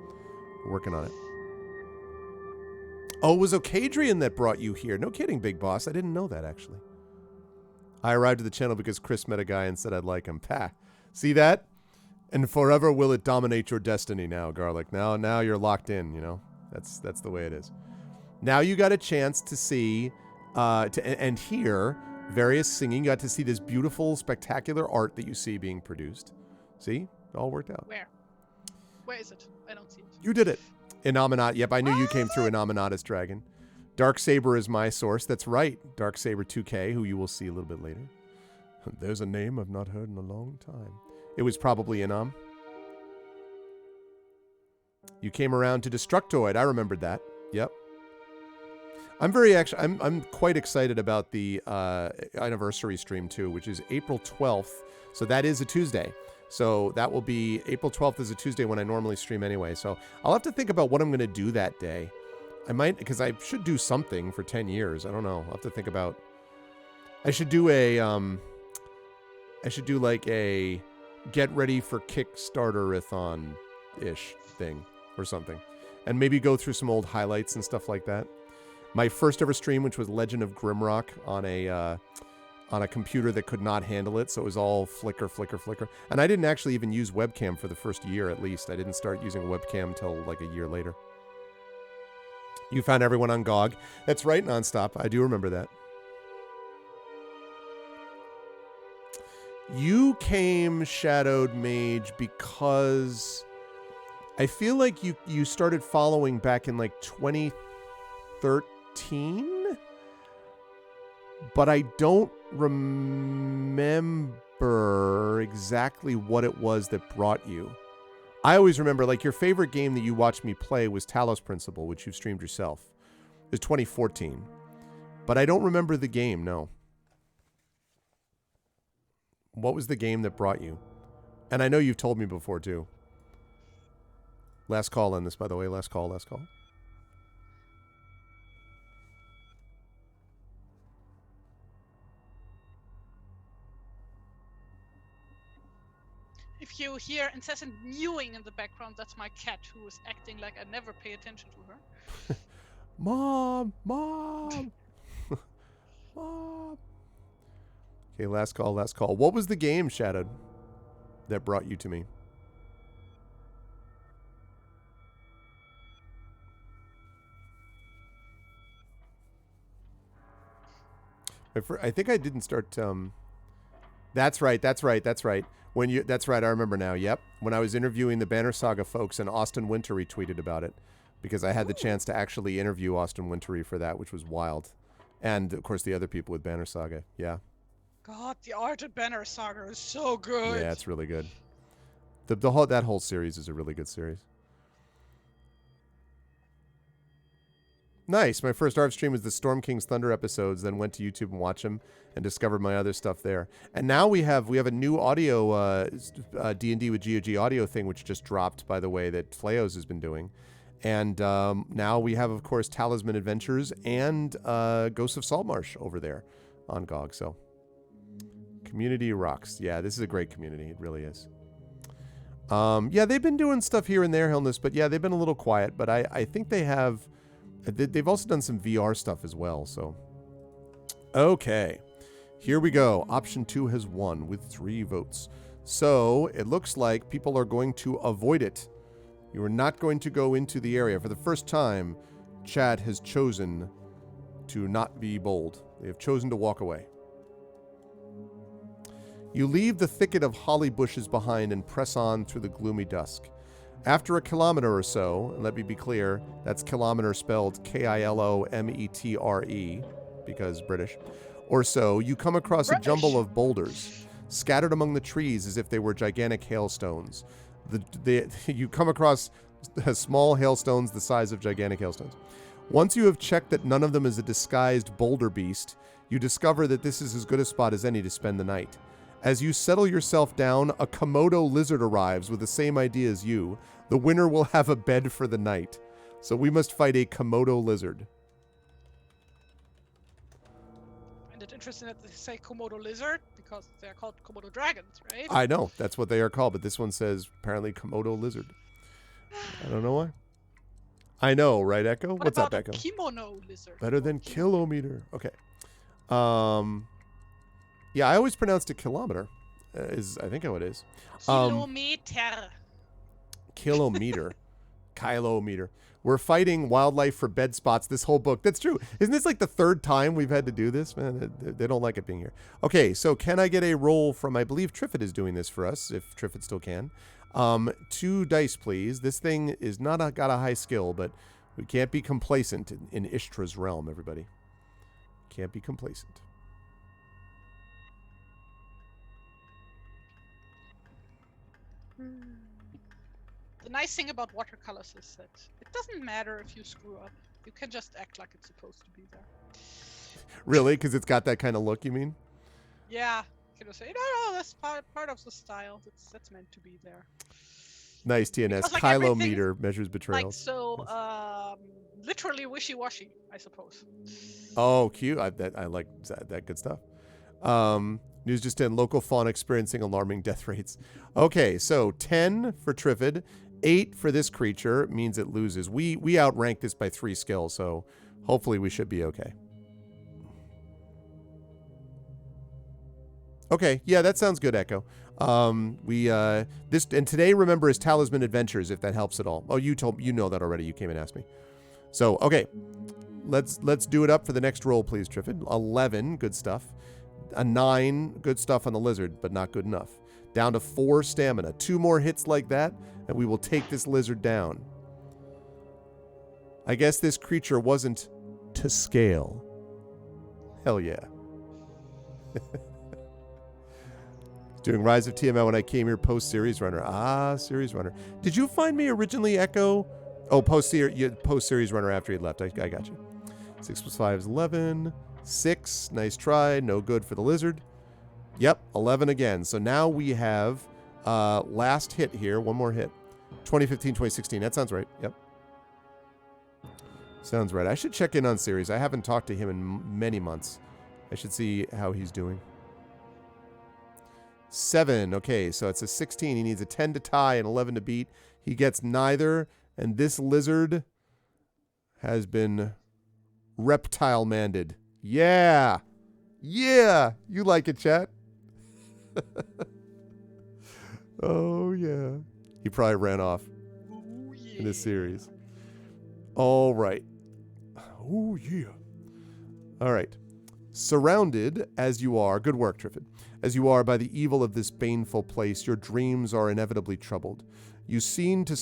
we're working on it. Oh, it was Ocadrian that brought you here. No kidding, Big Boss. I didn't know that, actually. I arrived at the channel because Chris met a guy and said I'd like him. Pah. See that? And forever will it dominate your destiny now, Garlic. Now you're locked in, you know? That's the way it is. Now you got a chance to see and hear various singing. You got to see this beautiful, spectacular art that you see being produced. See? It all worked out. Where? Where is it? I don't see it. You did it. Inominat. Yep, I knew you came through Inominata's Dragon. Darksaber is my source. That's right. Darksaber 2K, who you will see a little bit later. There's a name I've not heard in a long time. It was probably Inam. You came around to Destructoid. I remembered that. Yep. I'm quite excited about the anniversary stream too, which is April 12th. So that is a Tuesday. So that will be April 12th is a Tuesday when I normally stream anyway. So I'll have to think about what I'm going to do that day. I might, because I should do something for 10 years. I don't know. I'll have to think about. I should do like a get ready for Kickstarter-a-thon-ish thing or something. And maybe go through some old highlights and stuff like that. My first ever stream, which was Legend of Grimrock on a computer that could not handle it, so it was all flicker, flicker, flicker. And I didn't actually even use webcam for the first year, at least. I didn't start using webcam until like a year later. You found everyone on GOG. That's right, Nonstop. I do remember that. You came, Shadowed Mage, because I feel like you started following back in like 2013, but I don't remember exactly what it was that brought you. I always remember, like, your favorite game that you watched me play was Talos Principle, which you streamed yourself. It was 2014. But I don't remember the game, no. What was the game that brought you? And I know you've told me before, too. Last call on this, by the way. Last call, last call. If you hear incessant mewing in the background, that's my cat who is acting like I never pay attention to her. Mom! Mom! Mom! Okay, last call, last call. What was the game, Shadowed, that brought you to me? I think I didn't start... That's right, that's right, that's right. That's right, I remember now, yep. When I was interviewing the Banner Saga folks, and Austin Wintory tweeted about it, because I had the chance to actually interview Austin Wintory for that, which was wild. And, of course, the other people with Banner Saga, yeah. God, the art of Banner Saga is so good. Yeah, it's really good. That whole series is a really good series. Nice. My first ARV stream was the Storm King's Thunder episodes, then went to YouTube and watched them and discovered my other stuff there. And now we have a new audio D&D with GOG audio thing, which just dropped, by the way, that Fleos has been doing. And now we have, of course, Talisman Adventures and Ghosts of Saltmarsh over there on GOG. So community rocks. Yeah, this is a great community. It really is. Yeah, they've been doing stuff here and there, Hillness, but yeah, they've been a little quiet. But I think they have... They've also done some VR stuff as well, so... Okay. Here we go. Option 2 has won with 3 votes. So, it looks like people are going to avoid it. You are not going to go into the area. For the first time, Chad has chosen to not be bold. They have chosen to walk away. You leave the thicket of holly bushes behind and press on through the gloomy dusk. After a kilometer or so, and let me be clear, that's kilometer spelled Kilometre, because British, or so, you come across a jumble Rubbish. of boulders scattered among the trees as if they were gigantic hailstones. You come across small hailstones the size of gigantic hailstones. Once you have checked that none of them is a disguised boulder beast, you discover that this is as good a spot as any to spend the night. As you settle yourself down, a Komodo lizard arrives with the same idea as you. The winner will have a bed for the night. So we must fight a Komodo lizard. And it's interesting that they say Komodo lizard because they're called Komodo dragons, right? I know, that's what they are called, but this one says apparently Komodo lizard. I don't know why. I know, right, Echo? What What's about up, Echo? a kimono lizard? Better than kilometer. Okay. Yeah, I always pronounced it kilometer. I think how it is. Kilometer. Kilometer. Kilometer. We're fighting wildlife for bed spots this whole book. That's true. Isn't this like the third time we've had to do this? Man, they don't like it being here. Okay, so can I get a roll from, I believe Triffid is doing this for us, if Triffid still can. 2 dice, please. This thing is not got a high skill, but we can't be complacent in Ishtra's realm, everybody. Can't be complacent. The nice thing about watercolors is that it doesn't matter if you screw up. You can just act like it's supposed to be there. Really? Because it's got that kind of look, you mean? Yeah. You can say, no, that's part of the style. That's meant to be there. Nice, TNS. Because, like, Kilometer measures betrayal. Like, so, literally wishy-washy, I suppose. Oh, cute. I like that good stuff. News just in. Local fauna experiencing alarming death rates. Okay, so 10 for Triffid. 8 for this creature means it loses. We outrank this by 3 skills, so hopefully we should be okay. Okay, yeah, that sounds good, Echo. This and today, remember, is Talisman Adventures, if that helps at all. Oh, you know that already. You came and asked me. So, okay, let's do it up for the next roll, please, Triffid. 11, good stuff. A 9, good stuff on the lizard, but not good enough. Down to 4 stamina. 2 more hits like that, and we will take this lizard down. I guess this creature wasn't to scale. Hell yeah. Doing Rise of TML when I came here post-series runner. Ah, series runner. Did you find me originally, Echo? Oh, post-series runner after he left. I got you. 6 plus 5 is 11. 6. Nice try. No good for the lizard. Yep, 11 again. So now we have last hit here. One more hit. 2015, 2016. That sounds right. Yep. Sounds right. I should check in on series. I haven't talked to him in many months. I should see how he's doing. 7. Okay, so it's a 16. He needs a 10 to tie and 11 to beat. He gets neither, and this lizard has been reptile-manded. Yeah! Yeah! You like it, chat? Oh, yeah. He probably ran off in this series. All right. Oh, yeah. All right. Surrounded as you are, good work, Triffid, as you are by the evil of this baneful place, your dreams are inevitably troubled. You seem to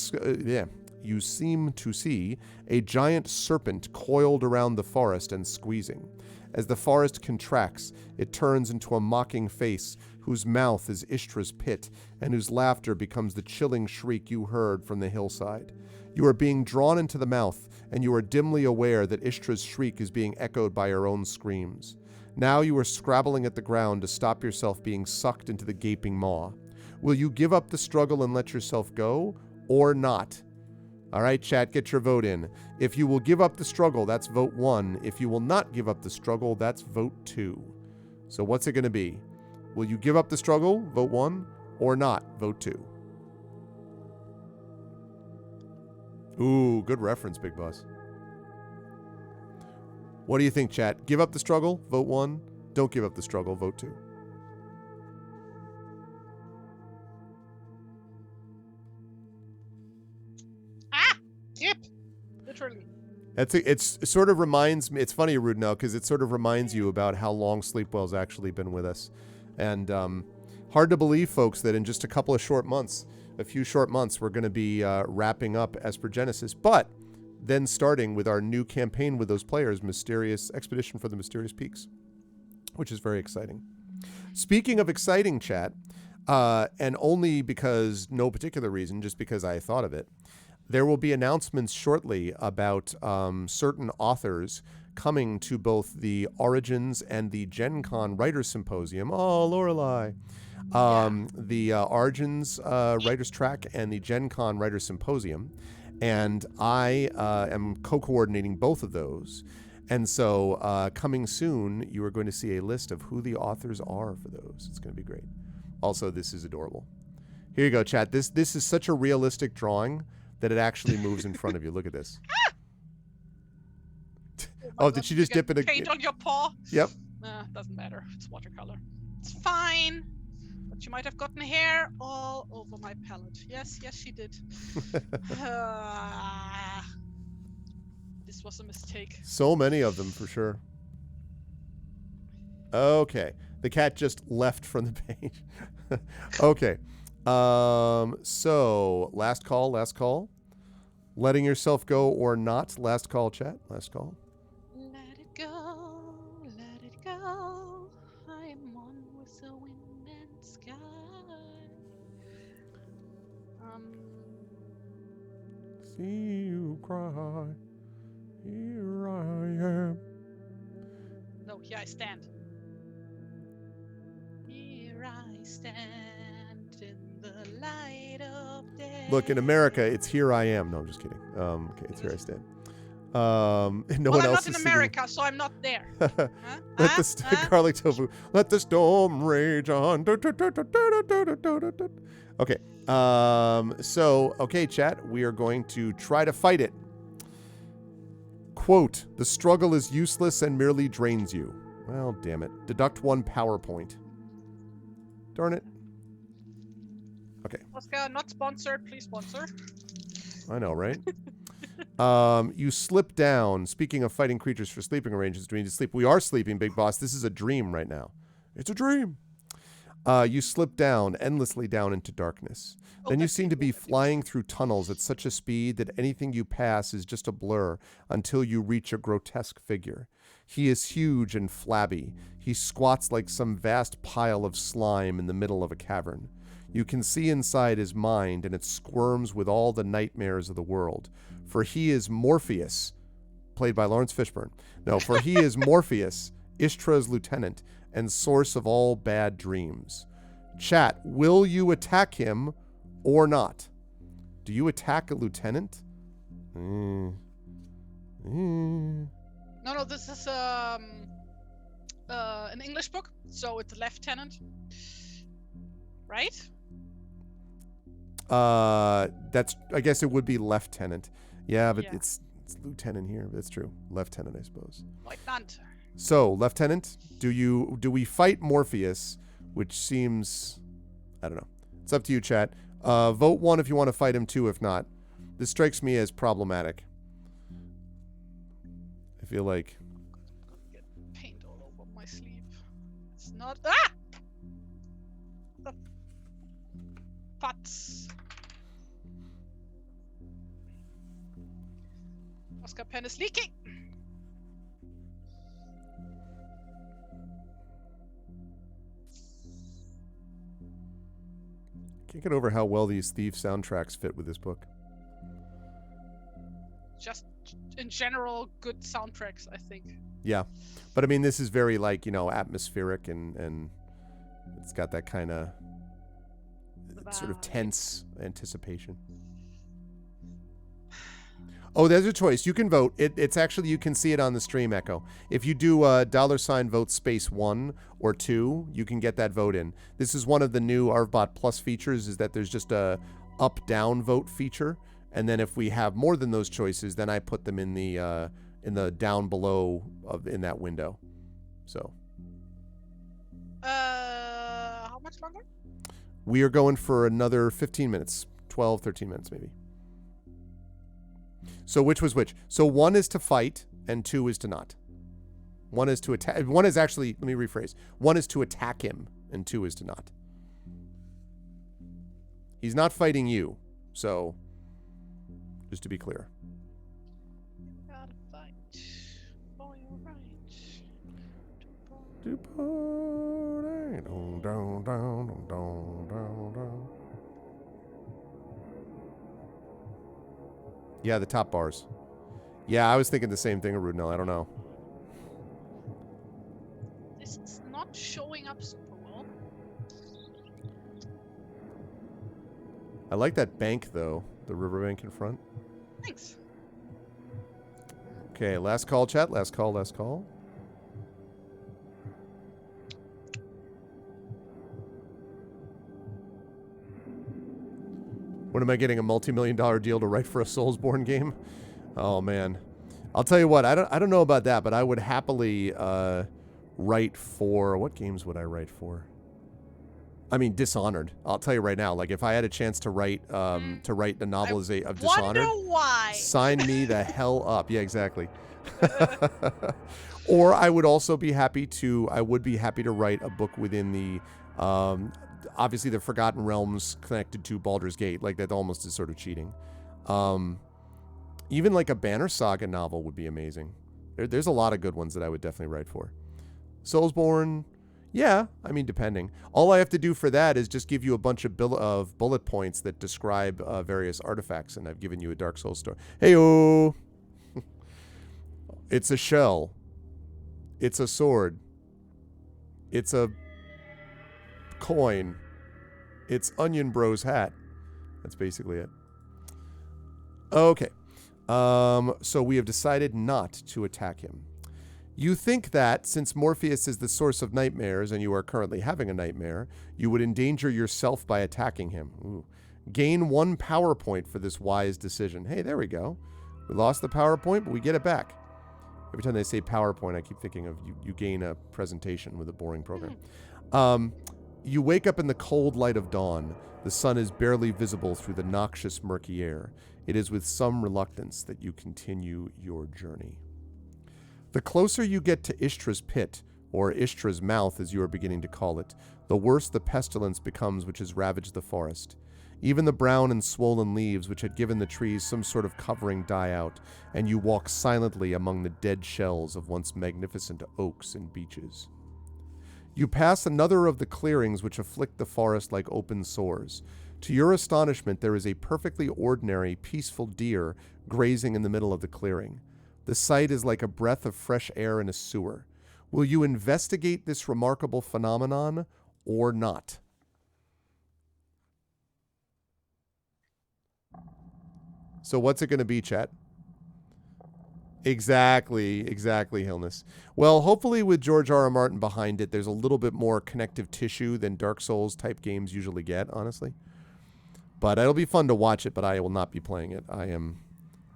see a giant serpent coiled around the forest and squeezing. As the forest contracts, it turns into a mocking face whose mouth is Ishtra's pit and whose laughter becomes the chilling shriek you heard from the hillside. You are being drawn into the mouth, and you are dimly aware that Ishtra's shriek is being echoed by her own screams. Now you are scrabbling at the ground to stop yourself being sucked into the gaping maw. Will you give up the struggle and let yourself go, or not? All right, chat, get your vote in. If you will give up the struggle, that's vote 1. If you will not give up the struggle, that's vote 2. So what's it going to be? Will you give up the struggle, vote 1, or not, vote 2? Ooh, good reference, Big Boss. What do you think, chat? Give up the struggle, vote 1. Don't give up the struggle, vote 2. Yep. Literally. It sort of reminds me, it's funny, Rude, now, because it sort of reminds you about how long Sleepwell's actually been with us. And hard to believe, folks, that in just a couple of short months, a few short months, we're going to be wrapping up Esper Genesis. But then starting with our new campaign with those players, Mysterious Expedition for the Mysterious Peaks. which is very exciting. Speaking of exciting, chat, and only because no particular reason, just because I thought of it, there will be announcements shortly about certain authors coming to both the Origins and the Gen Con Writers Symposium. Oh, Lorelei. The Origins Writers Track and the Gen Con Writers Symposium. And I am co-coordinating both of those. And so coming soon, you are going to see a list of who the authors are for those. It's going to be great. Also, this is adorable. Here you go, chat. This is such a realistic drawing that it actually moves in front of you. Look at this. Oh, did she just dip in a paint on your paw? Yep. Doesn't matter. It's watercolor. It's fine. But you might have gotten hair all over my palette. Yes, she did. This was a mistake. So many of them, for sure. Okay. The cat just left from the page. Okay. So, last call. Letting yourself go or not. Last call, chat. Last call. Let it go, let it go. I am one with the wind and sky. See you cry. Here I am. No, here I stand. Here I stand in the light of day. Look, in America, it's here I am. No, I'm just kidding. Okay, it's here I stand. No well, one I'm else not in is America, so I'm not there. Let the garlic tofu. Let the storm rage on. Okay. Okay, chat. We are going to try to fight it. Quote: "The struggle is useless and merely drains you." Well, damn it. Deduct 1 PowerPoint. Darn it. Okay. Oscar, not sponsored. Please sponsor. I know, right? You slip down. Speaking of fighting creatures for sleeping arrangements, do we need to sleep? We are sleeping, Big Boss. This is a dream right now. It's a dream. You slip down, endlessly down into darkness. Then you seem to be flying through tunnels at such a speed that anything you pass is just a blur until you reach a grotesque figure. He is huge and flabby. He squats like some vast pile of slime in the middle of a cavern. You can see inside his mind, and it squirms with all the nightmares of the world. For he is Morpheus, played by Lawrence Fishburne. No, for he is Morpheus, Ishtra's lieutenant, and source of all bad dreams. Chat, will you attack him or not? Do you attack a lieutenant? No, this is an English book, so it's a lieutenant, right? That's. I guess it would be lieutenant. Yeah, but it's lieutenant here. That's true. Lieutenant, I suppose. Lieutenant. So, lieutenant, do we fight Morpheus? Which seems, I don't know. It's up to you, chat. Vote 1 if you want to fight him, 2 if not. This strikes me as problematic. I feel like. Get paint all over my sleeve. It's not. Ah! The putz. Oscar pen is leaking. Can't get over how well these Thief soundtracks fit with this book. Just in general, good soundtracks, I think. Yeah, but I mean, this is very atmospheric and it's got that kind of sort of tense anticipation. Oh, there's a choice. You can vote. It's actually, you can see it on the stream, Echo. If you do $vote space 1 or 2, you can get that vote in. This is one of the new ARVBot Plus features, is that there's just a up-down vote feature. And then if we have more than those choices, then I put them in the down below in that window. So. How much longer? We are going for another 15 minutes, 12, 13 minutes maybe. So which was which? So 1 is to fight and 2 is to not. 1 is to attack. 1 is actually, let me rephrase. 1 is to attack him and 2 is to not. He's not fighting you. So just to be clear. Gotta fight for your right to party. Dun, dun, dun, dun, dun, dun, dun. Yeah, the top bars. Yeah, I was thinking the same thing, Arudnell. I don't know. This is not showing up super well. I like that bank, though. The riverbank in front. Thanks. Okay, last call, chat. Last call, last call. When am I getting a multi-million-dollar deal to write for a Soulsborne game? Oh, man. I'll tell you what, I don't know about that, but I would happily write for... What games would I write for? I mean, Dishonored. I'll tell you right now, like, if I had a chance to write the novelization of Dishonored... Wonder why. Sign me the hell up. Yeah, exactly. Or I would also be happy to... I would be happy to write a book within the... obviously, the Forgotten Realms connected to Baldur's Gate. Like, that almost is sort of cheating. Even like a Banner Saga novel would be amazing. There's a lot of good ones that I would definitely write for. Soulsborne, yeah, I mean, depending. All I have to do for that is just give you a bunch of bullet points that describe various artifacts, and I've given you a Dark Souls story. Hey-oh! It's a shell. It's a sword. It's a coin. It's Onion Bro's hat. That's basically it. Okay. So we have decided not to attack him. You think that, since Morpheus is the source of nightmares and you are currently having a nightmare, you would endanger yourself by attacking him. Ooh. Gain 1 power point for this wise decision. Hey, there we go. We lost the power point, but we get it back. Every time they say PowerPoint, I keep thinking of you gain a presentation with a boring program. You wake up in the cold light of dawn. The sun is barely visible through the noxious, murky air. It is with some reluctance that you continue your journey. The closer you get to Ishtra's pit, or Ishtra's mouth as you are beginning to call it, the worse the pestilence becomes which has ravaged the forest. Even the brown and swollen leaves which had given the trees some sort of covering die out, and you walk silently among the dead shells of once magnificent oaks and beeches. You pass another of the clearings which afflict the forest like open sores. To your astonishment, there is a perfectly ordinary, peaceful deer grazing in the middle of the clearing. The sight is like a breath of fresh air in a sewer. Will you investigate this remarkable phenomenon or not? So what's it going to be, chat? Exactly, Hillness. Well, hopefully with George R. R. Martin behind it, there's a little bit more connective tissue than Dark Souls type games usually get, honestly. But it'll be fun to watch it, but I will not be playing it.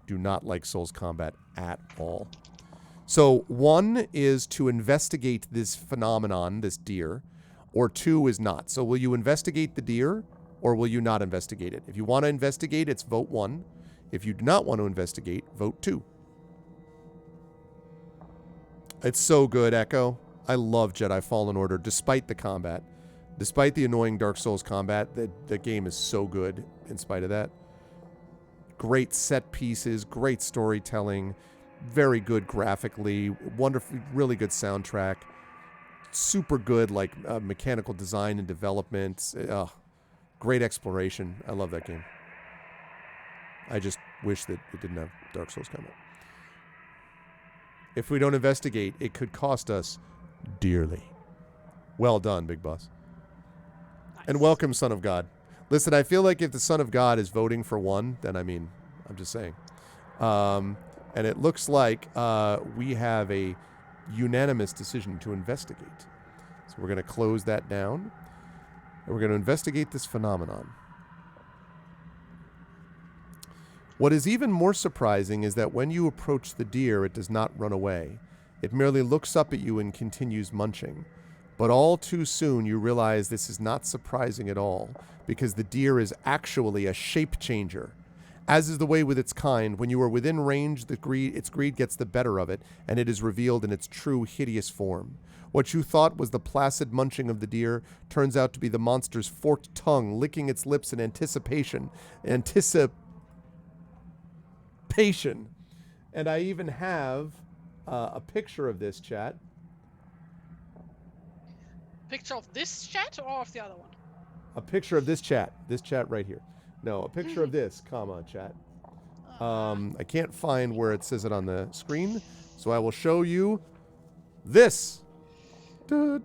Do not like Souls combat at all. So 1 is to investigate this phenomenon, this deer, or 2 is not. So will you investigate the deer, or will you not investigate it? If you want to investigate, it's vote 1. If you do not want to investigate, vote 2. It's so good, Echo. I love Jedi Fallen Order, despite the combat. Despite the annoying Dark Souls combat, the game is so good in spite of that. Great set pieces, great storytelling, very good graphically, wonderfully, really good soundtrack, super good mechanical design and development. Great exploration. I love that game. I just wish that it didn't have Dark Souls combat. If we don't investigate, it could cost us dearly. Well done, Big Boss. Nice. And welcome, Son of God. Listen, I feel like if the Son of God is voting for 1, then I'm just saying. And it looks like we have a unanimous decision to investigate. So we're going to close that down. And we're going to investigate this phenomenon. What is even more surprising is that when you approach the deer, it does not run away. It merely looks up at you and continues munching. But all too soon you realize this is not surprising at all, because the deer is actually a shape changer. As is the way with its kind, when you are within range, its greed gets the better of it, and it is revealed in its true hideous form. What you thought was the placid munching of the deer turns out to be the monster's forked tongue licking its lips in anticipation. And I even have a picture of this, chat. picture of this chat or of the other one? A picture of this chat right here. No, a picture of this, comma, chat. I can't find where it says it on the screen, so I will show you this. Blah.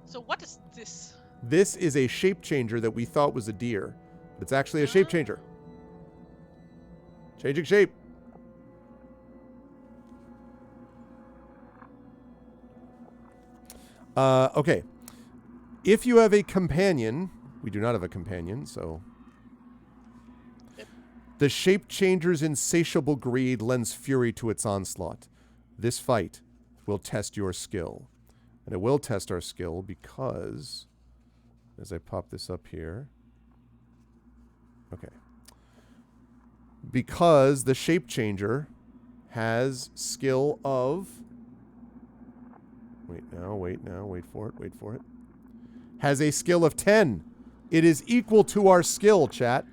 So what is this? This is a shape changer that we thought was a deer, but it's actually a shape changer. Changing shape. Okay. If you have a companion, we do not have a companion, so. Yep. The shape changer's insatiable greed lends fury to its onslaught. This fight will test your skill. And it will test our skill because, as I pop this up here. Okay. Because the shape changer has skill of. Wait for it. Has a skill of 10. It is equal to our skill, chat.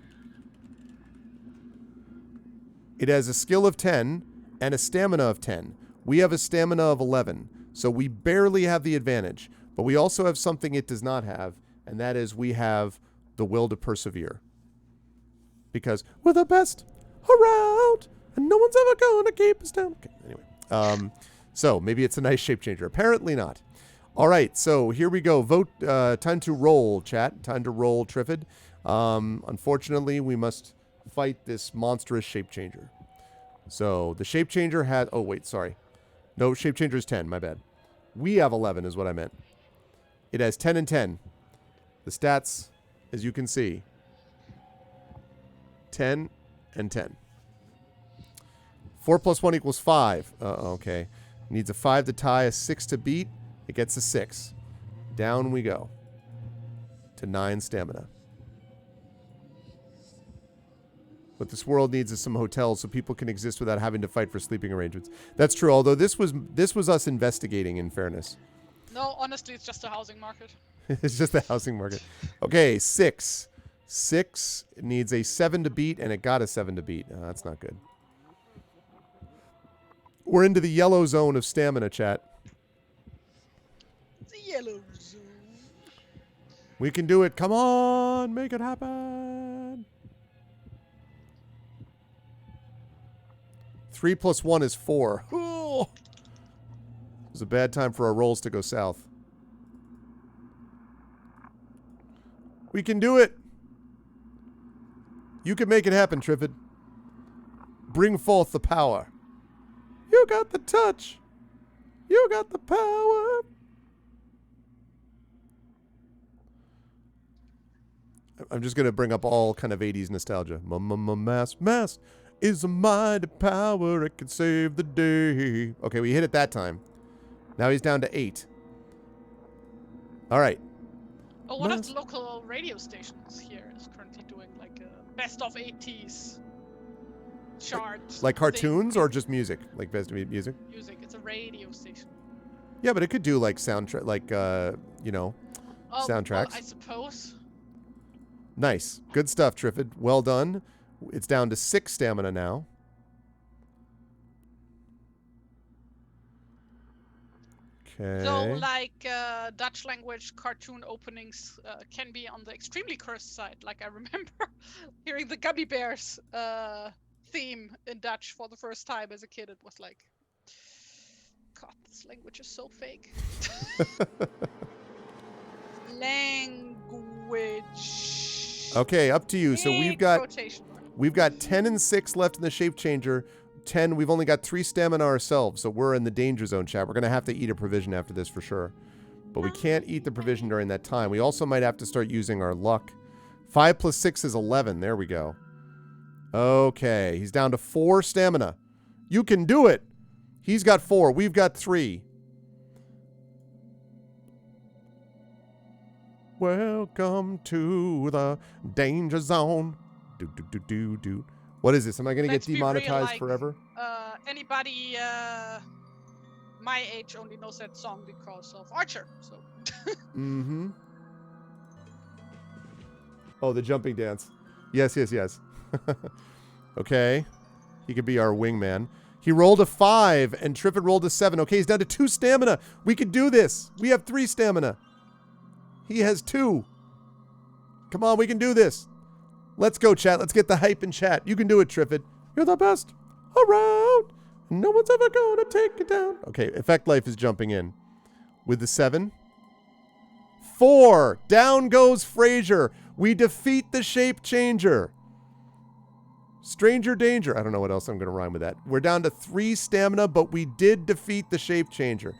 It has a skill of 10 and a stamina of 10. We have a stamina of 11, so we barely have the advantage. But we also have something it does not have, and that is we have the will to persevere. Because we're the best around, and no one's ever going to keep us down. Okay, anyway. So maybe it's a nice shape changer. Apparently not. All right, so here we go. Vote. Time to roll, chat. Time to roll, Triffid. Unfortunately, we must fight this monstrous shape changer. So the shape changer had. Oh wait, sorry. No, shape changer is 10. My bad. We have 11, is what I meant. It has 10 and 10. The stats, as you can see, 10 and 10. 4 plus 1 equals 5. Okay. Needs a 5 to tie, a 6 to beat. It gets a 6. Down we go. To 9 stamina. What this world needs is some hotels so people can exist without having to fight for sleeping arrangements. That's true, although this was us investigating, in fairness. No, honestly, it's just a housing market. It's just the housing market. Okay, 6. 6 needs a 7 to beat, and it got a 7 to beat. That's not good. We're into the yellow zone of stamina, chat. The yellow zone. We can do it. Come on, make it happen. 3 plus 1 is 4. Oh. It was a bad time for our rolls to go south. We can do it. You can make it happen, Triffid. Bring forth the power. You got the touch. You got the power. I'm just going to bring up all kind of 80s nostalgia. Mass is a mighty power. It can save the day. Okay, we hit it that time. Now he's down to 8. All right. Oh, one of the local radio stations here is currently doing like a best of 80s chart. Like cartoons or just music? Like best of music? Music. It's a radio station. Yeah, but it could do like soundtrack, like soundtracks. Well, I suppose. Nice. Good stuff, Triffid. Well done. It's down to 6 stamina now. Okay. So, like, Dutch language cartoon openings can be on the extremely cursed side. Like, I remember hearing the Gummy Bears theme in Dutch for the first time as a kid. It was like, God, this language is so fake. Language. Okay, up to you. So we've got Quotation mark. We've got 10 and 6 left in the shape changer. 10, we've only got 3 stamina ourselves, so we're in the danger zone, chat. We're going to have to eat a provision after this for sure. But we can't eat the provision during that time. We also might have to start using our luck. 5 plus 6 is 11. There we go. Okay, he's down to 4 stamina. You can do it. He's got 4. We've got 3. Welcome to the danger zone. Do. What is this? Am I going to get Let's be real, demonetized like, forever? Anybody my age only knows that song because of Archer. So. Mm-hmm. Oh, the jumping dance. Yes. Okay. He could be our wingman. He rolled a 5, and Triffid rolled a 7. Okay, he's down to 2 stamina. We can do this. We have 3 stamina. He has 2. Come on, we can do this. Let's go, chat. Let's get the hype in chat. You can do it, Triffid. You're the best around. No one's ever gonna take it down. Okay, Effect Life is jumping in with the 7. 4. Down goes Frazier. We defeat the Shape Changer. Stranger danger. I don't know what else I'm going to rhyme with that. We're down to 3 stamina, but we did defeat the Shape Changer.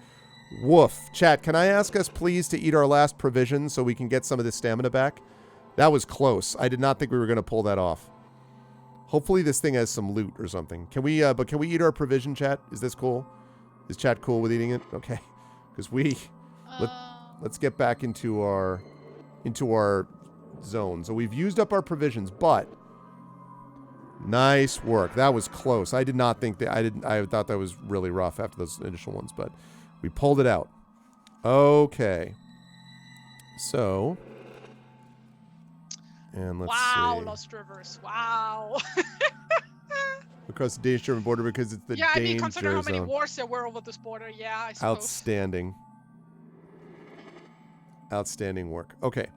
Woof. Chat, can I ask us please to eat our last provision so we can get some of this stamina back? That was close. I did not think we were going to pull that off. Hopefully this thing has some loot or something. Can we eat our provision, chat? Is this cool? Is chat cool with eating it? Okay. Because let's get back into our zone. So we've used up our provisions, but nice work. That was close. I did not think that I thought that was really rough after those initial ones, but we pulled it out. Okay. So, and let's see. Wow, Lost Rivers. Wow. Across the Danish-German border because it's the danger zone. Yeah, I mean, considering how many wars there were over this border, yeah, I suppose. Outstanding. Outstanding work. Okay.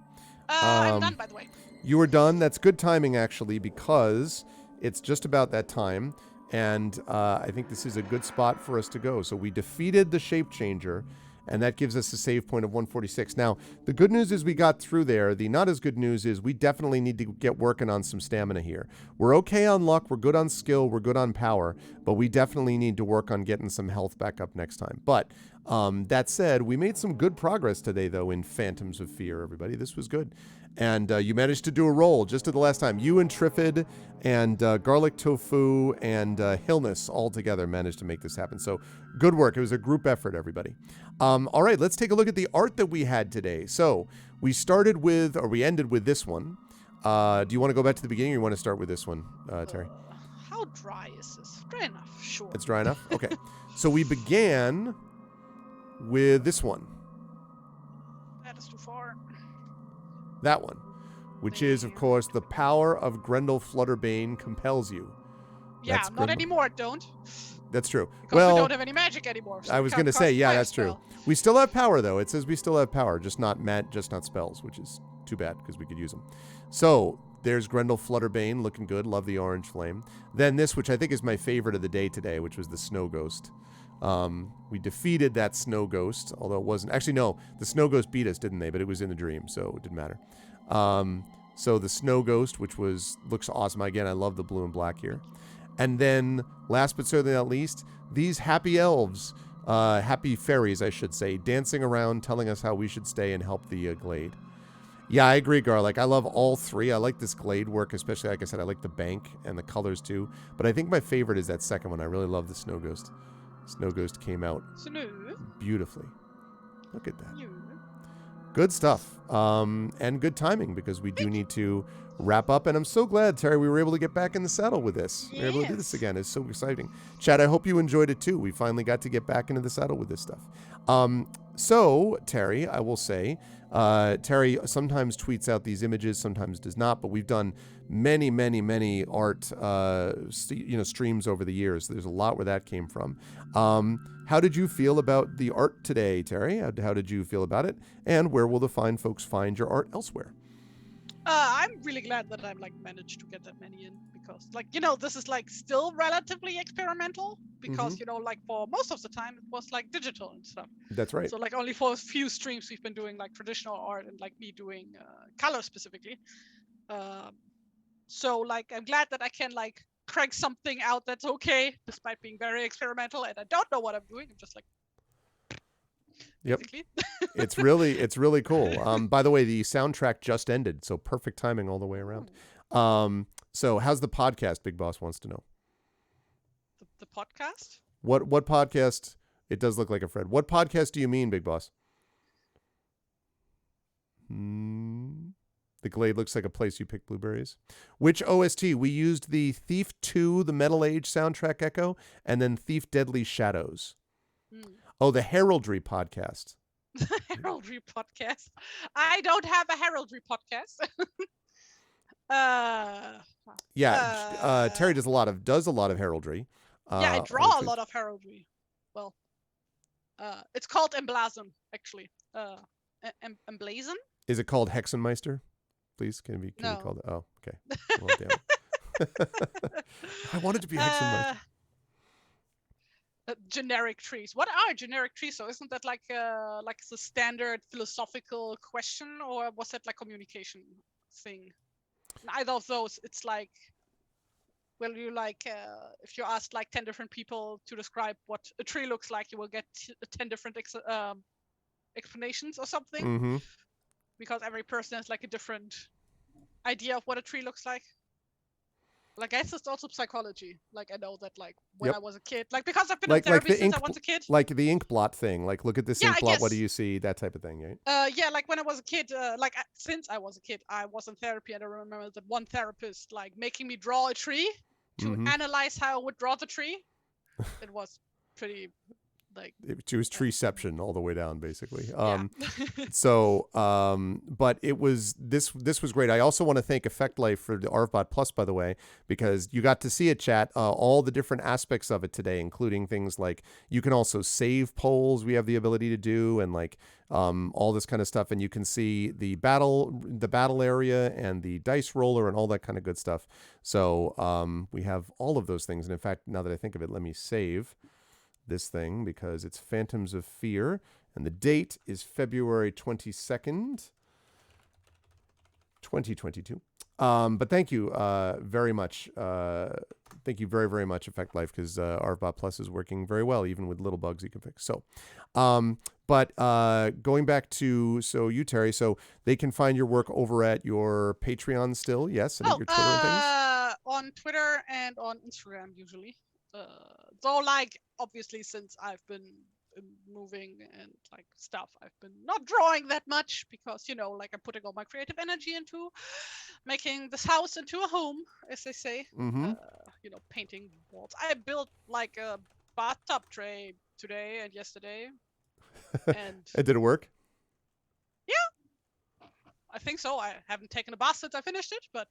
I'm done, by the way. You were done. That's good timing, actually, because it's just about that time, and I think this is a good spot for us to go. So we defeated the Shape Changer, and that gives us a save point of 146. Now, the good news is we got through there. The not as good news is we definitely need to get working on some stamina here. We're okay on luck. We're good on skill. We're good on power, but we definitely need to work on getting some health back up next time. But that said, we made some good progress today, though, in Phantoms of Fear, everybody. This was good. And you managed to do a roll just at the last time. You and Triffid and Garlic Tofu and Hillness all together managed to make this happen. So good work. It was a group effort, everybody. All right, let's take a look at the art that we had today. So we ended with this one. Do you want to go back to the beginning or you want to start with this one, Terry? How dry is this? Dry enough, sure. It's dry enough? Okay. So we began with this one. That is too far. That one, which is, of course, the power of Grendel Flutterbane compels you. Yeah, That's not anymore, don't. That's true. Because we don't have any magic anymore. So I was going to say, yeah, that's true. We still have power, though. It says we still have power, just not spells, which is too bad because we could use them. So there's Grendel Flutterbane, looking good. Love the orange flame. Then this, which I think is my favorite of the day today, which was the Snow Ghost. We defeated that Snow Ghost, although it wasn't. Actually, no, the Snow Ghost beat us, didn't they? But it was in the dream, so it didn't matter. So the Snow Ghost, which looks awesome. Again, I love the blue and black here. And then, last but certainly not least, these happy elves, happy fairies, I should say, dancing around, telling us how we should stay and help the glade. Yeah, I agree, Garlic. I love all 3. I like this glade work, especially, like I said, I like the bank and the colors too. But I think my favorite is that second one. I really love the Snow Ghost. Snow Ghost came out beautifully. Look at that. Good stuff. And good timing because we do need to wrap up. And I'm so glad, Terry, we were able to get back in the saddle with this. We were able to do this again. It's so exciting. Chad, I hope you enjoyed it too. We finally got to get back into the saddle with this stuff. So, Terry, I will say, Terry sometimes tweets out these images, sometimes does not, but we've done many, many, many art streams over the years. There's a lot where that came from. How did you feel about the art today, Terry? How did you feel about it? And where will the fine folks find your art elsewhere? I'm really glad that I've managed to get that many in because this is still relatively experimental because for most of the time it was digital and stuff. That's right. So only for a few streams we've been doing traditional art and me doing color specifically. So I'm glad that I can crank something out that's okay despite being very experimental and I don't know what I'm doing. I'm just Yep. It's really cool. By the way, the soundtrack just ended, so perfect timing all the way around. So how's the podcast, Big Boss wants to know? The podcast? What podcast? It does look like a Fred. What podcast do you mean, Big Boss? The glade looks like a place you pick blueberries. Which OST? We used the Thief 2, the Metal Age soundtrack echo, and then Thief Deadly Shadows. Oh, the Heraldry podcast. The Heraldry podcast. I don't have a Heraldry podcast. Terry does a lot of heraldry. Yeah, I on the draw a trees. lot of heraldry. Well, it's called emblazon, actually. Emblazon? Is it called Hexenmeister? Please, can we No. call it? Oh, okay. Well, damn it. I wanted to be Hexenmeister. Generic trees. What are generic trees? So isn't that like the standard philosophical question, or was that like communication thing? Neither of those. It's like, well, you like if you ask like 10 different people to describe what a tree looks like, you will get 10 different explanations or something, Mm-hmm. because every person has like a different idea of what a tree looks like. Like, I guess it's also psychology. Like, I know that, like, when Yep. I was a kid, like, because I've been in Like therapy the since I ink, was a kid. like the ink blot thing. Like, look at this Yeah, ink I blot. What do guess. you see? That type of thing, right? Yeah, like when I was a kid, since I was a kid, I was in therapy, and I remember that one therapist like making me draw a tree to Mhm. analyze how I would draw the tree. It was pretty, like, It was treeception all the way down, basically. yeah. But it was this was great. I also want to thank Effect Life for the ARVBot Plus, by the way, because you got to see it, chat, all the different aspects of it today, including things like you can also save polls. We have the ability to do, and like all this kind of stuff, and you can see the battle area and the dice roller and all that kind of good stuff. So we have all of those things, and in fact, now that I think of it, let me save this thing because it's Phantoms of Fear, and the date is February 22nd, 2022. But thank you very much. Thank you very, very much, Effect Life, because ARVBot Plus is working very well, even with little bugs you can fix. So, but going back to, so you, Terry, so they can find your work over at your Patreon still, yes, and at your Twitter and things? On Twitter and on Instagram, usually. Though, like, obviously, since I've been moving and like stuff, I've been not drawing that much because, you know, like, I'm putting all my creative energy into making this house into a home, as they say. Mm-hmm. You know, painting walls. I built like a bathtub tray today and yesterday, and Did it work? yeah, I think so. I haven't taken a bath since I finished it, but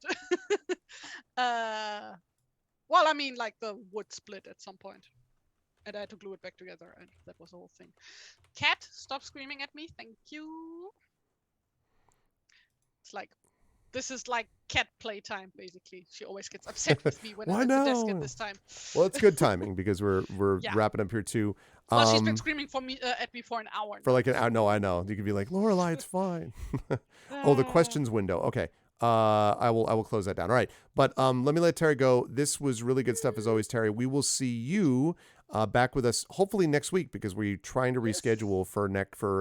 well, I mean, like, the wood split at some point, and I had to glue it back together, and that was the whole thing. Cat, stop screaming at me. Thank you. It's like, this is like cat playtime, basically. She always gets upset with me when Why I'm at the desk no? at this time. Well, it's good timing because we're Yeah. wrapping up here too. Well, she's been screaming at me for an hour. For like an hour. No, I know. You could be like, Lorelai, it's fine. Oh, the questions window. Okay. I will close that down. All right. But let me let Terry go. This was really good stuff as always, Terry. We will see you back with us hopefully next week because we're trying to reschedule for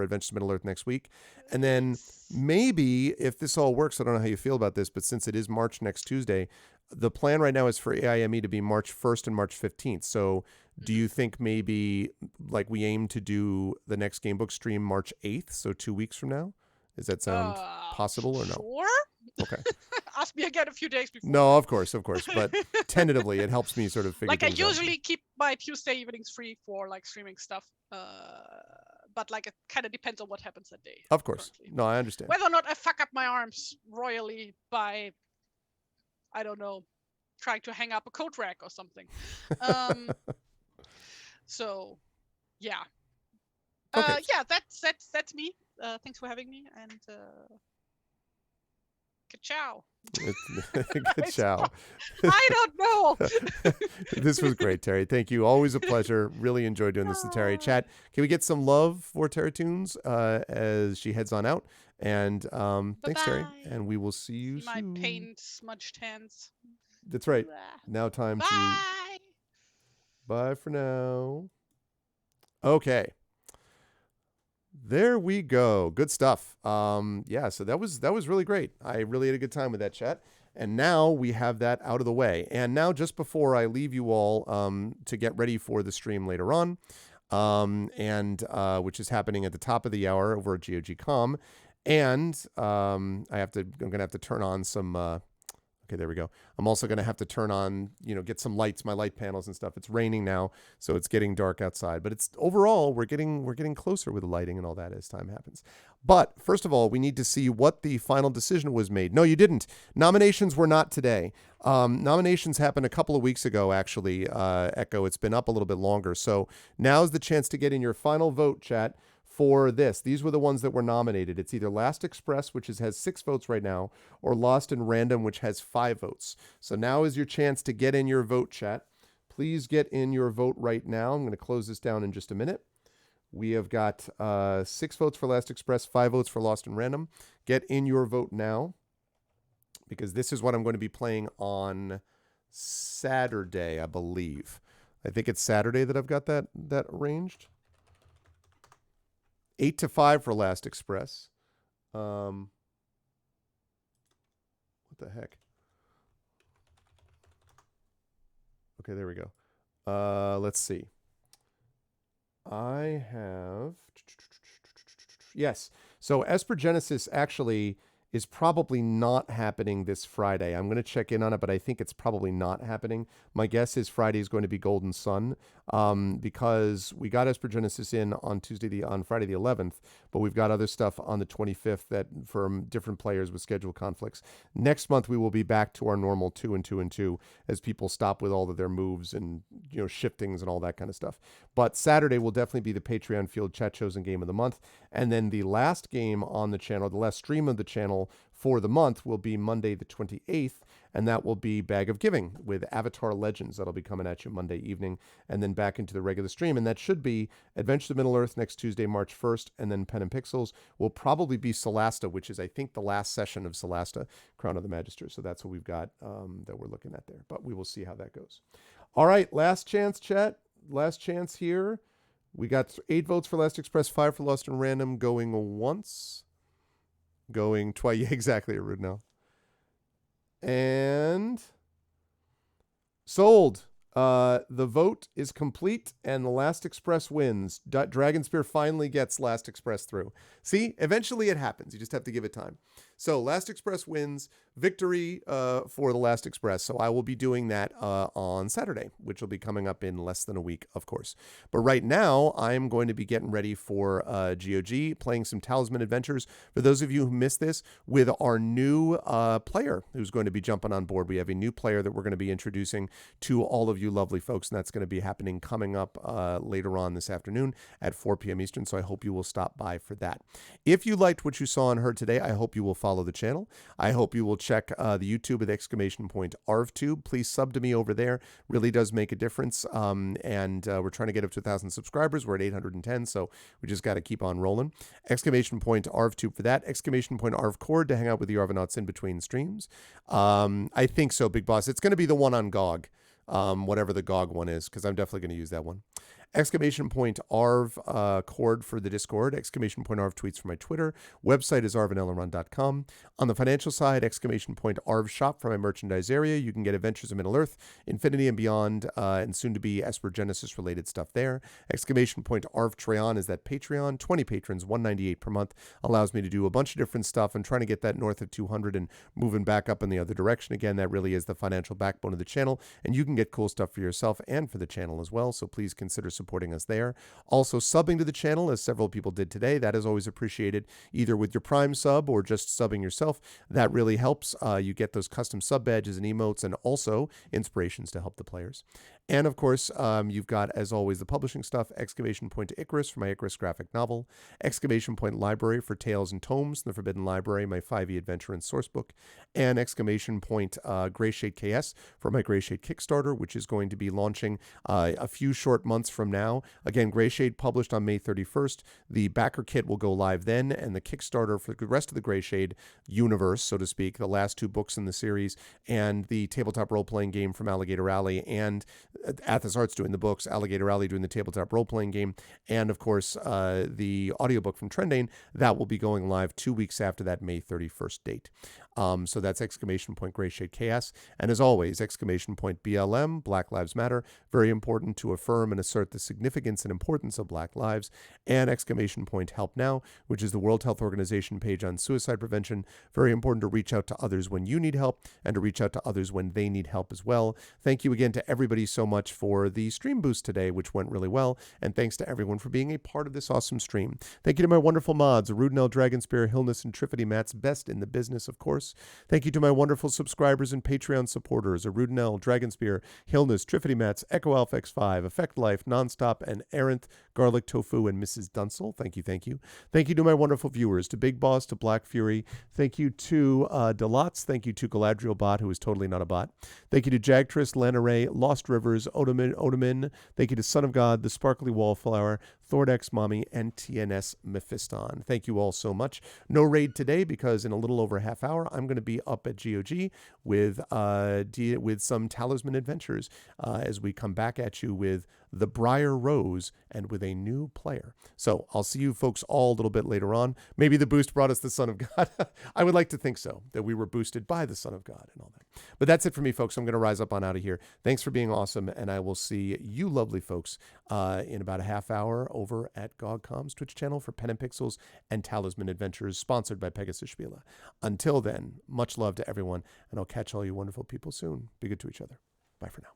Adventures of Middle Earth next week. And then maybe if this all works, I don't know how you feel about this, but since it is March next Tuesday, the plan right now is for AIME to be March 1st and March 15th. So do you think maybe like we aim to do the next Gamebook stream March 8th, so 2 weeks from now? Does that sound possible or no? Sure. Okay. Ask me again a few days before. No, of course. But tentatively, it helps me sort of figure like, I things out. usually keep my Tuesday evenings free for like streaming stuff. But like, it kind of depends on what happens that day. Of course. Currently. No, I understand. Whether or not I fuck up my arms royally by, I don't know, trying to hang up a coat rack or something. So, yeah. Okay. Yeah, that's me. Thanks for having me, and ciao. Good ciao. I don't know. This was great, Terry. Thank you. Always a pleasure. Really enjoyed doing this to Terry. Chat, can we get some love for TariToons as she heads on out? And thanks, Terry. And we will see you soon. My paint smudged hands. That's right. Now time Bye. to... Bye for now. Okay. There we go. Good stuff. Yeah, so that was really great. I really had a good time with that, chat. And now we have that out of the way. And now, just before I leave you all to get ready for the stream later on, which is happening at the top of the hour over at GOG.com, and I'm gonna have to turn on some Okay, there we go. I'm also going to have to turn on, get some lights, my light panels and stuff. It's raining now, so it's getting dark outside. But it's overall, we're getting closer with the lighting and all that as time happens. But first of all, we need to see what the final decision was made. No, you didn't. Nominations were not today. Nominations happened a couple of weeks ago, actually, Echo. It's been up a little bit longer. So now's the chance to get in your final vote, chat, for this. These were the ones that were nominated. It's either Last Express, which has 6 votes right now, or Lost in Random, which has 5 votes. So now is your chance to get in your vote, chat. Please get in your vote right now. I'm going to close this down in just a minute. We have got 6 votes for Last Express, 5 votes for Lost in Random. Get in your vote now, because this is what I'm going to be playing on Saturday, I believe. I think it's Saturday that I've got that arranged. 8 to 5 for Last Express. What the heck? Okay, there we go. Let's see. I have... Yes. So Esper Genesis actually is probably not happening this Friday. I'm going to check in on it, but I think it's probably not happening. My guess is Friday is going to be Golden Sun, because we got Esper Genesis in on Friday the 11th, but we've got other stuff on the 25th that from different players with schedule conflicts. Next month we will be back to our normal 2 and 2 and 2 as people stop with all of their moves and shiftings and all that kind of stuff. But Saturday will definitely be the Patreon Field Chat Chosen Game of the Month, and then the last game on the channel, the last stream of the channel for the month, will be Monday the 28th, and that will be Bag of Giving with Avatar Legends. That'll be coming at you Monday evening, and then back into the regular stream. And that should be Adventure to Middle-earth next Tuesday, March 1st, and then Pen and Pixels will probably be Solasta, which is, I think, the last session of Solasta, Crown of the Magister. So that's what we've got that we're looking at there. But we will see how that goes. All right, last chance, chat. Last chance here. We got 8 votes for Last Express, 5 for Lost in Random, going once. Going twice. Yeah, exactly, Rude now. And sold. The vote is complete, and the Last Express wins. Dragonspear finally gets Last Express through. See, eventually it happens. You just have to give it time. So Last Express wins. Victory for the Last Express. So I will be doing that on Saturday, which will be coming up in less than a week, of course. But right now, I'm going to be getting ready for GOG, playing some Talisman Adventures. For those of you who missed this, with our new player who's going to be jumping on board. We have a new player that we're going to be introducing to all of you lovely folks, and that's going to be happening coming up later on this afternoon at 4 p.m. Eastern, so I hope you will stop by for that. If you liked what you saw and heard today, I hope you will follow the channel. I hope you will check the YouTube with !ArvTube. Please sub to me over there. Really does make a difference. And we're trying to get up to 1,000 subscribers. We're at 810, so we just got to keep on rolling. !ArvTube for that. !ArvCord to hang out with the Arvanauts in between streams. I think so, Big Boss. It's going to be the one on GOG, whatever the GOG one is, because I'm definitely going to use that one. !Arv Cord for the Discord. !Arv tweets for my Twitter. Website is arvanellarun.com. On the financial side, !Arv shop for my merchandise area. You can get Adventures of Middle-earth, Infinity and Beyond, and soon to be Esper Genesis related stuff there. !Arv Treon is that Patreon. 20 patrons, $198 per month. Allows me to do a bunch of different stuff. I'm trying to get that north of 200 and moving back up in the other direction. Again, that really is the financial backbone of the channel, and you can get cool stuff for yourself and for the channel as well, so please consider supporting us there. Also, subbing to the channel, as several people did today. That is always appreciated, either with your Prime sub or just subbing yourself. That really helps. You get those custom sub badges and emotes, and also inspirations to help the players. And of course, you've got, as always, the publishing stuff. Exclamation Point to Icarus for my Icarus graphic novel. Exclamation Point Library for Tales and Tomes, the Forbidden Library, my 5e adventure and sourcebook. And exclamation point Greyshade KS for my Greyshade Kickstarter, which is going to be launching a few short months from now. Again, Greyshade published on May 31st. The backer kit will go live then, and the Kickstarter for the rest of the Greyshade universe, so to speak, the last 2 books in the series, and the tabletop role-playing game from Alligator Alley, and Athos Arts doing the books, Alligator Alley doing the tabletop role-playing game, and of course the audiobook from Trendane, that will be going live 2 weeks after that May 31st date. So that's exclamation point Gray Shade Chaos. And as always, exclamation point BLM, Black Lives Matter. Very important to affirm and assert the significance and importance of Black lives. And exclamation point Help Now, which is the World Health Organization page on suicide prevention. Very important to reach out to others when you need help and to reach out to others when they need help as well. Thank you again to everybody so much for the stream boost today, which went really well. And thanks to everyone for being a part of this awesome stream. Thank you to my wonderful mods, Rudenell, Dragonspear, Hillness, and Triffity Mats, best in the business, of course. Thank you to my wonderful subscribers and Patreon supporters, Rudenell, Dragonspear, Hillness, Triffity Mats, Echo Alpha X5, Effect Life, Nonstop, and Arendt, Garlic Tofu, and Mrs. Dunsel. Thank you, thank you. Thank you to my wonderful viewers, to Big Boss, to Black Fury. Thank you to Delots. Thank you to Galadriel Bot, who is totally not a bot. Thank you to Jagtris, Lanaray, Lost Rivers, Odomin. Thank you to Son of God, the Sparkly Wallflower, Thordex Mommy, and TNS Mephiston. Thank you all so much. No raid today because in a little over a half hour, I'm going to be up at GOG with some Talisman Adventures as we come back at you with the Briar Rose and with a new player. So I'll see you folks all a little bit later on. Maybe the boost brought us the Son of God. I would like to think so, that we were boosted by the Son of God and all that. But that's it for me, folks. I'm going to rise up on out of here. Thanks for being awesome, and I will see you lovely folks in about a half hour over at GogCom's Twitch channel for Pen and Pixels and Talisman Adventures, sponsored by Pegasus Spiele. Until then, much love to everyone, and I'll catch all you wonderful people soon. Be good to each other. Bye for now.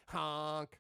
Honk.